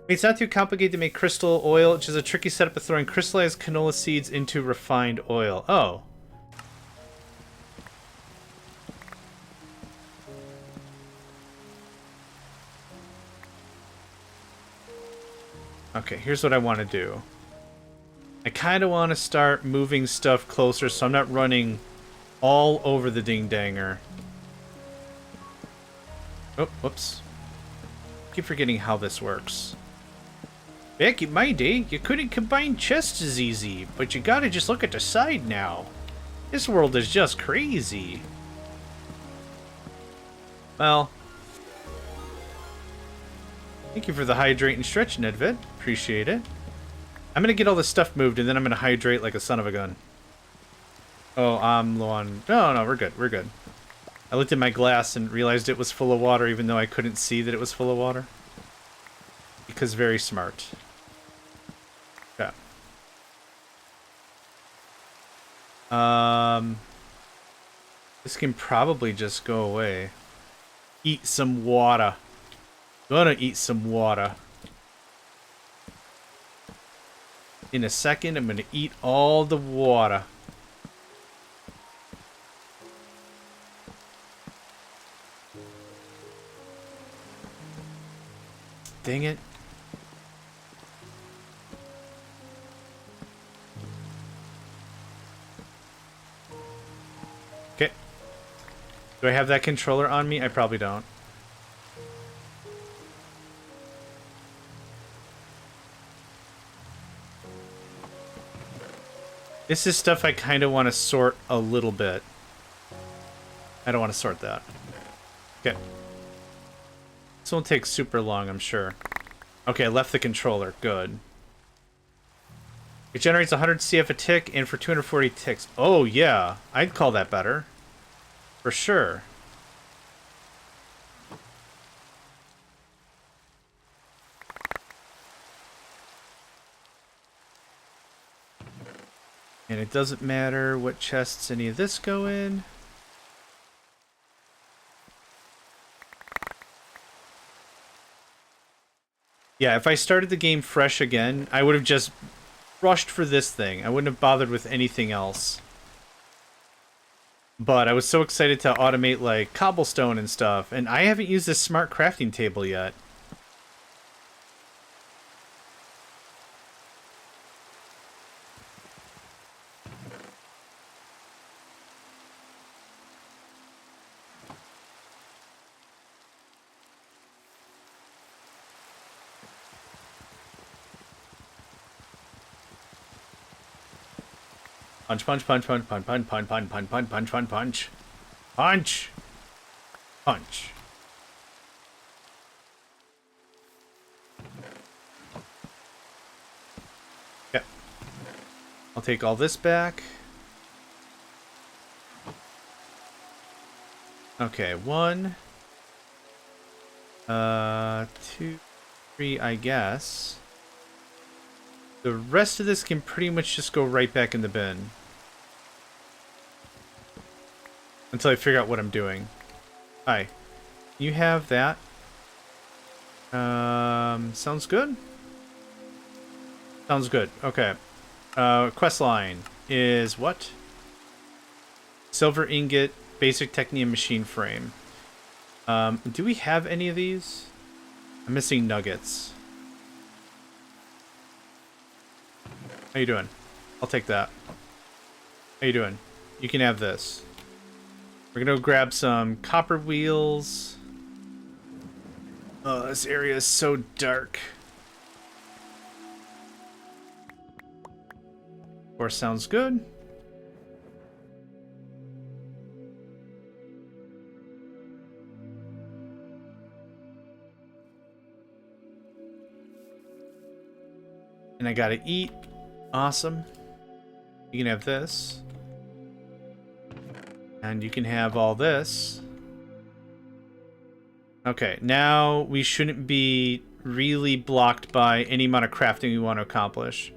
It's not too complicated to make crystal oil, which is a tricky setup of throwing crystallized canola seeds into refined oil. Oh. Okay, here's what I want to do. I kind of want to start moving stuff closer so I'm not running all over the ding-danger. Oh, whoops. I keep forgetting how this works. Back in my day, you couldn't combine chests as easy, but you gotta just look at the side now. This world is just crazy. Well, thank you for the hydrate and stretch, Nedved. Appreciate it. I'm gonna get all this stuff moved, and then I'm gonna hydrate like a son of a gun. Oh, I'm low on... No, we're good. We're good. I looked at my glass and realized it was full of water, even though I couldn't see that it was full of water. Because very smart. Okay. This can probably just go away. Eat some water. Gonna eat some water. In a second, I'm gonna eat all the water. Dang it. Okay. Do I have that controller on me? I probably don't. This is stuff I kind of want to sort a little bit. I don't want to sort that. Okay. This won't take super long, I'm sure. Okay, I left the controller. Good. It generates 100 CF a tick and for 240 ticks. Oh, yeah. I'd call that better. For sure. And it doesn't matter what chests any of this go in. Yeah, if I started the game fresh again, I would have just rushed for this thing. I wouldn't have bothered with anything else. But I was so excited to automate, like, cobblestone and stuff. And I haven't used this smart crafting table yet. Punch, punch, punch, punch, punch, punch, punch, punch, punch, punch, punch, punch, punch. Punch! Punch. Yep. I'll take all this back. Okay, 1. 2, 3, I guess. The rest of this can pretty much just go right back in the bin. Until I figure out what I'm doing. Hi. You have that. Sounds good? Sounds good. Okay. Quest line is what? Silver ingot, basic technium machine frame. Do we have any of these? I'm missing nuggets. How you doing? I'll take that. How you doing? You can have this. We're gonna go grab some copper wheels. Oh, this area is so dark. Of course, sounds good. And I gotta eat. Awesome. You can have this. And you can have all this. Okay, now we shouldn't be really blocked by any amount of crafting we want to accomplish.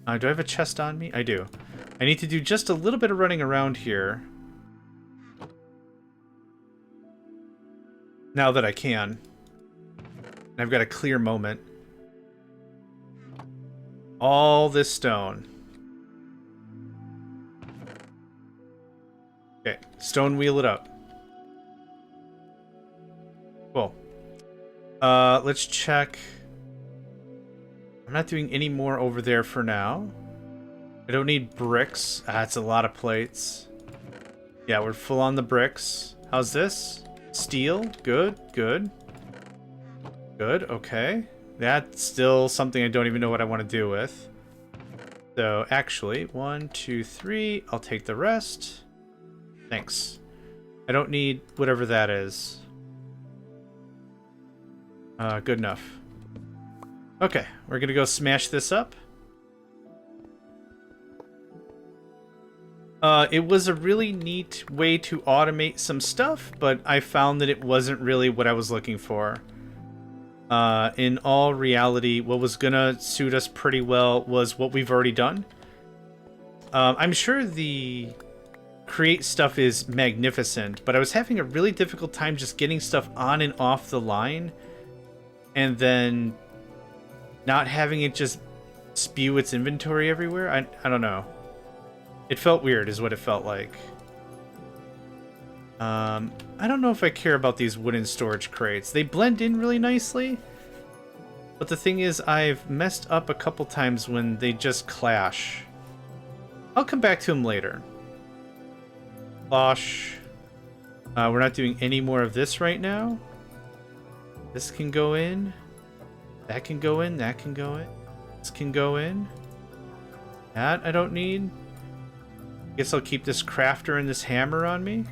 Do I have a chest on me? I do. I need to do just a little bit of running around here. Now that I can. I've got a clear moment. All this stone. Okay, stone wheel it up. Cool. Let's check. I'm not doing any more over there for now. I don't need bricks. That's a lot of plates. Yeah, we're full on the bricks. How's this? Steel? Good, good. Good, okay. That's still something I don't even know what I want to do with. So, actually, 1, 2, 3. I'll take the rest. Thanks. I don't need whatever that is. Good enough. Okay, we're gonna go smash this up. It was a really neat way to automate some stuff, but I found that it wasn't really what I was looking for. In all reality, what was gonna suit us pretty well was what we've already done. I'm sure the create stuff is magnificent, but I was having a really difficult time just getting stuff on and off the line, and then not having it just spew its inventory everywhere. I don't know. It felt weird is what it felt like. I don't know if I care about these wooden storage crates. They blend in really nicely. But the thing is, I've messed up a couple times when they just clash. I'll come back to them later. Slosh. We're not doing any more of this right now. This can go in. That can go in. That can go in. This can go in. That I don't need. Guess I'll keep this crafter and this hammer on me.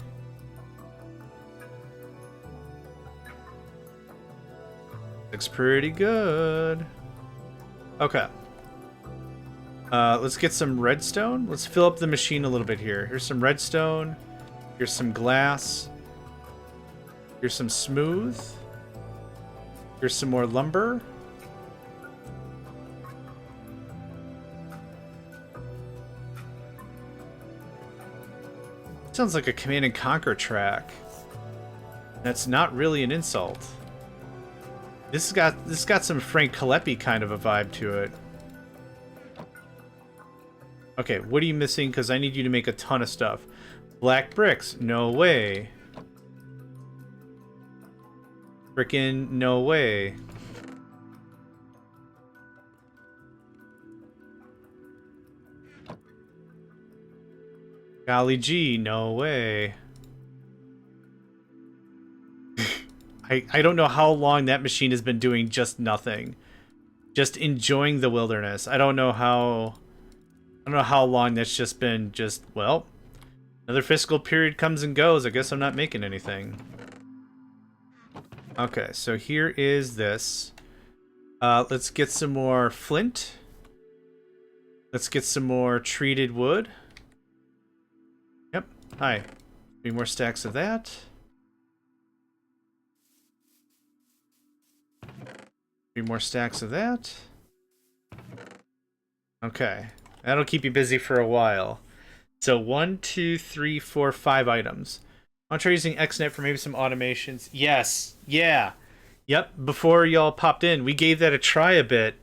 Looks pretty good. Okay. Let's get some redstone. Let's fill up the machine a little bit here. Here's some redstone. Here's some glass. Here's some smooth. Here's some more lumber. Sounds like a Command and Conquer track. That's not really an insult. This has got some Frank Kalepi kind of a vibe to it. Okay, what are you missing? Because I need you to make a ton of stuff. Black bricks, no way. Frickin' no way. Golly gee, no way. I don't know how long that machine has been doing just nothing. Just enjoying the wilderness. I don't know how long that's just been well, another fiscal period comes and goes. I guess I'm not making anything. Okay, so here is this. Let's get some more flint. Let's get some more treated wood. Yep. Hi. 3 more stacks of that. 3 more stacks of that. Okay. That'll keep you busy for a while. So 1, 2, 3, 4, 5 items. I'll try using XNet for maybe some automations. Yes. Yeah. Yep. Before y'all popped in, we gave that a try a bit.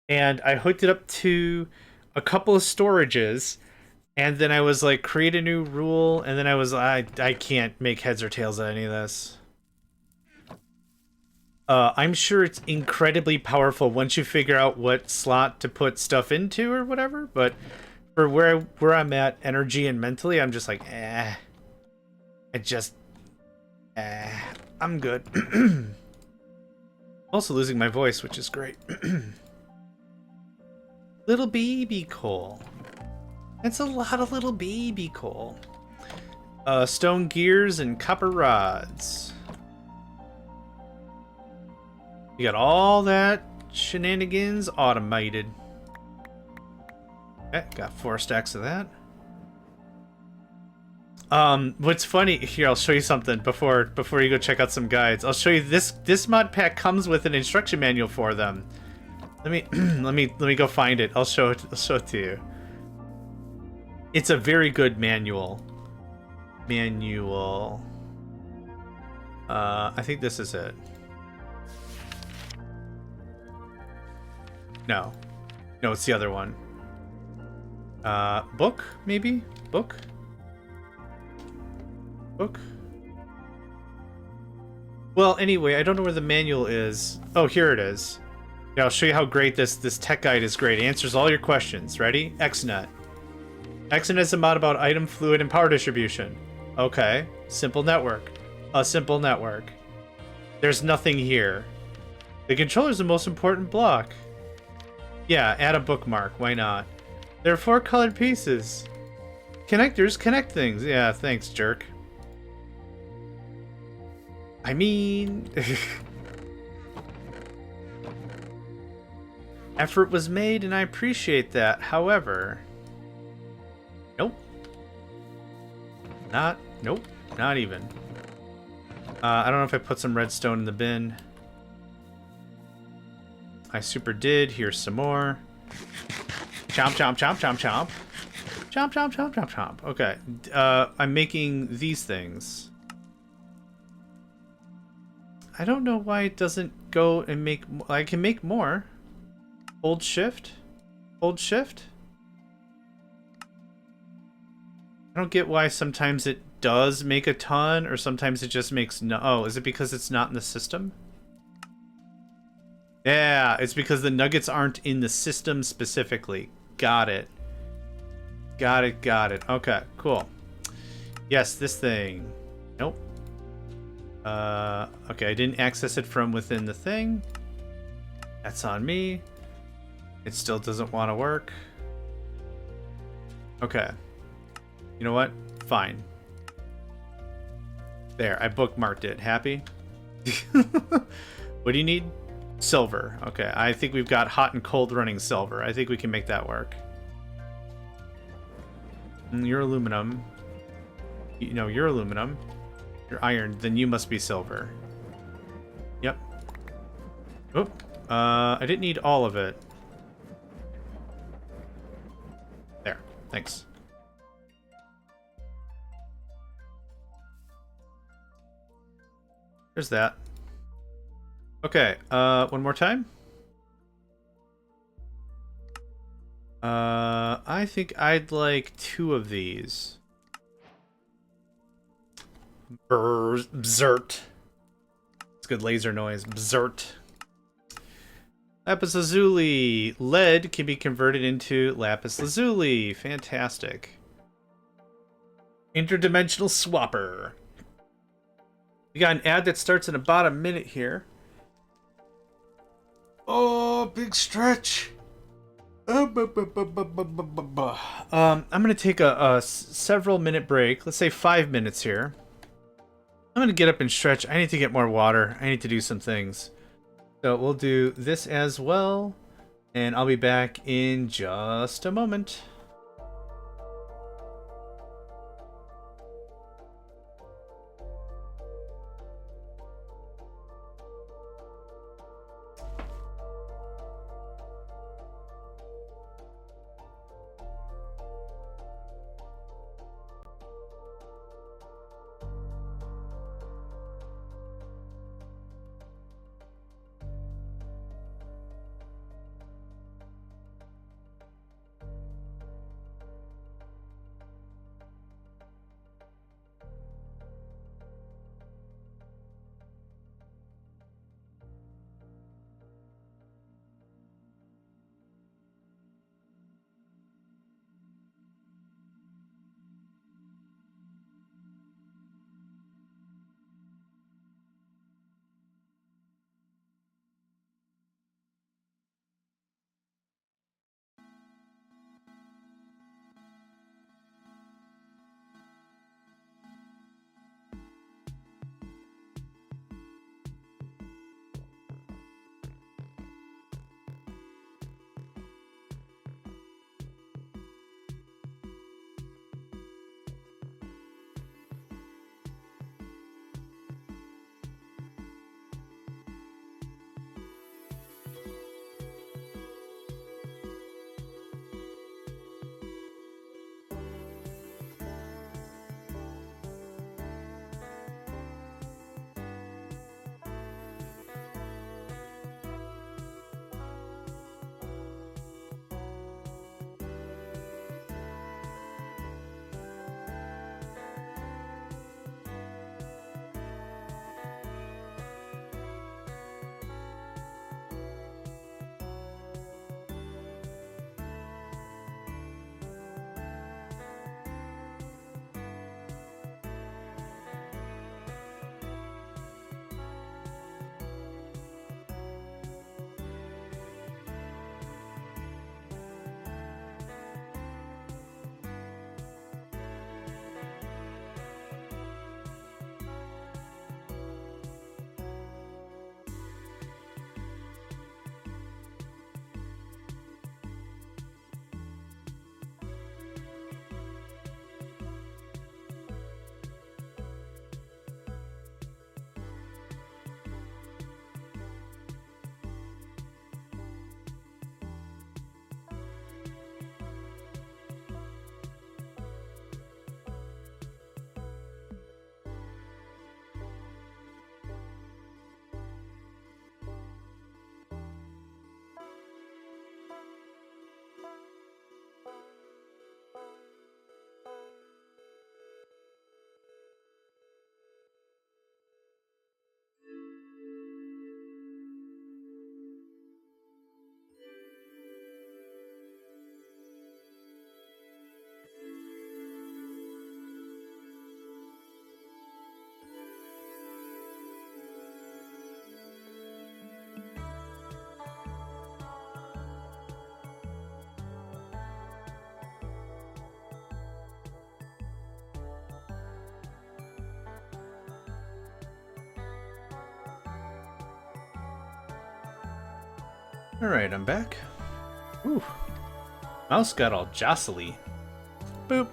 And I hooked it up to a couple of storages. And then I was like, create a new rule. And then I was, I can't make heads or tails of any of this. I'm sure it's incredibly powerful once you figure out what slot to put stuff into or whatever. But for where I'm at energy and mentally, I'm just like, I'm good. Also losing my voice, which is great. Little baby coal. That's a lot of little baby coal. Stone gears and copper rods. You got all that shenanigans automated. Okay, got 4 stacks of that. What's funny here, I'll show you something before you go check out some guides. I'll show you this mod pack comes with an instruction manual for them. Let me go find it. I'll show it to you. It's a very good manual. I think this is it. No, it's the other one. Book, maybe? Book? Well, anyway, I don't know where the manual is. Oh, here it is. Yeah, I'll show you how great this tech guide is great. It answers all your questions. Ready? XNet. XNet is a mod about item, fluid, and power distribution. Okay. Simple network. A simple network. There's nothing here. The controller is the most important block. Yeah, add a bookmark. Why not? There are 4 colored pieces. Connectors connect things. Yeah, thanks, jerk. I mean... effort was made, and I appreciate that. However... Nope. Nope. Not even. I don't know if I put some redstone in the bin. I super did. Here's some more. Chomp, chomp, chomp, chomp, chomp. Chomp, chomp, chomp, chomp, chomp. Okay. I'm making these things. I don't know why it doesn't go and make... I can make more. Hold shift. Hold shift. I don't get why sometimes it does make a ton or sometimes it just makes no... Oh, is it because it's not in the system? Yeah, it's because the nuggets aren't in the system specifically. Got it. Got it. Okay, cool. Yes, this thing. Nope. Okay, I didn't access it from within the thing. That's on me. It still doesn't want to work. Okay. You know what? Fine. There, I bookmarked it. Happy? What do you need? Silver. Okay, I think we've got hot and cold running silver. I think we can make that work. You're aluminum. You know, you're aluminum. You're iron. Then you must be silver. Yep. Oop. I didn't need all of it. There. Thanks. There's that. Okay, one more time. I think I'd like 2 of these. Bzert. It's good laser noise. Bzert. Lapis lazuli. Lead can be converted into lapis lazuli. Fantastic. Interdimensional swapper. We got an ad that starts in about a minute here. Oh, big stretch. I'm gonna take a several minute break. Let's say 5 minutes here. I'm gonna get up and stretch. I need to get more water. I need to do some things. So we'll do this as well, and I'll be back in just a moment. Alright, I'm back. Ooh. Mouse got all jostly. Boop.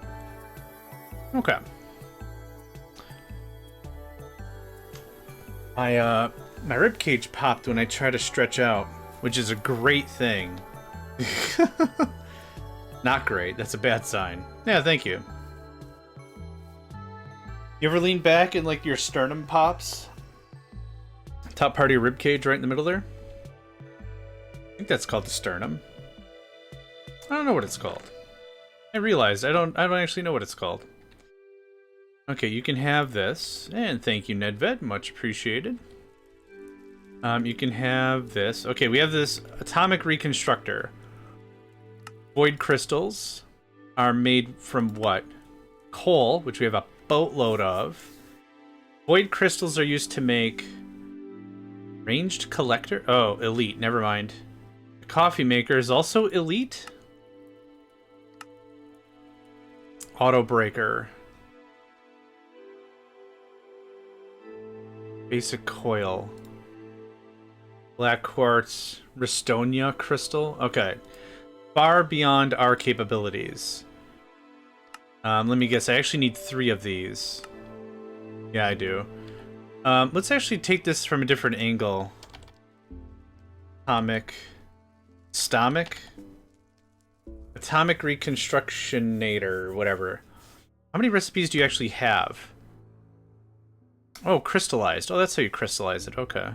Okay. My rib cage popped when I tried to stretch out, which is a great thing. Not great. That's a bad sign. Yeah, thank you. You ever lean back and like your sternum pops? Top part of your rib cage right in the middle there? I think that's called the sternum. I don't know what it's called. I realized I don't actually know what it's called. Okay, you can have this. And thank you, Nedved. Much appreciated. You can have this. Okay, we have this atomic reconstructor. Void crystals are made from what? Coal, which we have a boatload of. Void crystals are used to make ranged collector. Oh, elite. Never mind. The coffee maker is also elite. Auto breaker. Basic coil. Black quartz. Restonia crystal. Okay. Far beyond our capabilities. Let me guess. I actually need 3 of these. Yeah, I do. Let's actually take this from a different angle. Atomic reconstructionator, whatever. How many recipes do you actually have? Oh, crystallized. Oh, that's how you crystallize it. Okay.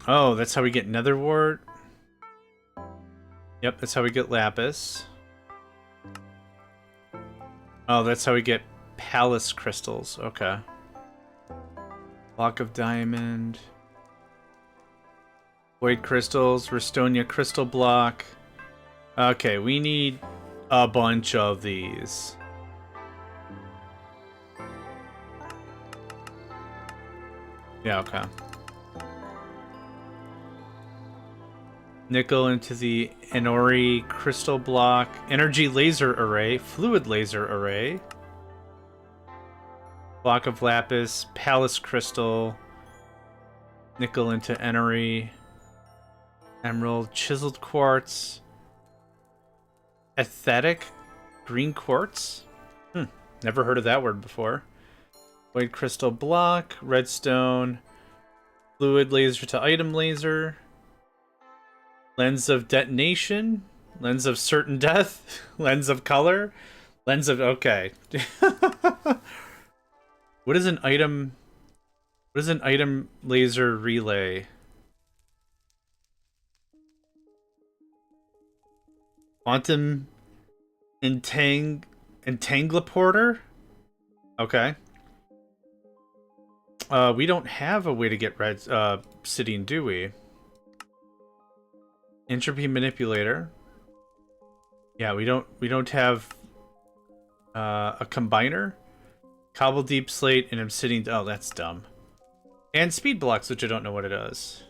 Oh, that's how we get nether wart. Yep, that's how we get lapis. Oh, that's how we get palace crystals. Okay. Block of diamond. Void crystals. Restonia crystal block. Okay, we need a bunch of these. Yeah, okay. Nickel into the Enori crystal block. Energy laser array. Fluid laser array. Block of lapis. Palace crystal. Nickel into Enori. Emerald. Chiseled quartz. Aesthetic green quartz? Never heard of that word before. Void crystal block, redstone, fluid laser to item laser, lens of detonation, lens of certain death, lens of color, lens of okay. What is an item laser relay? Quantum Entangleporter? Okay. We don't have a way to get red obsidian, do we? Entropy manipulator. Yeah, we don't have a combiner. Cobble deep slate and obsidian. Oh, that's dumb. And speed blocks, which I don't know what it does.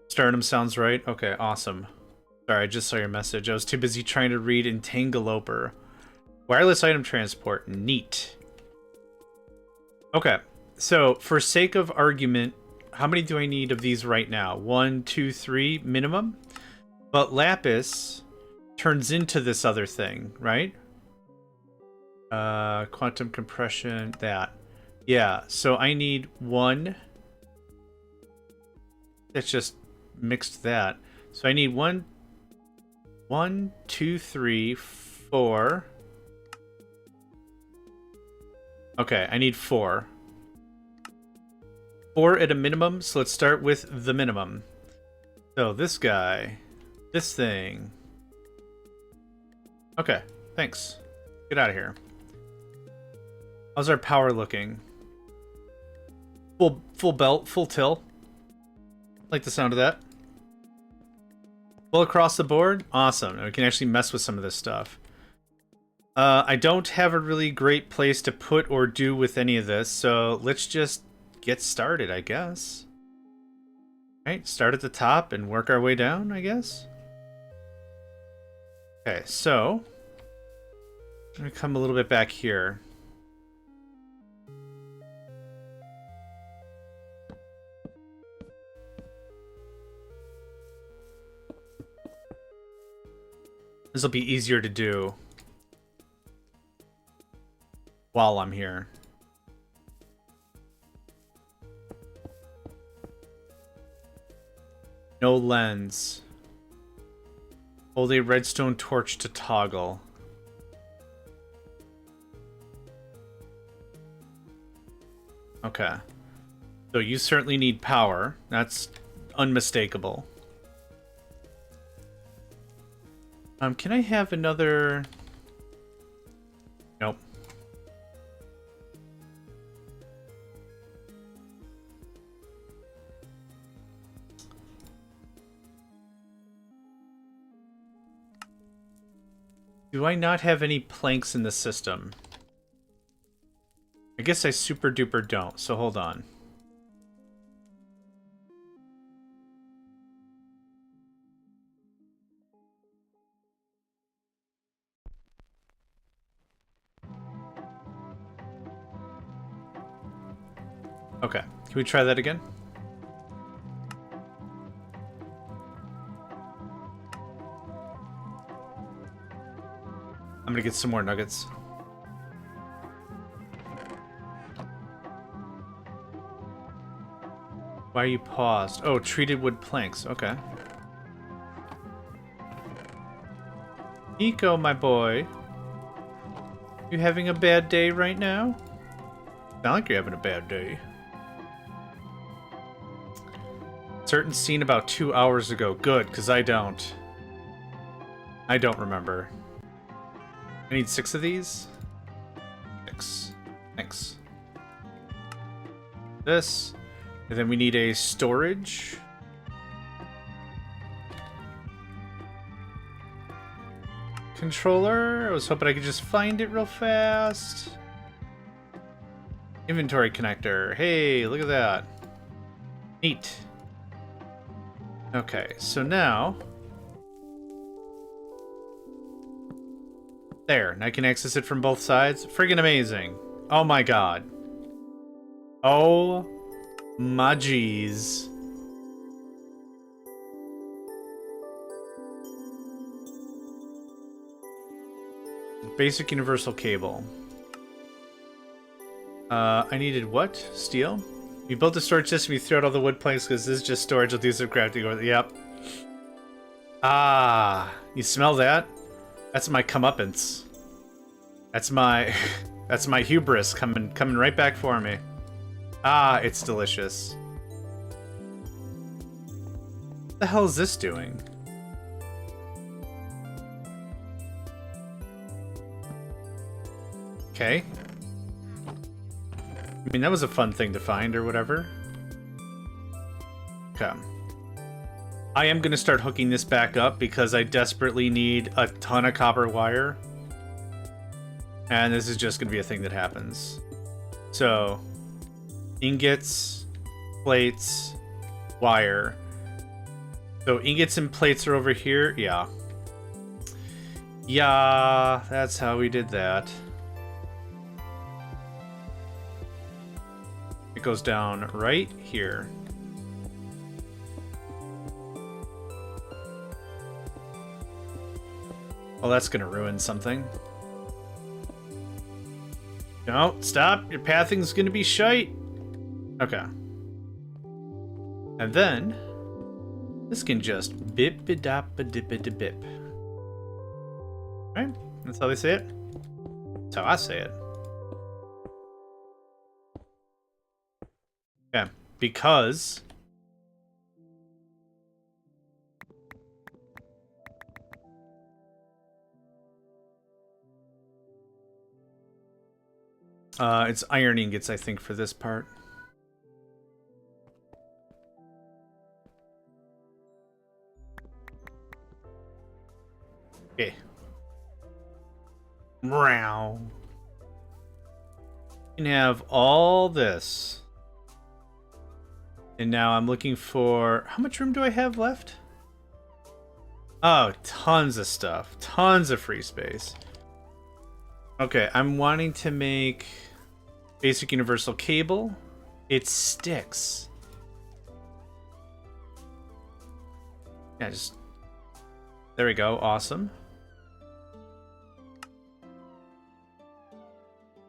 Sternum sounds right. Okay, awesome. Sorry, I just saw your message. I was too busy trying to read Entangleoper. Wireless item transport. Neat. Okay, so for sake of argument, how many do I need of these right now? 1, 2, 3 minimum? But lapis turns into this other thing, right? Quantum compression, that. Yeah, so I need 1. Let's just mixed that. So I need 1, 2, 3, 4. Okay, I need 4. 4 at a minimum, so let's start with the minimum. So this guy, this thing. Okay, thanks. Get out of here. How's our power looking? Full belt, full till. Like the sound of that. Full across the board? Awesome. And we can actually mess with some of this stuff. I don't have a really great place to put or do with any of this, so let's just get started, I guess. Alright, start at the top and work our way down, I guess. Okay, so I'm gonna come a little bit back here. This will be easier to do while I'm here. No lens. Hold a redstone torch to toggle. Okay. So you certainly need power. That's unmistakable. Can I have another... Nope. Do I not have any planks in the system? I guess I super duper don't, so hold on. Okay, can we try that again? I'm gonna get some more nuggets. Why are you paused? Oh, treated wood planks. Okay. Nico, my boy. You having a bad day right now? Sound like you're having a bad day. Certain scene about 2 hours ago. Good, because I don't remember. I need 6 of these. 6. Thanks. This. And then we need a storage. Controller. I was hoping I could just find it real fast. Inventory connector. Hey, look at that. Neat. Okay, so now... There, and I can access it from both sides. Friggin' amazing. Oh my god. Oh my jeez. Basic universal cable. I needed what? Steel? You built a storage system, you threw out all the wood planks because this is just storage with these are crafting. Yep. Ah, you smell that? That's my comeuppance. That's my that's my hubris coming right back for me. Ah, it's delicious. What the hell is this doing? Okay. I mean, that was a fun thing to find or whatever. Okay. I am going to start hooking this back up because I desperately need a ton of copper wire. And this is just going to be a thing that happens. So, ingots, plates, wire. So, ingots and plates are over here. Yeah. Yeah, that's how we did that. It goes down right here. Well, that's gonna ruin something. No, stop. Your pathing's gonna be shite. Okay. And then this can just bip-a-dop-a-dip-a-dip. Right? That's how they say it. That's how I say it. Yeah, because it's iron ingots, I think, for this part. Okay. Meow. You can have all this. And now I'm looking for... How much room do I have left? Oh, tons of stuff. Tons of free space. Okay, I'm wanting to make basic universal cable. It sticks. Yeah, just... There we go. Awesome.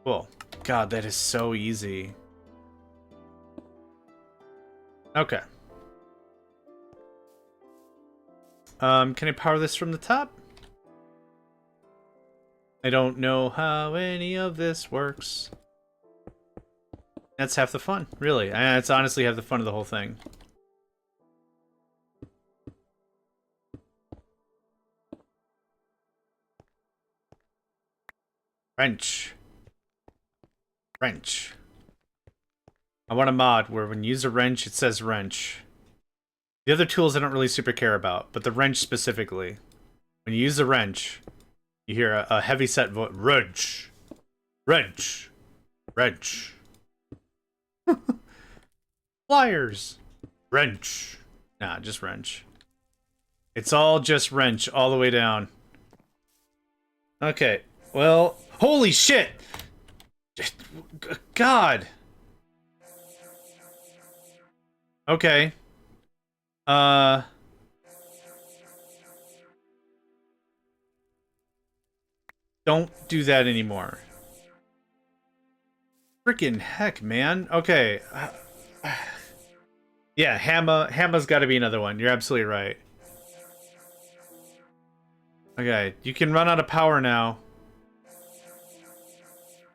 Cool. God, that is so easy. Okay. Can I power this from the top? I don't know how any of this works. That's half the fun, really. That's honestly half the fun of the whole thing. Wrench. Wrench. I want a mod where when you use a wrench, it says wrench. The other tools I don't really super care about, but the wrench specifically. When you use the wrench, you hear a heavy set voice. Wrench. Wrench. Wrench. Pliers. Wrench. Nah, just wrench. It's all just wrench all the way down. Okay, well, holy shit! God. Okay. Don't do that anymore. Freaking heck, man. Okay. Yeah, Hamma's got to be another one. You're absolutely right. Okay, you can run out of power now.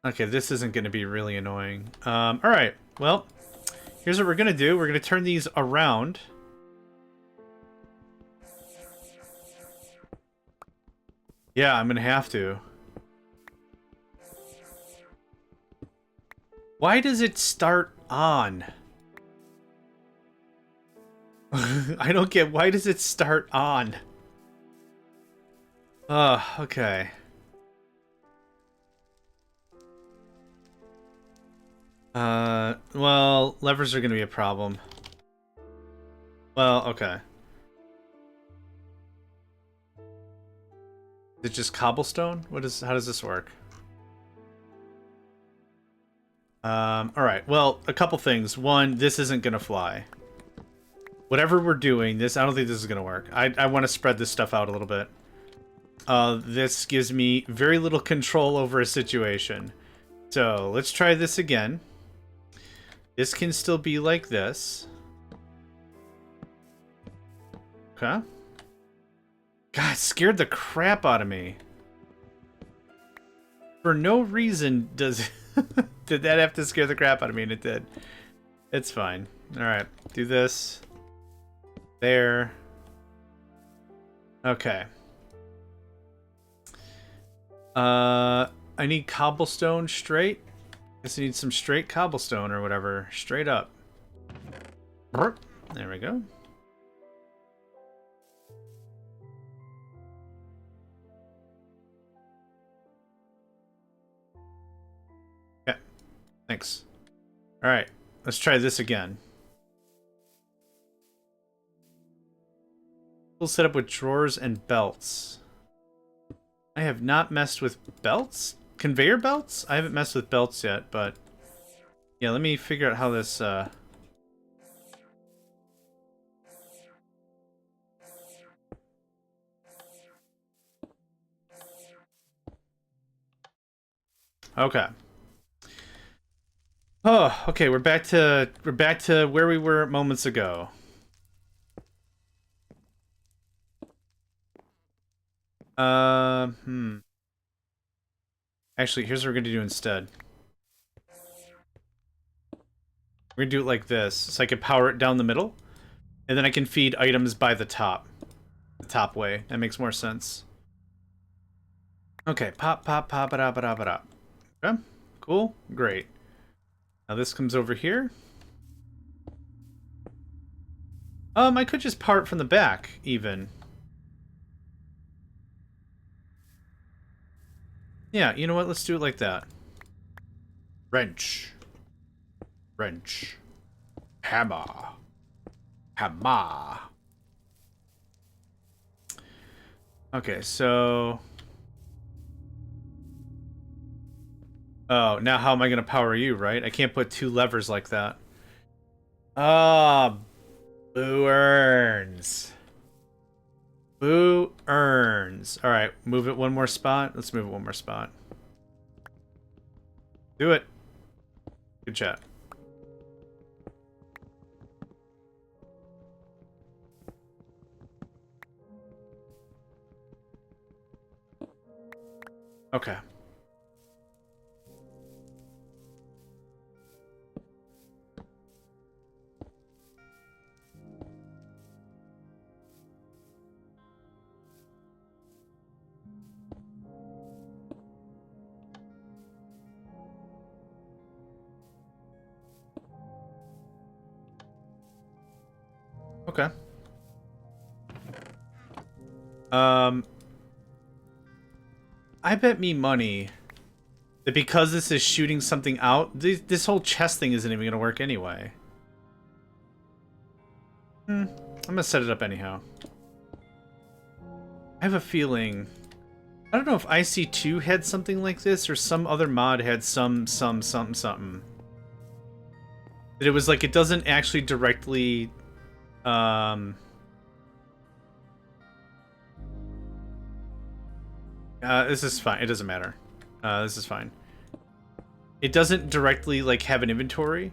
Okay, this isn't going to be really annoying. Alright, well, here's what we're going to do. We're going to turn these around. Yeah, I'm going to have to. Why does it start on? I don't get, why does it start on? Okay. Well, levers are gonna be a problem. Well, okay. Is it just cobblestone? How does this work? Alright, well, a couple things. One, this isn't gonna fly. Whatever we're doing, I don't think this is gonna work. I want to spread this stuff out a little bit. This gives me very little control over a situation. So, let's try this again. This can still be like this. Okay. God, it scared the crap out of me. For no reason does... did that have to scare the crap out of me? And it did. It's fine. Alright, do this. There. Okay. I need cobblestone straight. Guess I need some straight cobblestone or whatever. Straight up. There we go. Yeah. Thanks. Alright. Let's try this again. We'll set up with drawers and belts. I have not messed with belts? Conveyor belts? I haven't messed with belts yet, but... yeah, let me figure out how this, okay. Oh, okay, we're back to where we were moments ago. Actually, here's what we're gonna do instead. We're gonna do it like this, so I can power it down the middle, and then I can feed items by the top way. That makes more sense. Okay, pop, pop, pop, it up, it up, it up. Okay, cool, great. Now this comes over here. I could just power it from the back, even. Yeah, you know what? Let's do it like that. Wrench. Wrench. Hammer. Hammer. Okay, so... oh, now how am I going to power you, right? I can't put two levers like that. Ah, boo earns. Boo earns. Alright, move it one more spot. Let's move it one more spot. Do it. Good chat. Okay. Okay. I bet me money that because this is shooting something out, this whole chest thing isn't even going to work anyway. I'm going to set it up anyhow. I have a feeling... I don't know if IC2 had something like this or some other mod had something. That it was like it doesn't actually directly... this is fine. It doesn't matter. This is fine. It doesn't directly like have an inventory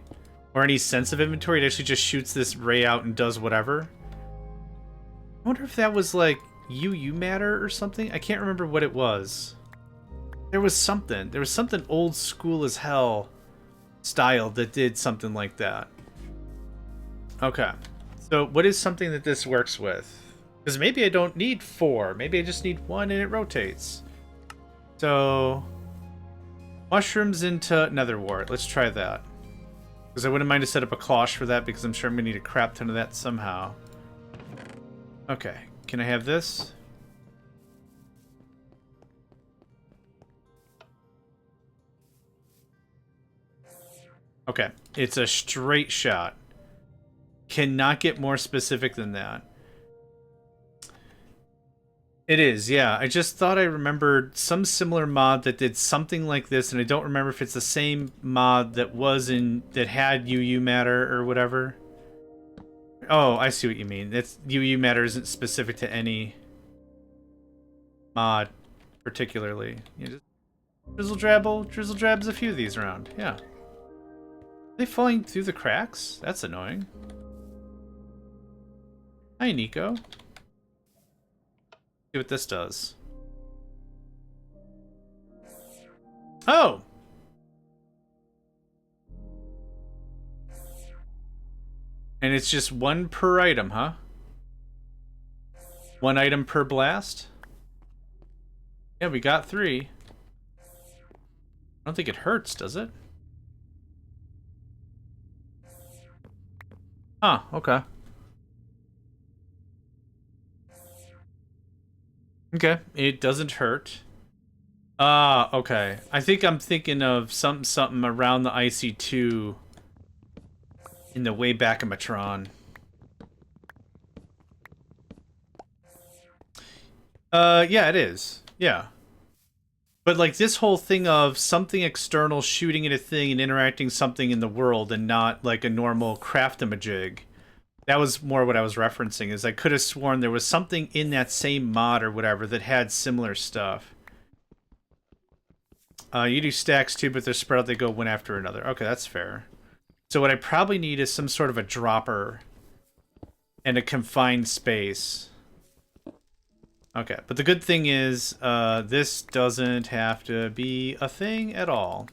or any sense of inventory. It actually just shoots this ray out and does whatever. I wonder if that was like UU matter or something. I can't remember what it was. There was something. There was something old school as hell style that did something like that. Okay. So what is something that this works with? Because maybe I don't need 4. Maybe I just need 1 and it rotates. So... mushrooms into nether wart. Let's try that. Because I wouldn't mind to set up a cloche for that because I'm sure I'm going to need a crap ton of that somehow. Okay. Can I have this? Okay. It's a straight shot. Cannot get more specific than that. It is, yeah. I just thought I remembered some similar mod that did something like this, and I don't remember if it's the same mod that was in that had UU matter or whatever. Oh, I see what you mean. It's UU matter isn't specific to any mod particularly. You just drizzle drabs a few of these around. Yeah. Are they falling through the cracks? That's annoying. Hi, Nico. See what this does. Oh! And it's just 1 per item, huh? 1 item per blast? Yeah, we got 3. I don't think it hurts, does it? Huh, okay. Okay, it doesn't hurt. Ah, okay. I think I'm thinking of something around the IC2 in the way back of Matron. Yeah, it is. Yeah. But like this whole thing of something external shooting at a thing and interacting something in the world and not like a normal craft-a-majig. That was more what I was referencing, is I could have sworn there was something in that same mod or whatever that had similar stuff. You do stacks too, but they're spread out, they go one after another. Okay, that's fair. So what I probably need is some sort of a dropper and a confined space. Okay, but the good thing is this doesn't have to be a thing at all.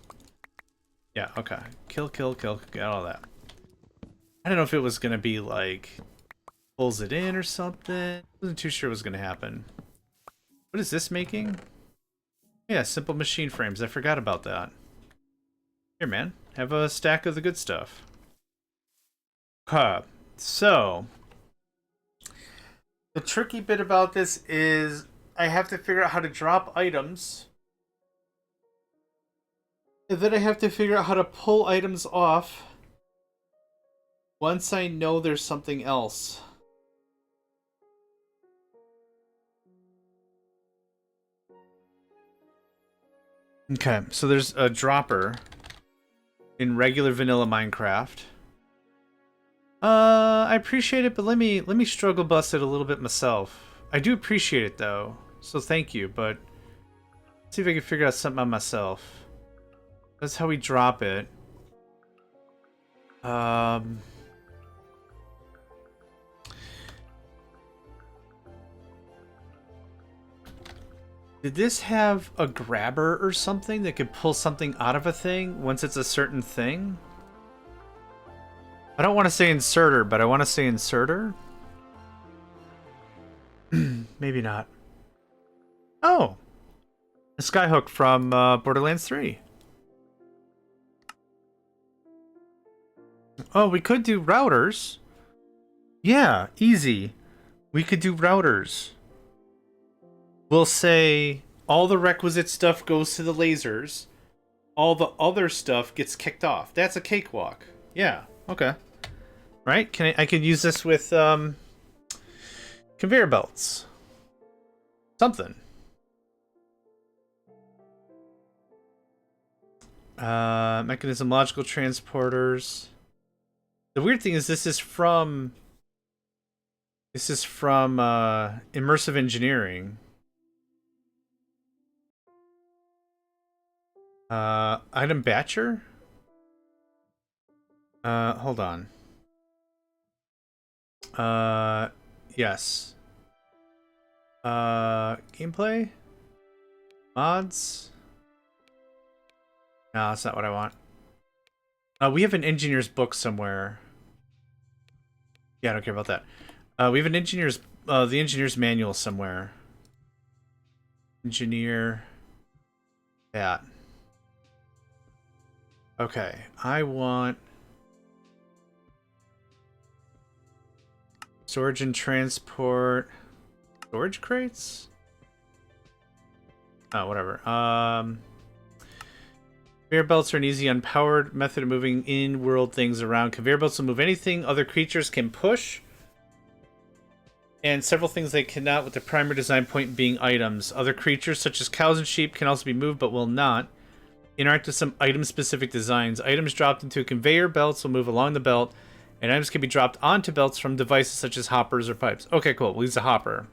Yeah, okay. Kill, get all that. I don't know if it was going to be like, pulls it in or something. Wasn't too sure what was going to happen. What is this making? Yeah, simple machine frames. I forgot about that. Here, man. Have a stack of the good stuff. Huh. So, the tricky bit about this is I have to figure out how to drop items. And then I have to figure out how to pull items off once I know there's something else. Okay, so there's a dropper in regular vanilla Minecraft. I appreciate it, but let me struggle bust it a little bit myself. I do appreciate it though, so thank you, but let's see if I can figure out something on myself. That's how we drop it. Did this have a grabber or something that could pull something out of a thing once it's a certain thing? I don't want to say inserter, but I want to say inserter. Maybe not. Oh! A skyhook from Borderlands 3. Oh, we could do routers. Yeah, easy. We could do routers. We'll say all the requisite stuff goes to the lasers. All the other stuff gets kicked off. That's a cakewalk. Yeah, okay. Right? I could use this with conveyor belts. Something. Mechanism logical transporters. The weird thing is this is from immersive engineering. Item batcher? Hold on. Yes. Gameplay? Mods? No, that's not what I want. We have an engineer's book somewhere. Yeah, I don't care about that. We have an engineer's, the engineer's manual somewhere. Engineer. That. Okay, I want storage and transport. Storage crates? Oh, whatever. Conveyor belts are an easy, unpowered method of moving in-world things around. Conveyor belts will move anything other creatures can push, and several things they cannot, with the primary design point being items. Other creatures, such as cows and sheep, can also be moved, but will not. Interact with some item-specific designs. Items dropped into conveyor belts will move along the belt, and items can be dropped onto belts from devices such as hoppers or pipes. Okay, cool. We'll use a hopper.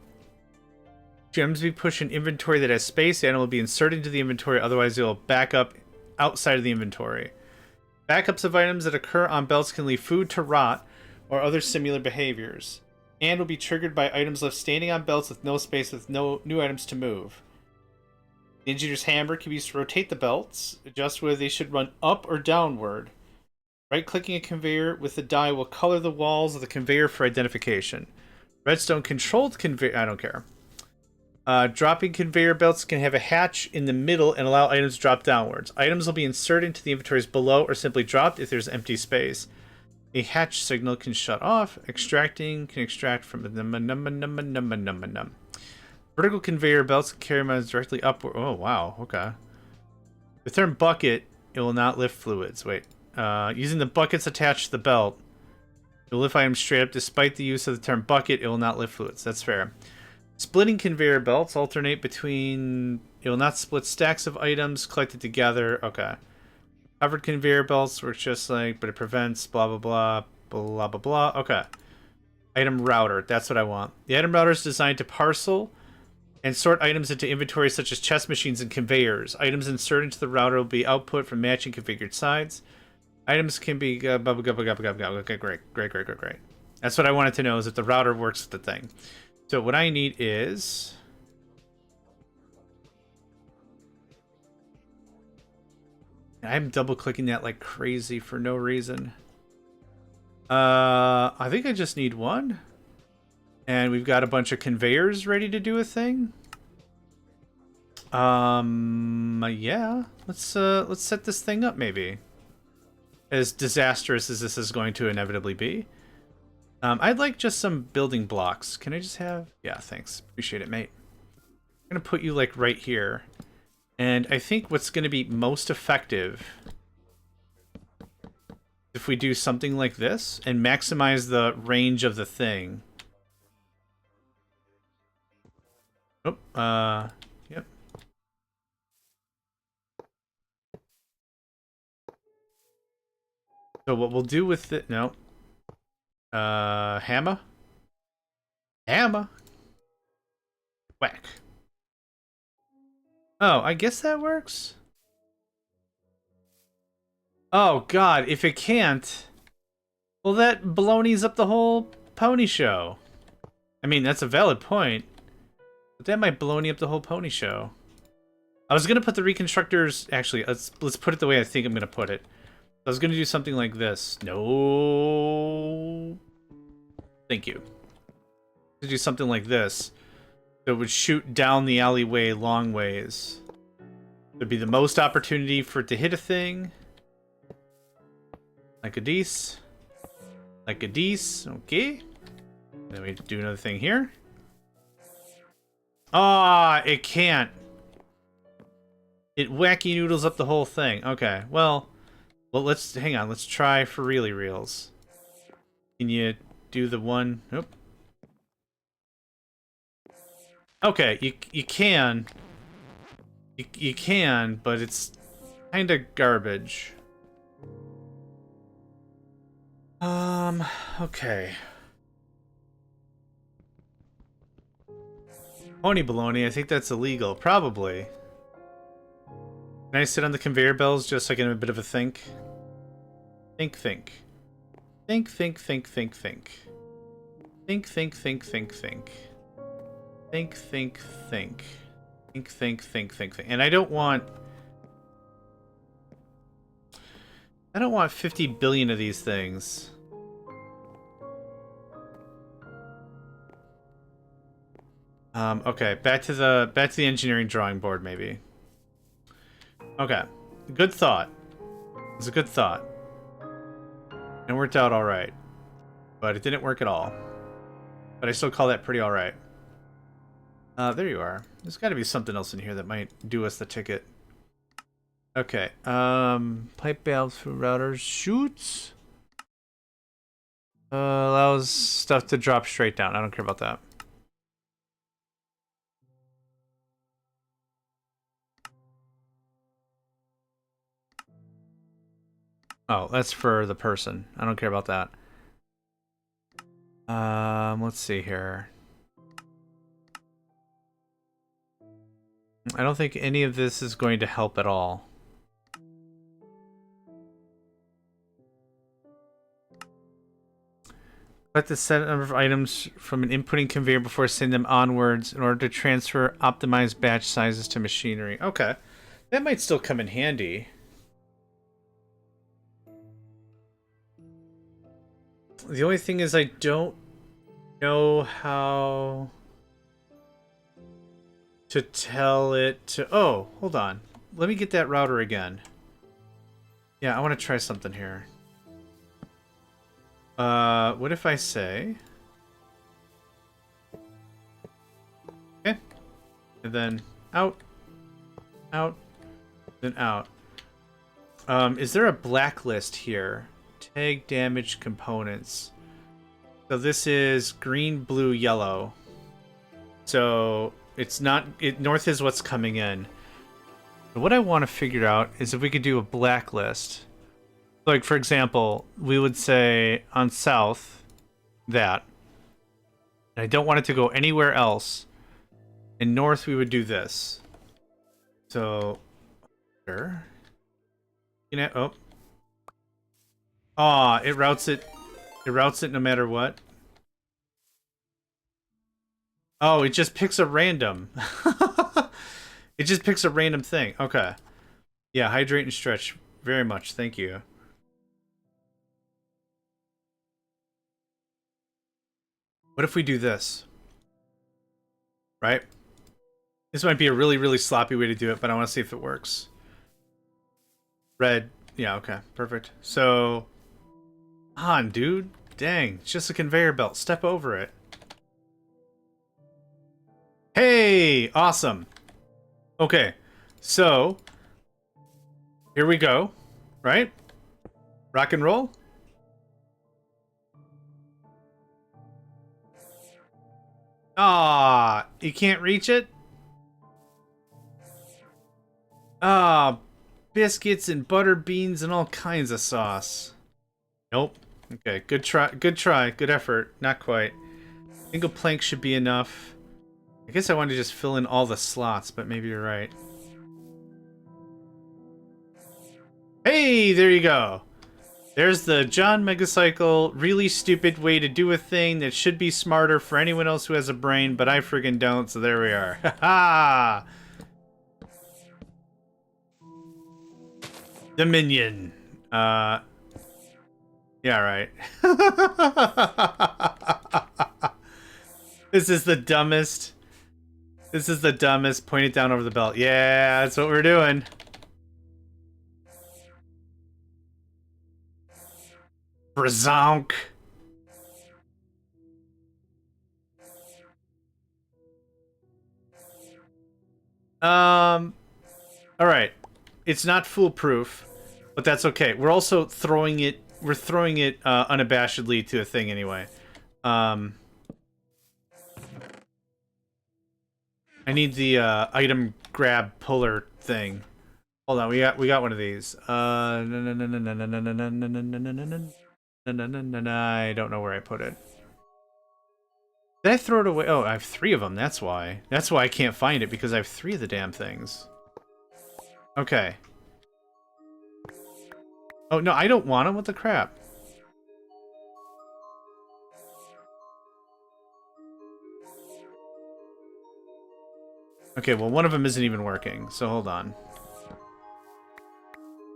Items be pushed in inventory that has space. The item will be inserted into the inventory, otherwise it will back up outside of the inventory. Backups of items that occur on belts can leave food to rot or other similar behaviors, and will be triggered by items left standing on belts with no space, with no new items to move. The engineer's hammer can be used to rotate the belts, adjust whether they should run up or downward. Right-clicking a conveyor with the die will color the walls of the conveyor for identification. Redstone-controlled conveyor... I don't care. Dropping conveyor belts can have a hatch in the middle and allow items to drop downwards. Items will be inserted into the inventories below or simply dropped if there's empty space. A hatch signal can shut off. Extracting can extract from the vertical conveyor belts can carry items directly upward. Oh, wow. Okay. The term bucket, it will not lift fluids. Wait. Using the buckets attached to the belt, it will lift items straight up. Despite the use of the term bucket, it will not lift fluids. That's fair. Splitting conveyor belts alternate between... It will not split stacks of items collected together. Okay. Covered conveyor belts works just like, but it prevents blah, blah, blah, blah, blah, blah. Okay. Item router. That's what I want. The item router is designed to parcel and sort items into inventories such as chest machines and conveyors. Items inserted into the router will be output from matching configured sides. Items can be... Okay, great. That's what I wanted to know, is if the router works with the thing. So what I need is... I'm double-clicking that like crazy for no reason. I think I just need one. And we've got a bunch of conveyors ready to do a thing. Yeah. Let's set this thing up, maybe. As disastrous as this is going to inevitably be. I'd like just some building blocks. Can I just have... Yeah, thanks. Appreciate it, mate. I'm going to put you, like, right here. And I think what's going to be most effective... if we do something like this, and maximize the range of the thing. Oh, yep. So what we'll do with it... No. Hammer? Hammer! Whack. Oh, I guess that works? Oh god, if it can't, well that baloney's up the whole pony show. I mean, that's a valid point, but that might baloney up the whole pony show. I was gonna put the reconstructors, actually, let's put it the way I think I'm gonna put it. I was gonna do something like this. No. Thank you. To do something like this. That would shoot down the alleyway long ways. There'd be the most opportunity for it to hit a thing. Like a dece. Like a dece. Okay. Then we do another thing here. Ah, it can't. It wacky noodles up the whole thing. Okay, well, let's hang on. Let's try for really reals. Can you do the one? Nope. Okay, you can. You can, but it's kind of garbage. Okay. Pony baloney, I think that's illegal. Probably. Can I sit on the conveyor belts just so I can have a bit of a think? Think. Think. Think. Think. Think. Think. Think. Think. Think. Think. Think. Think. Think. And I don't want 50 billion of these things. Okay, back to the engineering drawing board maybe. Okay. Good thought. It's a good thought. It worked out alright. But it didn't work at all. But I still call that pretty alright. There you are. There's got to be something else in here that might do us the ticket. Okay. Pipe valves for routers. Shoots. Allows stuff to drop straight down. I don't care about that. Oh, that's for the person. I don't care about that. Let's see here. I don't think any of this is going to help at all. Collect the set number of items from an inputting conveyor before sending them onwards in order to transfer optimized batch sizes to machinery. Okay. That might still come in handy. The only thing is I don't know how to tell it to... Oh, hold on. Let me get that router again. Yeah, I want to try something here. What if I say... Okay. And then out. Out. Then out. Is there a blacklist here? Tag damaged components. So this is green, blue, yellow. So it's not... north is what's coming in. But what I want to figure out is if we could do a blacklist. Like, for example, we would say on south, that. And I don't want it to go anywhere else. In north, we would do this. So, sure. You know, oh. Aw, it routes it. It routes it no matter what. Oh, it just picks a random. It just picks a random thing. Okay. Yeah, hydrate and stretch. Very much. Thank you. What if we do this? Right? This might be a really, really sloppy way to do it, but I want to see if it works. Red. Yeah, okay. Perfect. So... on, dude. Dang. It's just a conveyor belt. Step over it. Hey! Awesome. Okay. So... here we go. Right? Rock and roll? Ah, you can't reach it? Ah, biscuits and butter beans and all kinds of sauce. Nope. Okay, good try, good effort. Not quite. Single plank should be enough. I guess I wanted to just fill in all the slots, but maybe you're right. Hey! Hey, there you go. There's the JohnMegacycle really stupid way to do a thing that should be smarter for anyone else who has a brain, but I friggin' don't, so there we are. Ha ha! Dominion. Yeah, right. This is the dumbest. This is the dumbest. Point it down over the belt. Yeah, that's what we're doing. Brazonk. Alright. It's not foolproof, but that's okay. We're also throwing it, unabashedly to a thing anyway. I need the, item grab puller thing. Hold on, we got one of these. I don't know where I put it. Did I throw it away? Oh, I have 3 of them, that's why. That's why I can't find it, because I have 3 of the damn things. Okay. Oh, no, I don't want them. What the crap? Okay, well, one of them isn't even working, so hold on.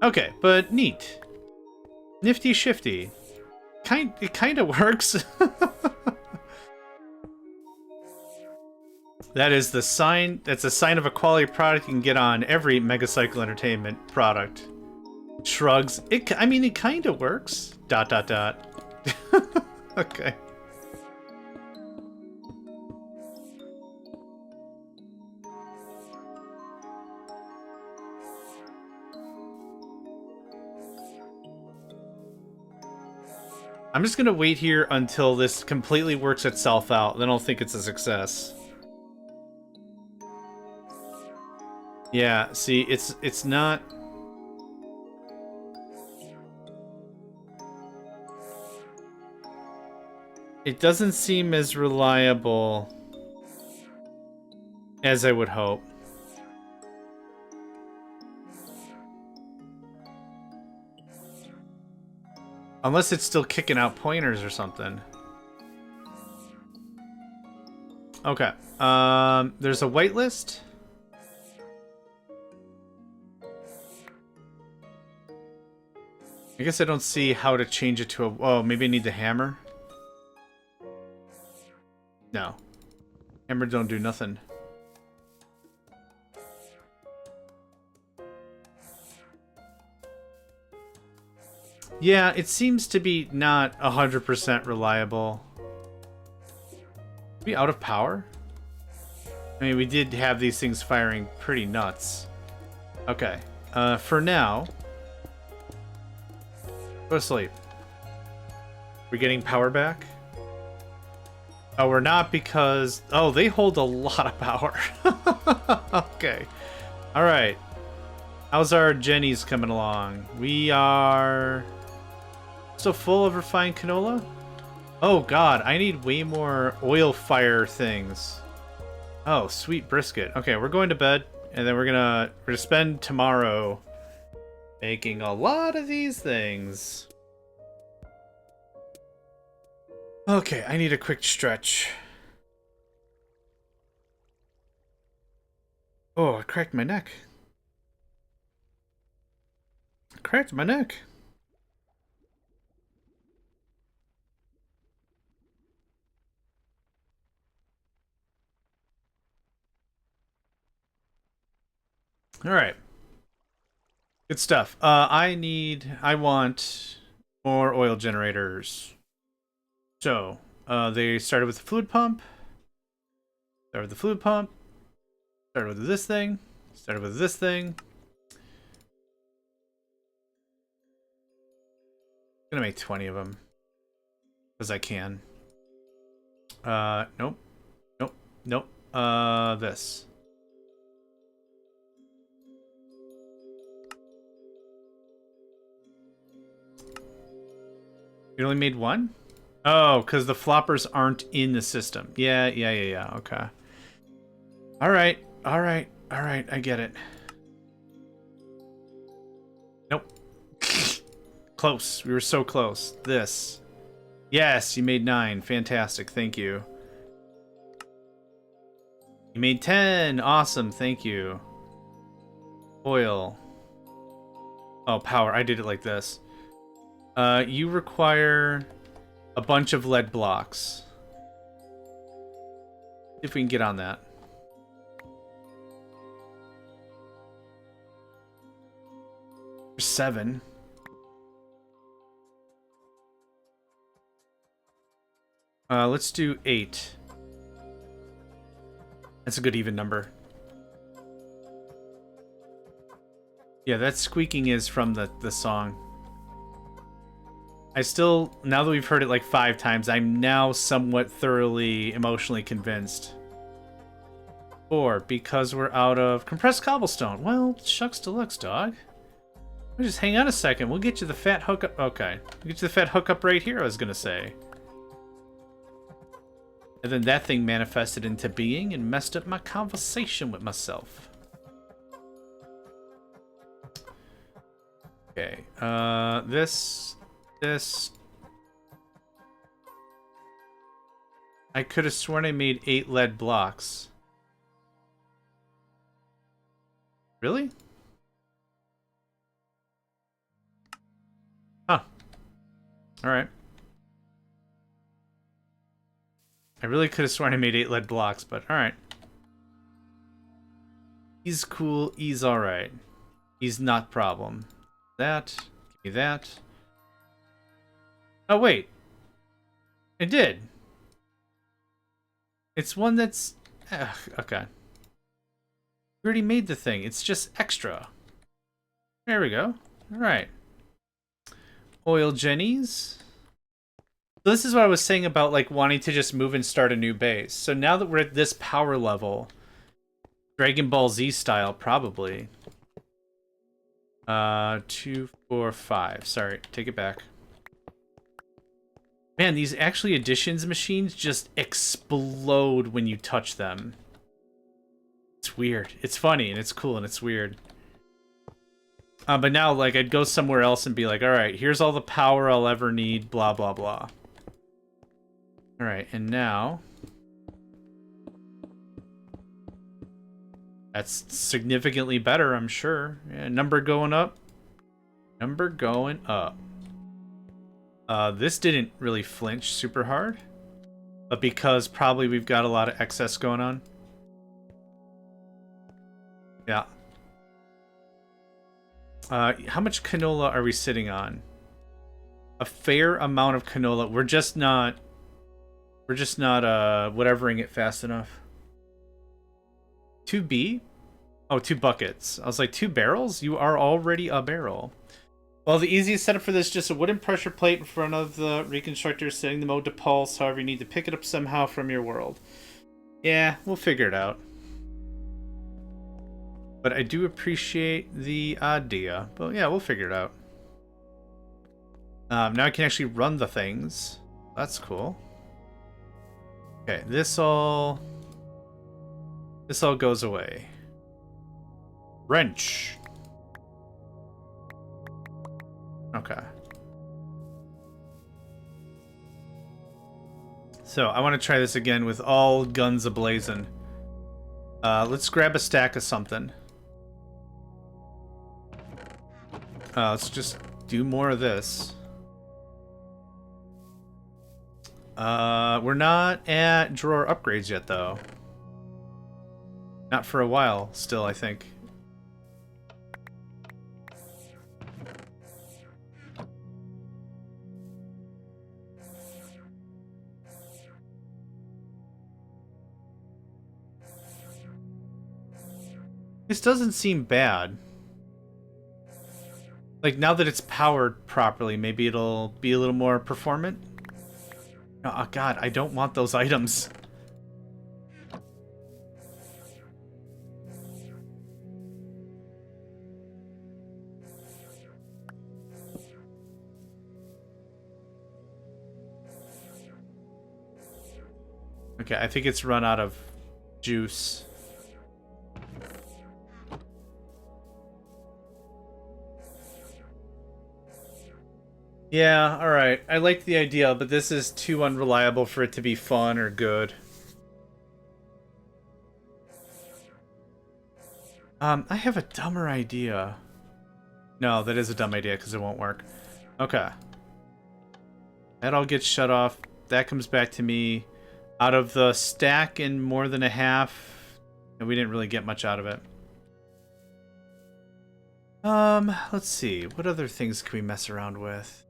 Okay, but neat. Nifty shifty. It kind of works. That is the sign. That's a sign of a quality product you can get on every Megacycle Entertainment product. Shrugs. I mean, it kind of works. ... Okay. I'm just gonna wait here until this completely works itself out. Then I'll think it's a success. Yeah, see, it's not... It doesn't seem as reliable as I would hope. Unless it's still kicking out pointers or something. Okay. There's a whitelist. I guess I don't see how to change it to a... Oh, maybe I need the hammer? No. Hammer don't do nothing. Yeah, it seems to be not 100% reliable. Are we out of power? I mean, we did have these things firing pretty nuts. Okay. For now... Go to sleep. We're getting power back? Oh, we're not because... Oh, they hold a lot of power. Okay. Alright. How's our Jennies coming along? We are... still full of refined canola? Oh god, I need way more oil fire things. Oh, sweet brisket. Okay, we're going to bed, and then we're gonna spend tomorrow making a lot of these things. Okay, I need a quick stretch. Oh, I cracked my neck. I cracked my neck. All right. Good stuff. I want more oil generators. So, they started with the fluid pump. Started with the fluid pump. Started with this thing. Started with this thing. I'm gonna make 20 of them. Because I can. Nope. Nope. Nope. This. You only made one? Oh, because the floppers aren't in the system. Yeah. Okay. Alright. I get it. Nope. Close. We were so close. This. Yes, you made 9. Fantastic. Thank you. You made 10. Awesome. Thank you. Oil. Oh, power. I did it like this. You require a bunch of lead blocks. See if we can get on that. For 7. Let's do 8. That's a good even number. Yeah, that squeaking is from the song. I still, now that we've heard it like 5 times, I'm now somewhat thoroughly emotionally convinced. 4, because we're out of compressed cobblestone. Well, shucks deluxe, dog. Just hang on a second. We'll get you the fat hookup. Okay. We'll get you the fat hookup right here, I was gonna say. And then that thing manifested into being and messed up my conversation with myself. Okay. This. I could have sworn I made 8 lead blocks. Really? Huh. Alright. I really could have sworn I made 8 lead blocks, but alright. He's cool, he's alright. He's not problem. That, give me that. Oh, wait. I did. It's one that's... okay. We already made the thing. It's just extra. There we go. Alright. Oil jennies. So this is what I was saying about like wanting to just move and start a new base. So now that we're at this power level, Dragon Ball Z style, probably. 2, 4, 5. Sorry, take it back. Man, these actually additions machines just explode when you touch them. It's weird. It's funny and it's cool and it's weird. But now, like, I'd go somewhere else and be like, alright, here's all the power I'll ever need, blah, blah, blah. Alright, and now... That's significantly better, I'm sure. Yeah, number going up. Number going up. This didn't really flinch super hard. But because probably we've got a lot of excess going on. Yeah. How much canola are we sitting on? A fair amount of canola. We're just not whatevering it fast enough. 2B? Oh, 2 buckets. I was like, 2 barrels? You are already a barrel. Well, the easiest setup for this is just a wooden pressure plate in front of the reconstructor, setting the mode to pulse. However, you need to pick it up somehow from your world. Yeah, we'll figure it out. But I do appreciate the idea. But yeah, we'll figure it out. Now I can actually run the things. That's cool. Okay, this all goes away. Wrench. Okay. So I want to try this again with all guns ablazing. Let's grab a stack of something. Let's just do more of this. We're not at drawer upgrades yet, though. Not for a while, still, I think. This doesn't seem bad. Like, now that it's powered properly, maybe it'll be a little more performant? Oh, God, I don't want those items. Okay, I think it's run out of juice. Yeah, alright. I like the idea, but this is too unreliable for it to be fun or good. I have a dumber idea. No, that is a dumb idea because it won't work. Okay. That all gets shut off. That comes back to me. Out of the stack in more than a half, and we didn't really get much out of it. Let's see. What other things can we mess around with?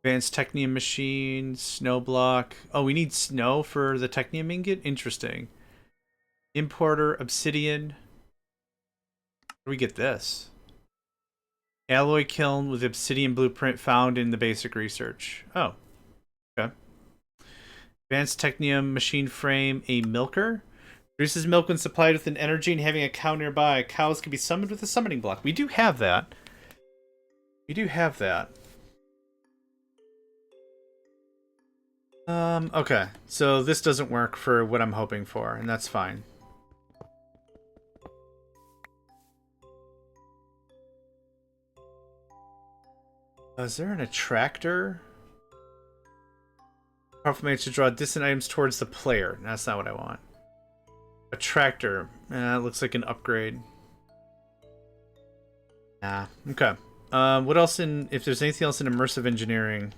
Advanced Technium machine, snow block. Oh, we need snow for the Technium ingot? Interesting. Importer, obsidian. Where do we get this? Alloy kiln with obsidian blueprint found in the basic research. Oh, okay. Advanced Technium machine frame, a milker. Produces milk when supplied with an energy and having a cow nearby. Cows can be summoned with a summoning block. We do have that. We do have that. Okay. So this doesn't work for what I'm hoping for, and that's fine. Is there an attractor? Powerful mage to draw distant items towards the player. That's not what I want. Attractor. Looks like an upgrade. Nah. Okay. What else in... If there's anything else in immersive engineering...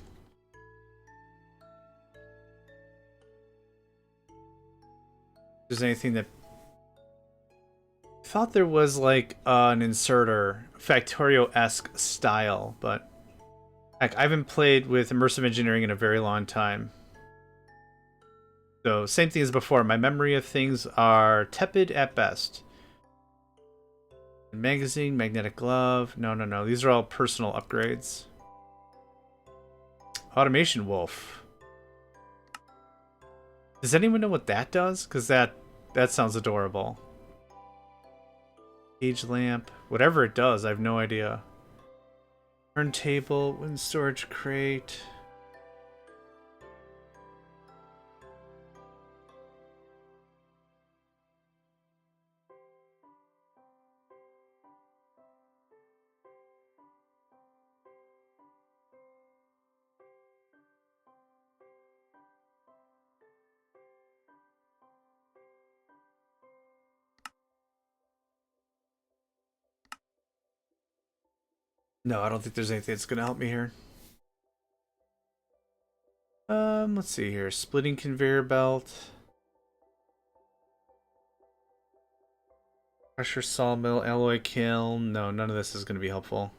If there's anything that... I thought there was, like, an inserter. Factorio-esque style, but... Heck, I haven't played with immersive engineering in a very long time. So, same thing as before. My memory of things are tepid at best. Magazine, magnetic glove. No. These are all personal upgrades. Automation wolf. Does anyone know what that does? Because that sounds adorable. Cage lamp. Whatever it does, I have no idea. Turntable, wind storage crate. No, I don't think there's anything that's going to help me here. Let's see here. Splitting conveyor belt. Pressure sawmill, alloy kiln. No, none of this is going to be helpful.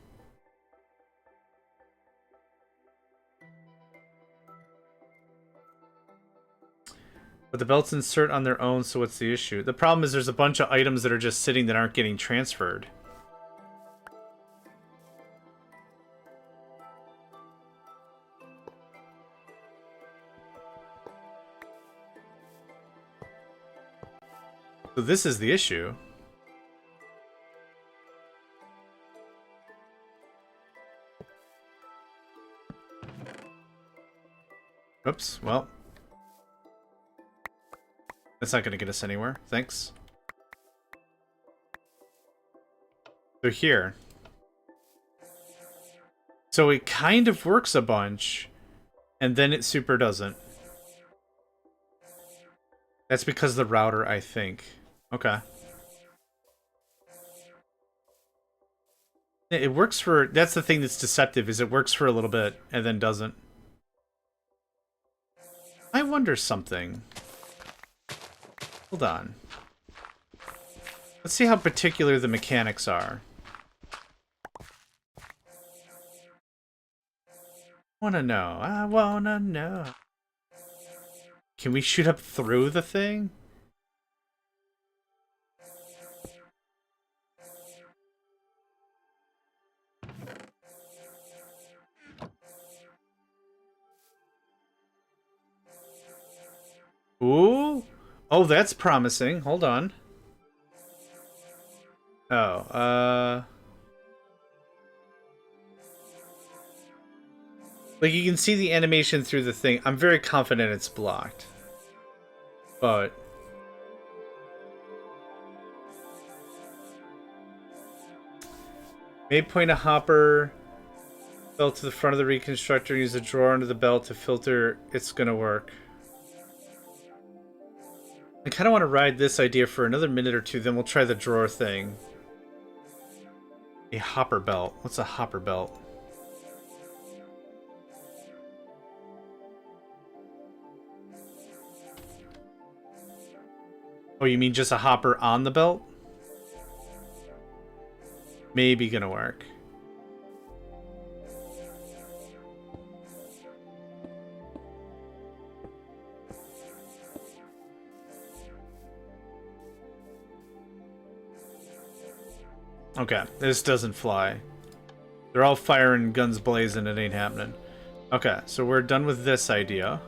But the belts insert on their own, so what's the issue? The problem is there's a bunch of items that are just sitting that aren't getting transferred. So this is the issue. Oops, well. That's not going to get us anywhere. Thanks. So here. So it kind of works a bunch, and then it super doesn't. That's because of the router, I think. Okay. It works for... That's the thing that's deceptive, is it works for a little bit, and then doesn't. I wonder something. Hold on. Let's see how particular the mechanics are. I wanna know. Can we shoot up through the thing? Ooh. Oh, that's promising. Hold on. Oh, Like, you can see the animation through the thing. I'm very confident it's blocked. But... may point a hopper belt to the front of the reconstructor and use a drawer under the belt to filter. It's gonna work. I kind of want to ride this idea for another minute or two, then we'll try the drawer thing. A hopper belt. What's a hopper belt? Oh, you mean just a hopper on the belt? Maybe gonna work. Okay, this doesn't fly. They're all firing guns blazing, it ain't happening. Okay, so we're done with this idea.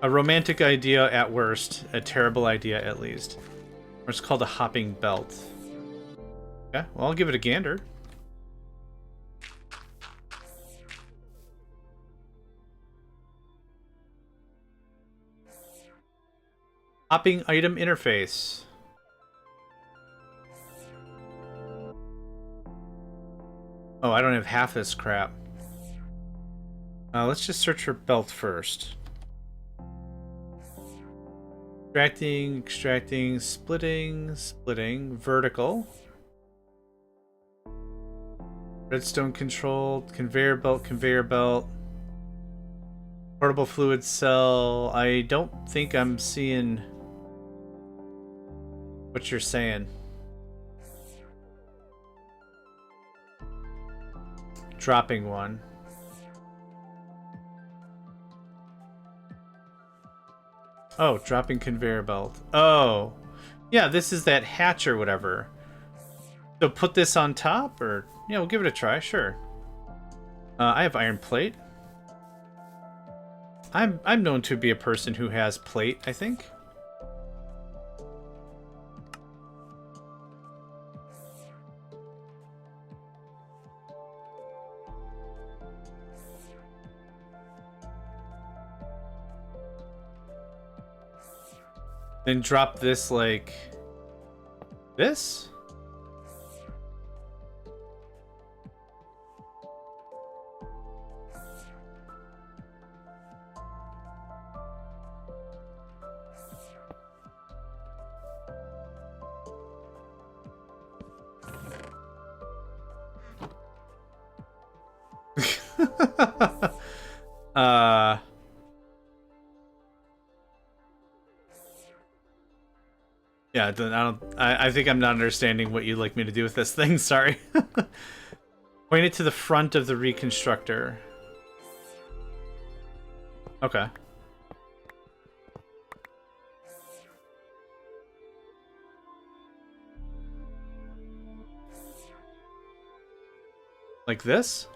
A romantic idea at worst, a terrible idea at least. Or it's called a hopping belt. Okay, well, I'll give it a gander. Hopping item interface. Oh, I don't have half this crap. Let's just search for belt first. Extracting, extracting, splitting, splitting, vertical. Redstone controlled, conveyor belt. Portable fluid cell. I don't think I'm seeing what you're saying. Dropping one. Oh, dropping conveyor belt. Oh. Yeah, this is that hatch or whatever. So put this on top, or... yeah, we'll give it a try, sure. I have iron plate. I'm known to be a person who has plate, I think. Then drop this like this? Yeah, I think I'm not understanding what you'd like me to do with this thing, sorry. Point it to the front of the reconstructor. Okay. Like this?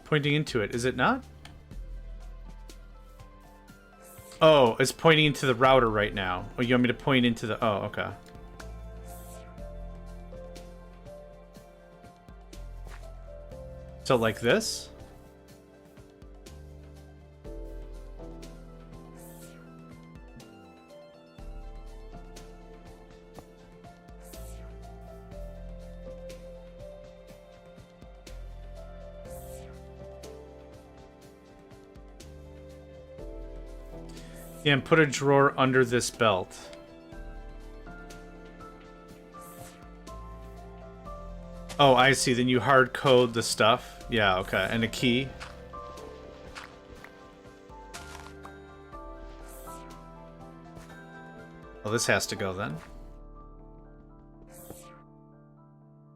Pointing into it, is it not? Oh, it's pointing into the router right now. Oh, you want me to point into the... oh, okay. So like this? Yeah, and put a drawer under this belt. Oh, I see. Then you hard code the stuff. Yeah, okay. And a key. Well, this has to go then.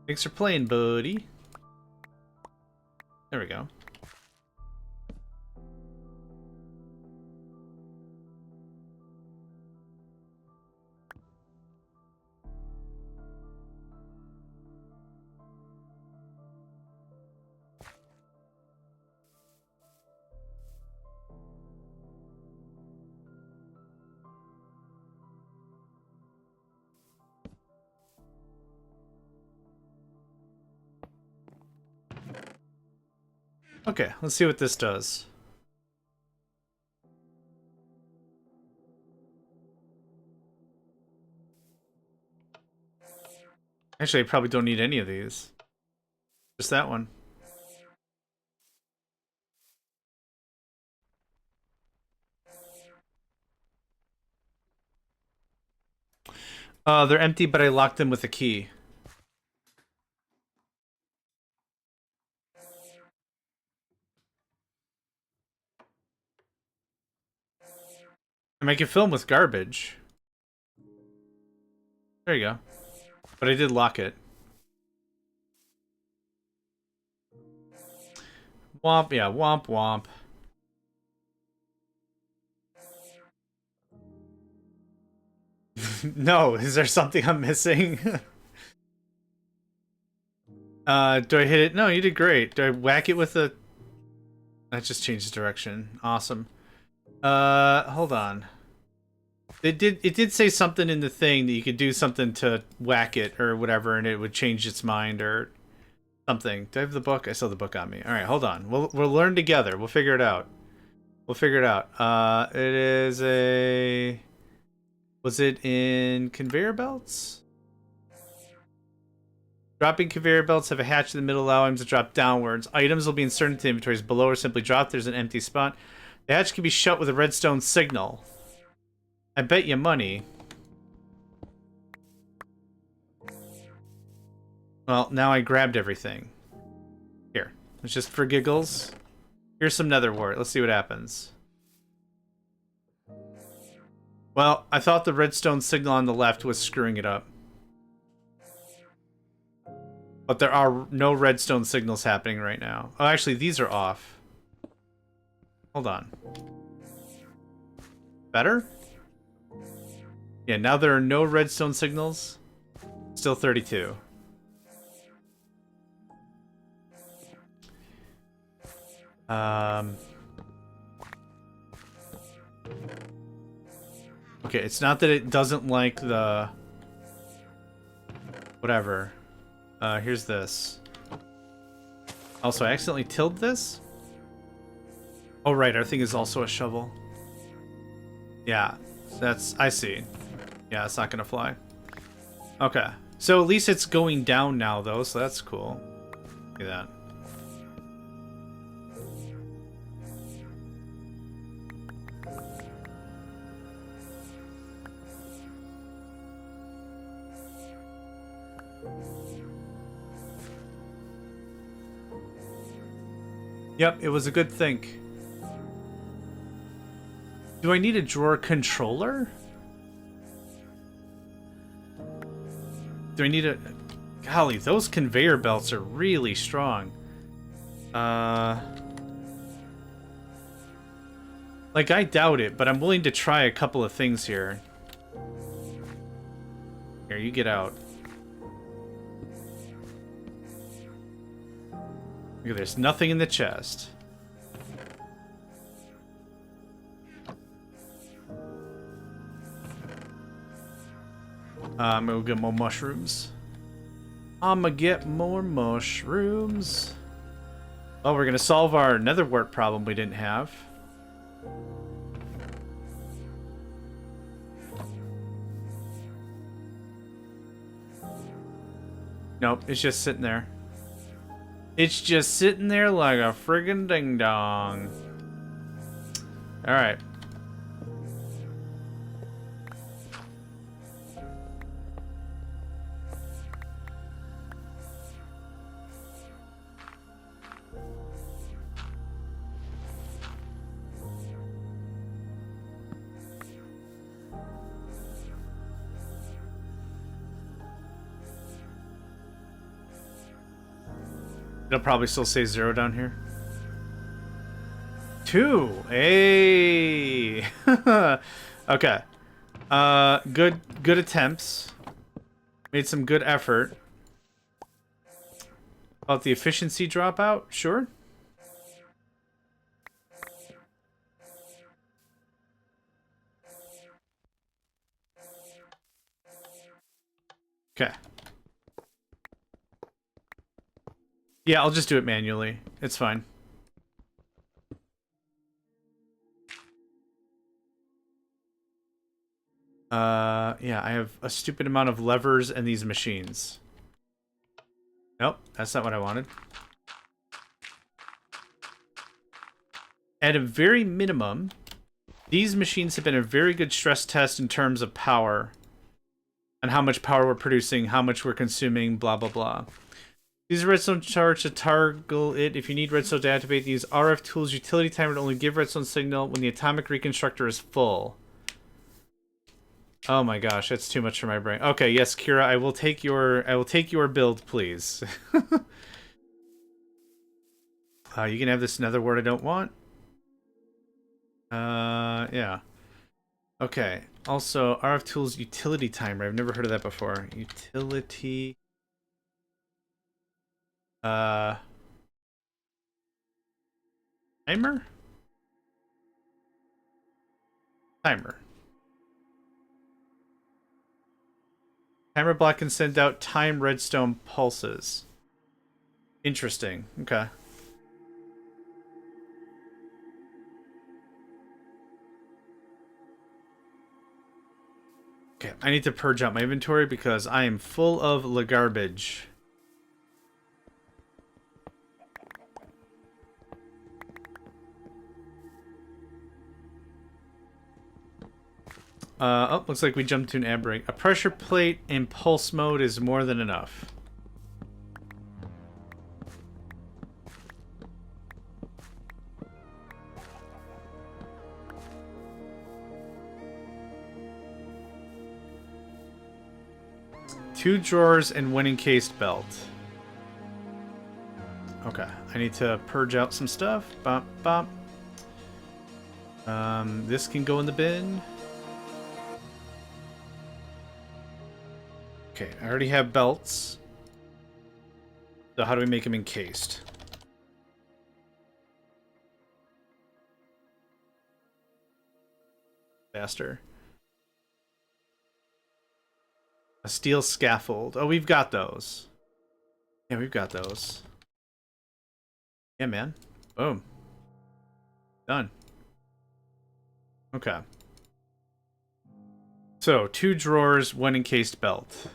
Thanks for playing, buddy. There we go. Okay, let's see what this does. Actually, I probably don't need any of these. Just that one. They're empty, but I locked them with a key. I mean, I can fill them with garbage. There you go. But I did lock it. Womp, yeah, womp womp. No, is there something I'm missing? Do I hit it? No, you did great. Do I whack it with a... That just changes direction. Awesome. Hold on. It did say something in the thing that you could do something to whack it or whatever, and it would change its mind or something. Do I have the book? I still have the book on me. All right, hold on. We'll learn together. We'll figure it out. We'll figure it out. It is a... Was it in conveyor belts? Dropping conveyor belts have a hatch in the middle, allowing them to drop downwards. Items will be inserted into inventories below or simply dropped. There's an empty spot. The hatch can be shut with a redstone signal. I bet you money. Well, now I grabbed everything. Here. It's just for giggles. Here's some nether wart. Let's see what happens. Well, I thought the redstone signal on the left was screwing it up. But there are no redstone signals happening right now. Oh, actually, these are off. Hold on. Better? Yeah, now there are no redstone signals. Still 32. Okay, it's not that it doesn't like the... Whatever. Here's this. Also, I accidentally tilled this? Oh, right, our thing is also a shovel. Yeah, that's... I see. Yeah, it's not gonna fly. Okay. So at least it's going down now, though, so that's cool. Look at that. Yep, it was a good think. Do I need a drawer controller? Do I need a... Golly, those conveyor belts are really strong. Like, I doubt it, but I'm willing to try a couple of things here. Here, you get out. Look, there's nothing in the chest. I'm gonna get more mushrooms. I'm gonna get more mushrooms. Oh, we're gonna solve our nether wart problem we didn't have. Nope, it's just sitting there. It's just sitting there like a friggin' ding-dong. Alright. It'll probably still say 0 down here. 2! Hey! Okay. Good attempts. Made some good effort. About the efficiency dropout? Sure. Okay. Yeah, I'll just do it manually. It's fine. Yeah, I have a stupid amount of levers and these machines. Nope, that's not what I wanted. At a very minimum, these machines have been a very good stress test in terms of power. And how much power we're producing, how much we're consuming, blah, blah, blah. Use a redstone charge to toggle it. If you need redstone to activate, these RF tools utility timer to only give redstone signal when the atomic reconstructor is full. Oh my gosh, that's too much for my brain. Okay, yes, Kira, I will take your build, please. You can have this nether wart I don't want. Yeah. Okay. Also, RF tools utility timer. I've never heard of that before. Utility. Timer? Timer. Timer block can send out time redstone pulses. Interesting. Okay. Okay, I need to purge out my inventory because I am full of the garbage. Oh, looks like we jumped to an ad break. A pressure plate in pulse mode is more than enough. Two drawers and one encased belt. Okay, I need to purge out some stuff. Bop, bop. This can go in the bin. Okay, I already have belts. So how do we make them encased? Faster. A steel scaffold. Oh, we've got those. Yeah, we've got those. Yeah, man. Boom. Done. Okay. So, two drawers, one encased belt.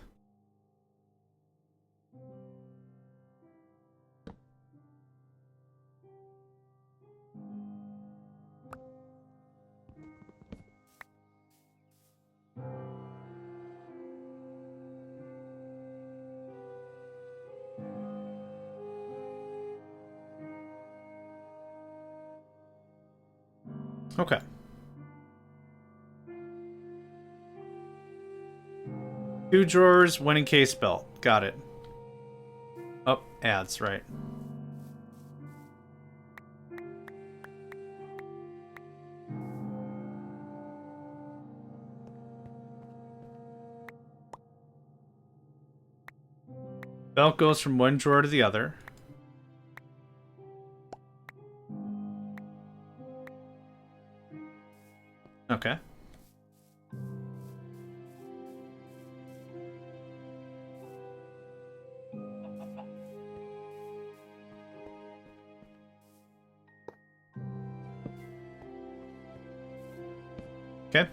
Okay. Two drawers, one encased belt. Got it. Oh, ads, right. Belt goes from one drawer to the other. Okay. Okay.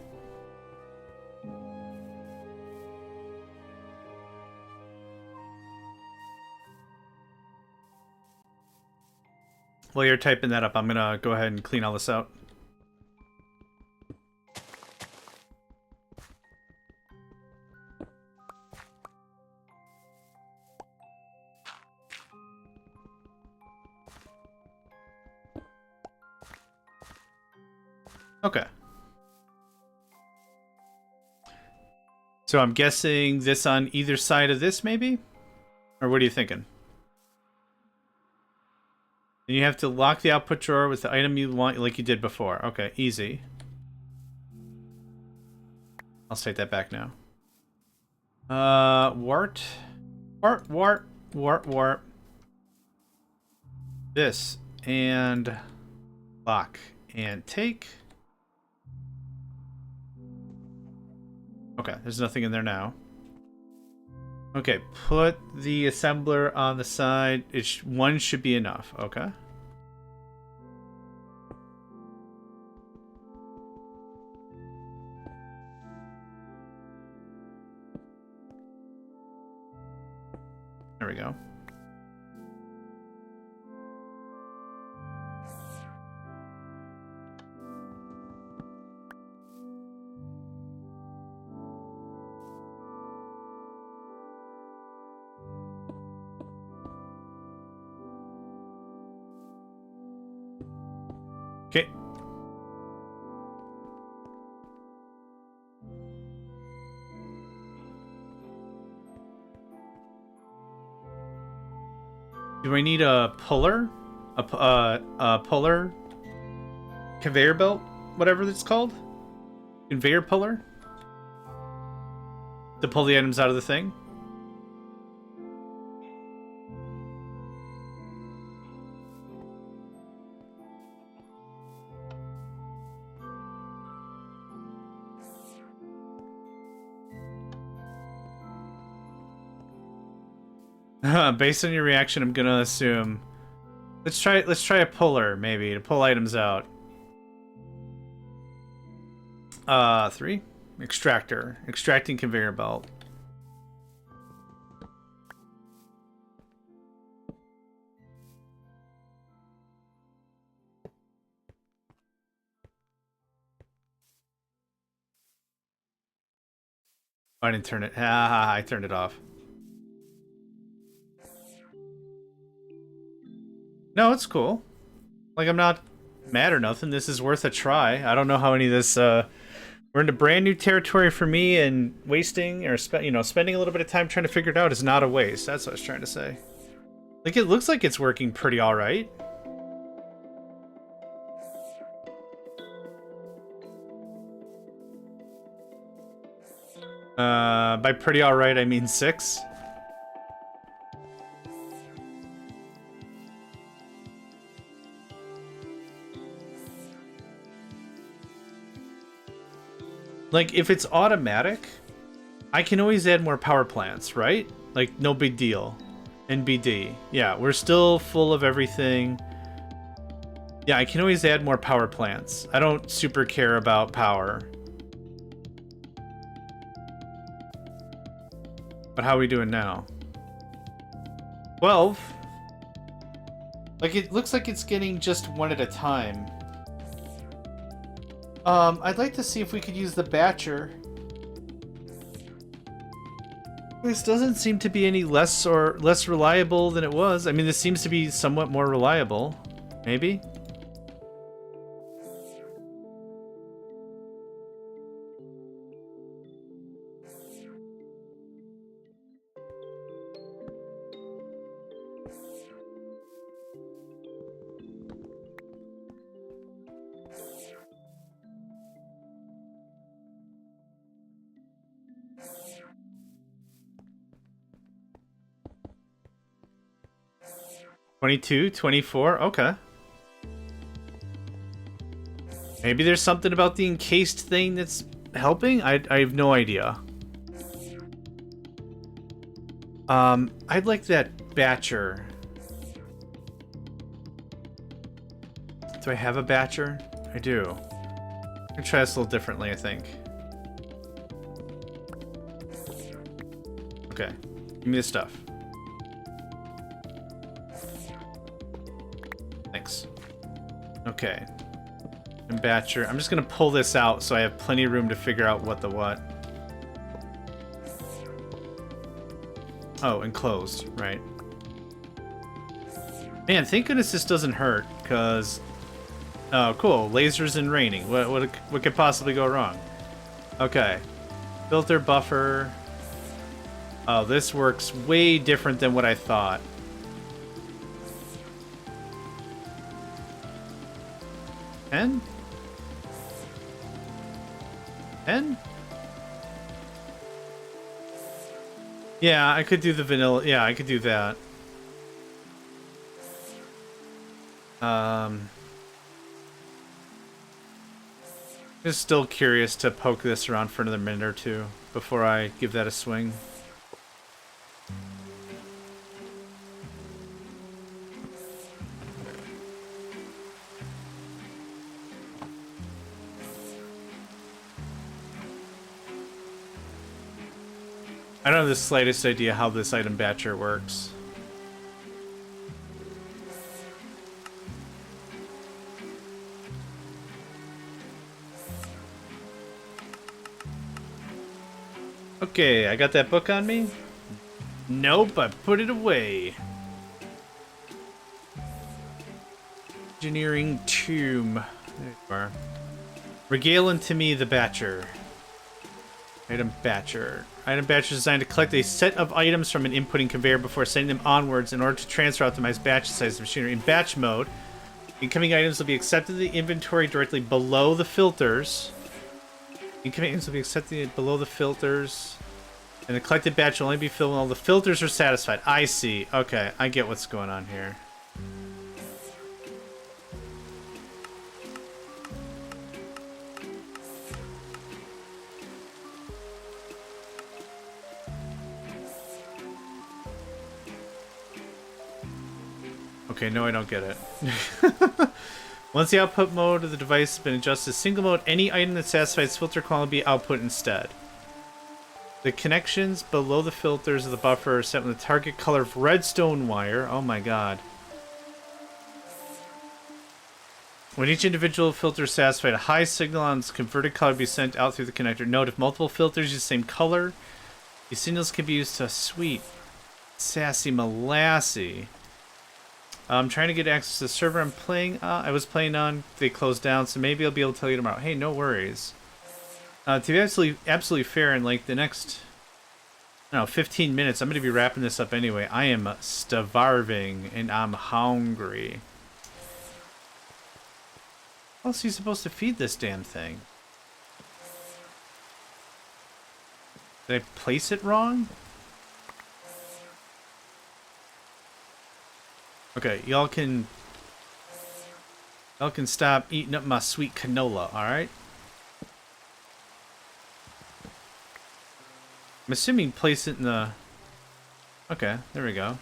While you're typing that up, I'm gonna go ahead and clean all this out. Okay. So I'm guessing this on either side of this, maybe? Or what are you thinking? And you have to lock the output drawer with the item you want, like you did before. Okay, easy. I'll take that back now. Wart. Wart. This. And lock. And take. Okay, there's nothing in there now. Okay, put the assembler on the side. One should be enough. Okay. we go. Okay. Do I need a puller? A puller? Conveyor belt? Whatever it's called? Conveyor puller? To pull the items out of the thing? Based on your reaction, I'm gonna assume. Let's try a puller, maybe, to pull items out. 3. Extractor. Extracting conveyor belt. I didn't turn it. I turned it off. No, it's cool. Like, I'm not mad or nothing. This is worth a try. I don't know how any of this, we're into brand new territory for me, and wasting or spending a little bit of time trying to figure it out is not a waste. That's what I was trying to say. Like, it looks like it's working pretty alright. By pretty alright, I mean 6. Like, if it's automatic, I can always add more power plants, right? Like, no big deal. NBD. Yeah, we're still full of everything. Yeah, I can always add more power plants. I don't super care about power. But how are we doing now? 12? Like, it looks like it's getting just one at a time. I'd like to see if we could use the batcher. This doesn't seem to be any less reliable than it was. I mean, this seems to be somewhat more reliable. Maybe? $22, $24, okay. Maybe there's something about the encased thing that's helping? I have no idea. I'd like that batcher. Do I have a batcher? I do. I'm gonna try this a little differently, I think. Okay, give me the stuff. Thanks. Okay. And batcher. I'm just gonna pull this out so I have plenty of room to figure out what the what. Oh, enclosed, right. Man, thank goodness this doesn't hurt, because... Oh, cool. Lasers and raining. What could possibly go wrong? Okay. Filter, buffer... Oh, this works way different than what I thought. $10? $10? Yeah, I could do the vanilla. Yeah, I could do that. Just still curious to poke this around for another minute or two before I give that a swing. I don't have the slightest idea how this item batcher works. Okay, I got that book on me? Nope, I put it away. Engineering tomb. There you are. Regale unto me the Batcher. Item Batcher. Item Batcher is designed to collect a set of items from an inputting conveyor before sending them onwards in order to transfer optimized batch size machinery. In batch mode, incoming items will be accepted in the inventory directly below the filters. Incoming items will be accepted below the filters. And the collected batch will only be filled when all the filters are satisfied. I see. Okay, I get what's going on here. Okay, no, I don't get it. Once the output mode of the device has been adjusted to single mode, any item that satisfies filter quality will be output instead. The connections below the filters of the buffer are set with the target color of redstone wire. Oh my god. When each individual filter is satisfied, a high signal on its converted color will be sent out through the connector. Note, if multiple filters use the same color, these signals can be used to sweet, sassy molassy. I'm trying to get access to the server I'm playing. I was playing on. They closed down, so maybe I'll be able to tell you tomorrow. Hey, no worries. To be absolutely fair, in like the next, I don't know, 15 minutes, I'm going to be wrapping this up anyway. I am starving and I'm hungry. How else are you supposed to feed this damn thing? Did I place it wrong? Okay, y'all can stop eating up my sweet canola, alright? I'm assuming place it in the... Okay, there we go.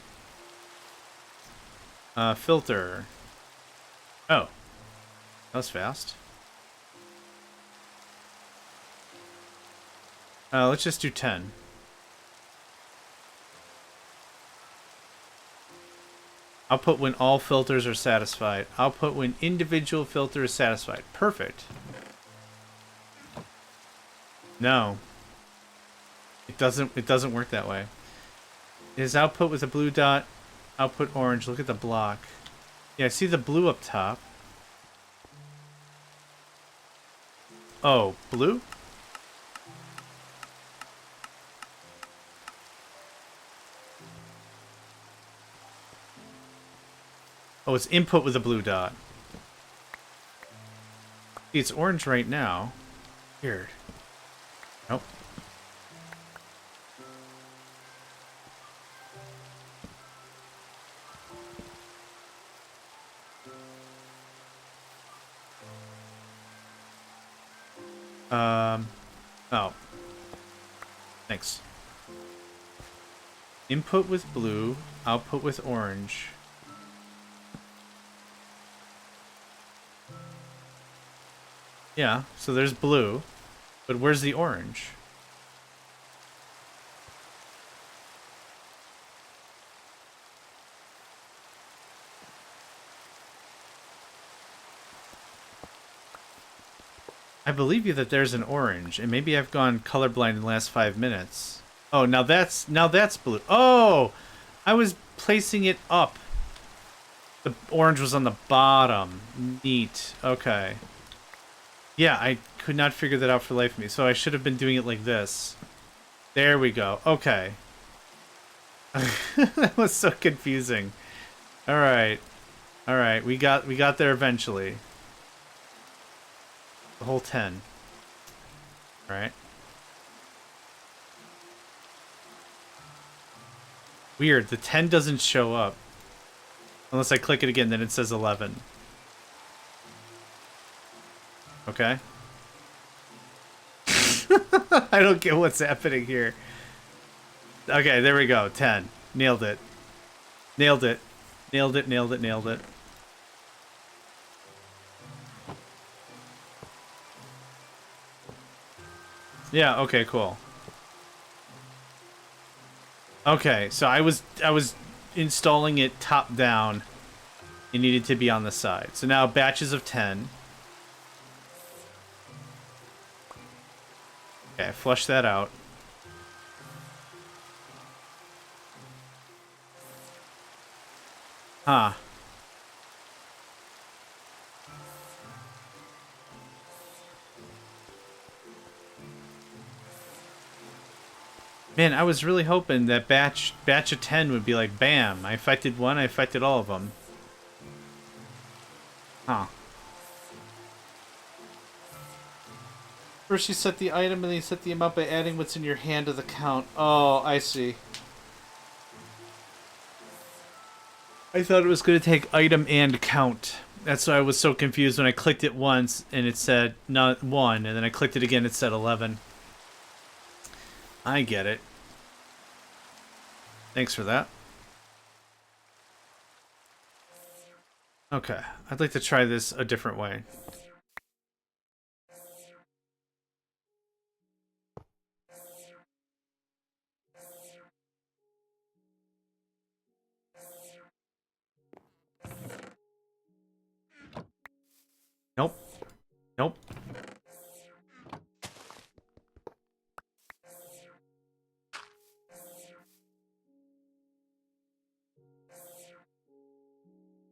Filter. Oh. That was fast. Let's just do 10. Output when all filters are satisfied. Output when individual filter is satisfied. Perfect. No. It doesn't work that way. Is output with a blue dot, output orange. Look at the block. Yeah, I see the blue up top. Oh, blue? Oh, it's input with a blue dot. See, it's orange right now. Weird. Nope. Oh. Thanks. Input with blue, output with orange. Yeah, so there's blue, but where's the orange? I believe you that there's an orange, and maybe I've gone colorblind in the last 5 minutes. Oh, now that's blue. Oh, I was placing it up. The orange was on the bottom. Neat. Okay. Yeah, I could not figure that out for the life of me, so I should have been doing it like this. There we go. Okay. That was so confusing. All right. All right, we got there eventually. The whole 10. All right. Weird, the 10 doesn't show up. Unless I click it again, then it says 11. Okay. I don't get what's happening here. Okay, there we go. 10. Nailed it. Nailed it. Nailed it, nailed it, nailed it. Yeah, okay, cool. Okay, so I was installing it top down. It needed to be on the side. So now batches of 10. Okay, flush that out. Huh. Man, I was really hoping that batch of 10 would be like, bam, I affected one, I affected all of them. Huh. First you set the item, and then you set the amount by adding what's in your hand to the count. Oh, I see. I thought it was going to take item and count. That's why I was so confused when I clicked it once, and it said not 1, and then I clicked it again, it said 11. I get it. Thanks for that. Okay, I'd like to try this a different way. Nope. Nope.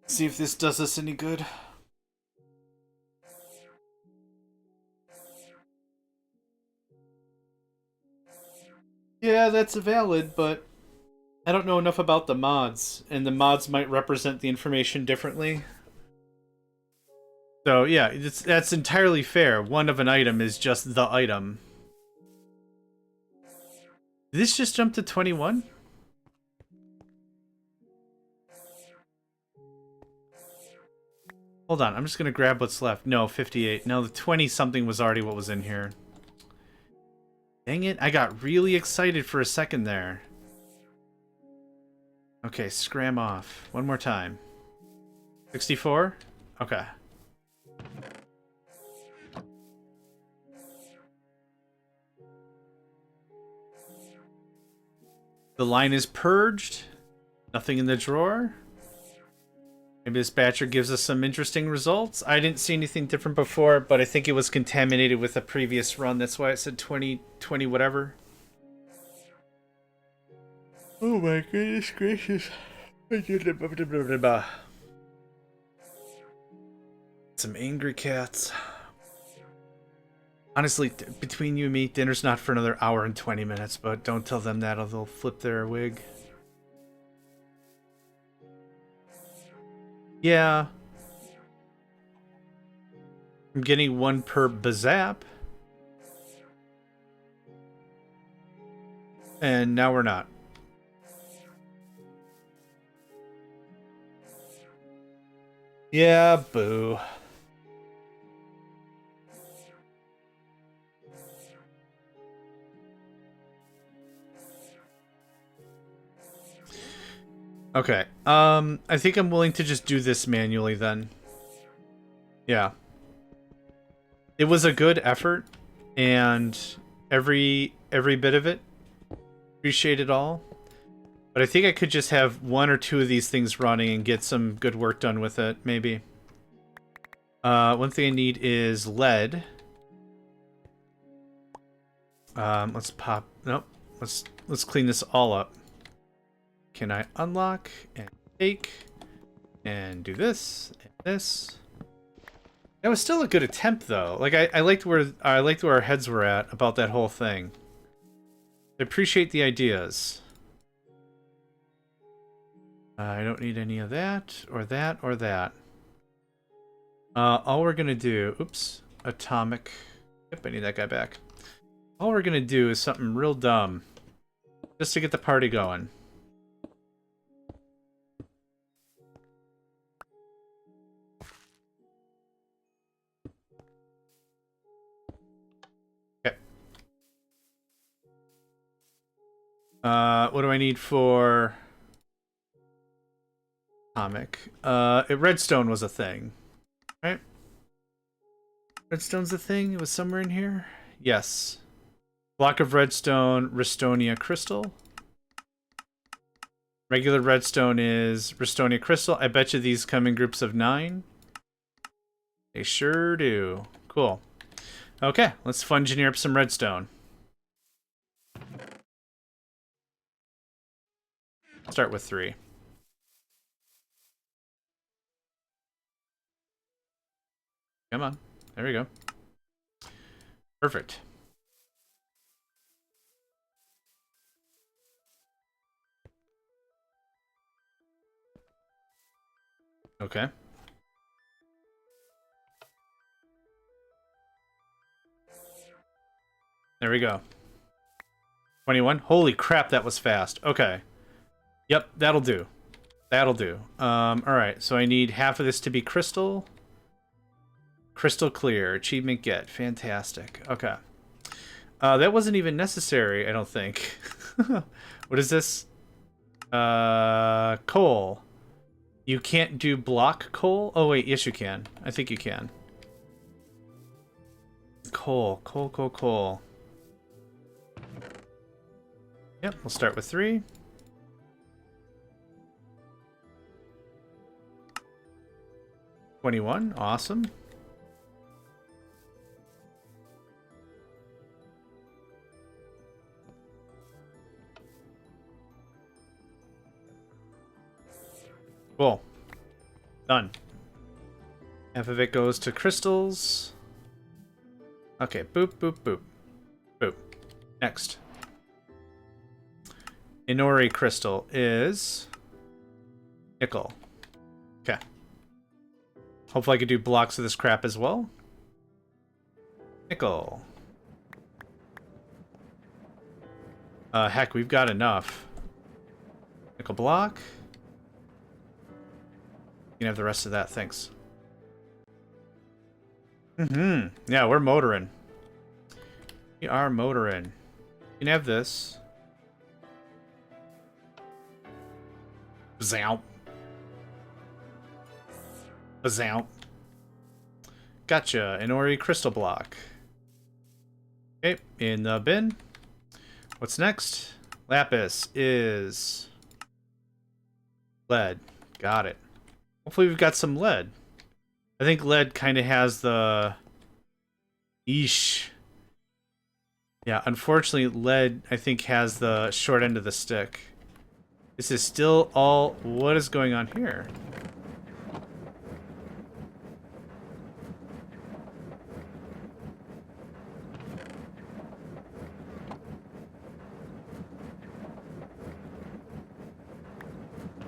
See if this does us any good. Yeah, that's valid, but I don't know enough about the mods, and the mods might represent the information differently. So yeah, that's entirely fair. One of an item is just the item. Did this just jump to 21? Hold on, I'm just gonna grab what's left. No, 58. No, the 20-something was already what was in here. Dang it, I got really excited for a second there. Okay, scram off. One more time. 64? Okay. The line is purged. Nothing in the drawer. Maybe this batcher gives us some interesting results. I didn't see anything different before, but I think it was contaminated with a previous run. That's why it said 20 whatever. Oh my goodness gracious. Some angry cats. Honestly, between you and me, dinner's not for another hour and 20 minutes, but don't tell them that or they'll flip their wig. Yeah. I'm getting one per bazap. And now we're not. Yeah, boo. Okay. I think I'm willing to just do this manually then. Yeah. It was a good effort, and every bit of it. Appreciate it all. But I think I could just have one or two of these things running and get some good work done with it, maybe. One thing I need is lead. Let's pop. Nope. Let's clean this all up. Can I unlock and take and do this and this? That was still a good attempt, though. Like I liked where our heads were at about that whole thing. I appreciate the ideas. I don't need any of that or that or that. All we're gonna do. Oops, atomic. Yep, I need that guy back. All we're gonna do is something real dumb, just to get the party going. What do I need for atomic? Redstone was a thing, right? Redstone's a thing? It was somewhere in here? Yes. Block of redstone, Restonia crystal. Regular redstone is Restonia crystal. I bet you these come in groups of 9. They sure do. Cool. Okay, let's engineer up some redstone. Start with 3. Come on. There we go. Perfect. Okay. There we go. 21. Holy crap, that was fast. Okay. Yep, that'll do. That'll do. Alright, so I need half of this to be crystal. Crystal clear. Achievement get. Fantastic. Okay. That wasn't even necessary, I don't think. What is this? Coal. You can't do block coal? Oh, wait, yes you can. I think you can. Coal. Coal, coal, coal. Yep, we'll start with 3. $21, awesome. Cool. Done. Half of it goes to crystals. Okay, boop, boop, boop. Boop. Next. Inori crystal is nickel. Okay. Hopefully I could do blocks of this crap as well. Nickel. Heck, we've got enough. Nickel block. You can have the rest of that, thanks. Yeah, we're motoring. We are motoring. You can have this. Zow. Zow. Gotcha. Inori crystal block. Okay, in the bin. What's next? Lapis is lead. Got it. Hopefully we've got some lead. I think lead kind of has the... Eesh. Yeah, unfortunately lead, I think, has the short end of the stick. This is still all... What is going on here?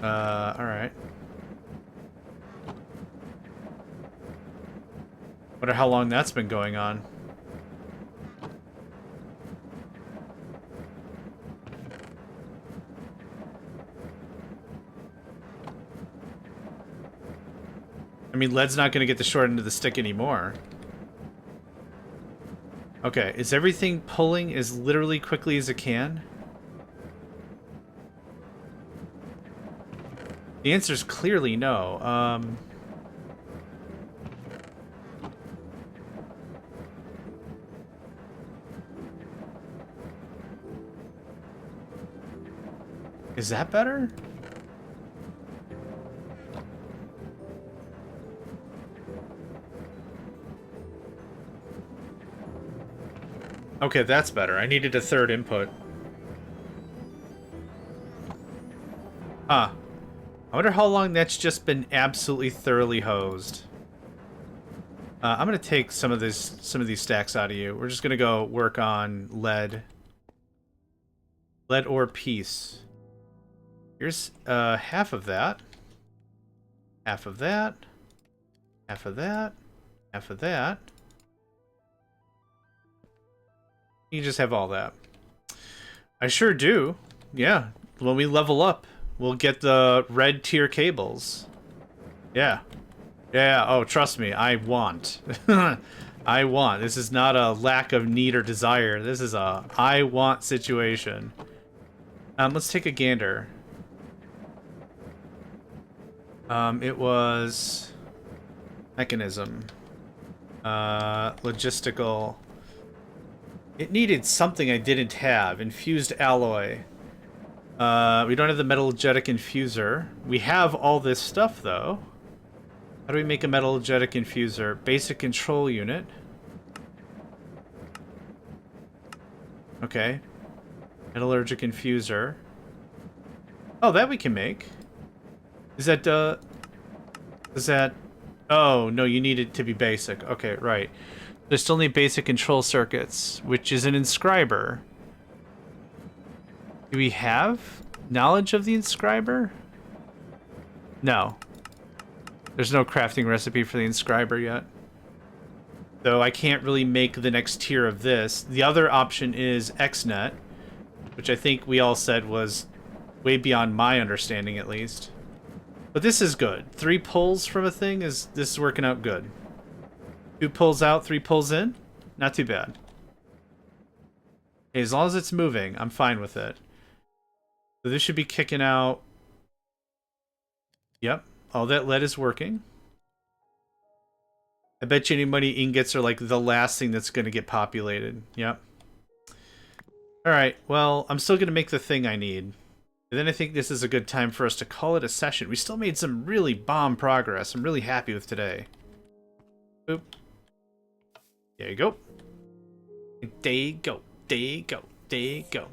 Alright. Wonder how long that's been going on. I mean, lead's not going to get the short end of the stick anymore. Okay, is everything pulling as literally quickly as it can? The answer is clearly no. Is that better? Okay, that's better. I needed a third input. Huh. I wonder how long that's just been absolutely thoroughly hosed. I'm gonna take some of these stacks out of you. We're just gonna go work on lead. Lead ore piece. Here's half of that. Half of that. Half of that. Half of that. You just have all that. I sure do. Yeah. When we level up, we'll get the red tier cables. Yeah. Yeah. Oh, trust me. I want. I want. This is not a lack of need or desire. This is a I want situation. Let's take a gander. It was mechanism. Logistical. It needed something I didn't have. Infused alloy. We don't have the metallurgic infuser. We have all this stuff, though. How do we make a metallurgic infuser? Basic control unit. Okay. Metallurgic infuser. Oh, that we can make. Is that, Oh, no, you need it to be basic. Okay, right. There's still need basic control circuits, which is an inscriber. Do we have knowledge of the inscriber? No. There's no crafting recipe for the inscriber yet. Though I can't really make the next tier of this. The other option is XNet, which I think we all said was way beyond my understanding, at least. But this is good. 3 pulls from a thing this is working out good. 2 pulls out, 3 pulls in. Not too bad. Okay, as long as it's moving, I'm fine with it. So this should be kicking out. Yep, all that lead is working. I bet you any money ingots are like the last thing that's going to get populated. Yep. Alright, well, I'm still going to make the thing I need. And then I think this is a good time for us to call it a session. We still made some really bomb progress. I'm really happy with today. Boop. There you go. There you go. There you go. There you go.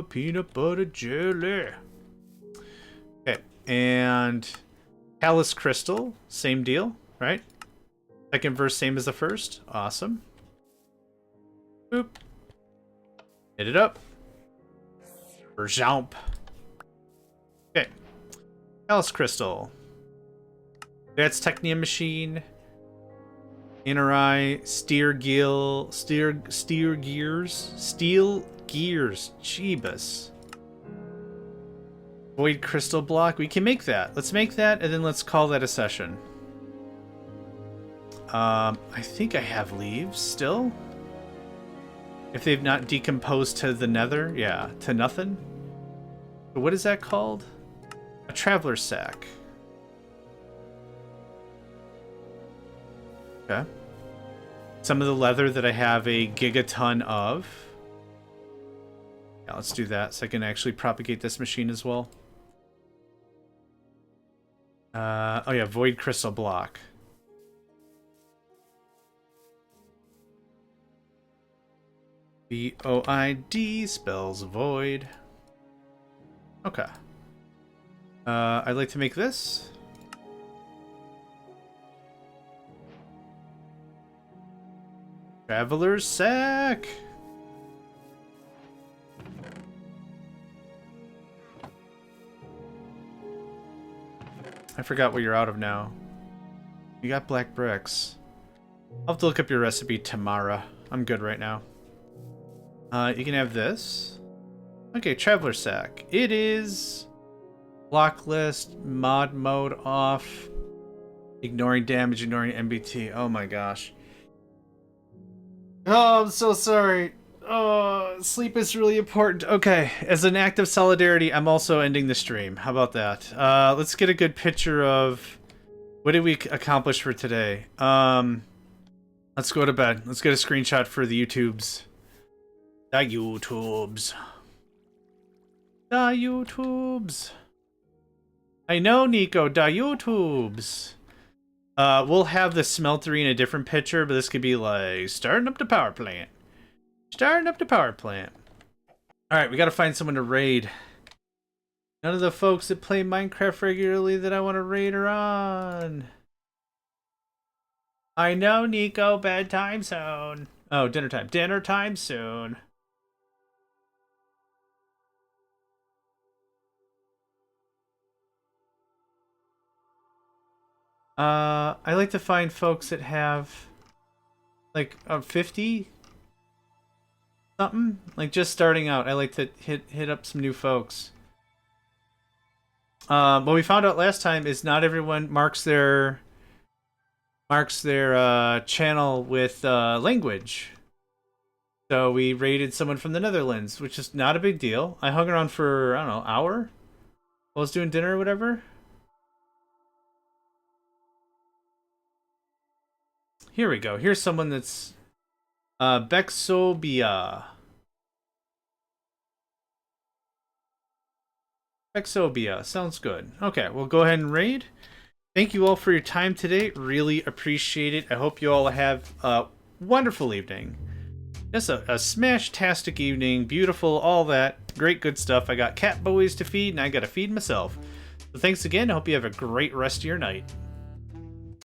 Peanut butter jelly. Okay, and Callus Crystal, same deal, right? Second verse, same as the first. Awesome. Boop. Hit it up. Jump. Okay. Callus Crystal. That's Technium Machine. Inner Eye. Steel Gears. Jeebus. Void Crystal Block. We can make that. Let's make that, and then let's call that a session. I think I have leaves still. If they've not decomposed to the nether. Yeah, to nothing. But what is that called? A traveler's sack. Okay. Some of the leather that I have a gigaton of. Yeah, let's do that so I can actually propagate this machine as well. Oh yeah, Void Crystal Block. V-O-I-D spells void. Okay. I'd like to make this. Traveler's sack. I forgot what you're out of now. You got black bricks. I'll have to look up your recipe tomorrow. I'm good right now. You can have this. Okay, Traveler Sack. It is block list, mod mode off, ignoring damage, ignoring MBT. Oh my gosh. Oh, I'm so sorry. Oh, sleep is really important. Okay, as an act of solidarity, I'm also ending the stream. How about that? Let's get a good picture of what did we accomplish for today. Let's go to bed. Let's get a screenshot for the YouTubes. The YouTubes. The YouTubes. I know, Nico. The YouTubes. We'll have the smeltery in a different picture, but this could be like starting up the power plant. Starting up the power plant. Alright, we gotta find someone to raid. None of the folks that play Minecraft regularly that I want to raid are on. I know, Nico. Bedtime soon. Oh, dinner time. Dinner time soon. I like to find folks that have like 50 something, like just starting out. I like to hit up some new folks. What we found out last time is not everyone marks their channel with language. So we raided someone from the Netherlands, which is not a big deal. I hung around for, I don't know, hour while I was doing dinner or whatever. Here we go. Here's someone that's Bexobia. Bexobia. Sounds good. Okay, we'll go ahead and raid. Thank you all for your time today. Really appreciate it. I hope you all have a wonderful evening. Just a smash-tastic evening. Beautiful, all that. Great, good stuff. I got cat boys to feed, and I gotta feed myself. So thanks again. I hope you have a great rest of your night.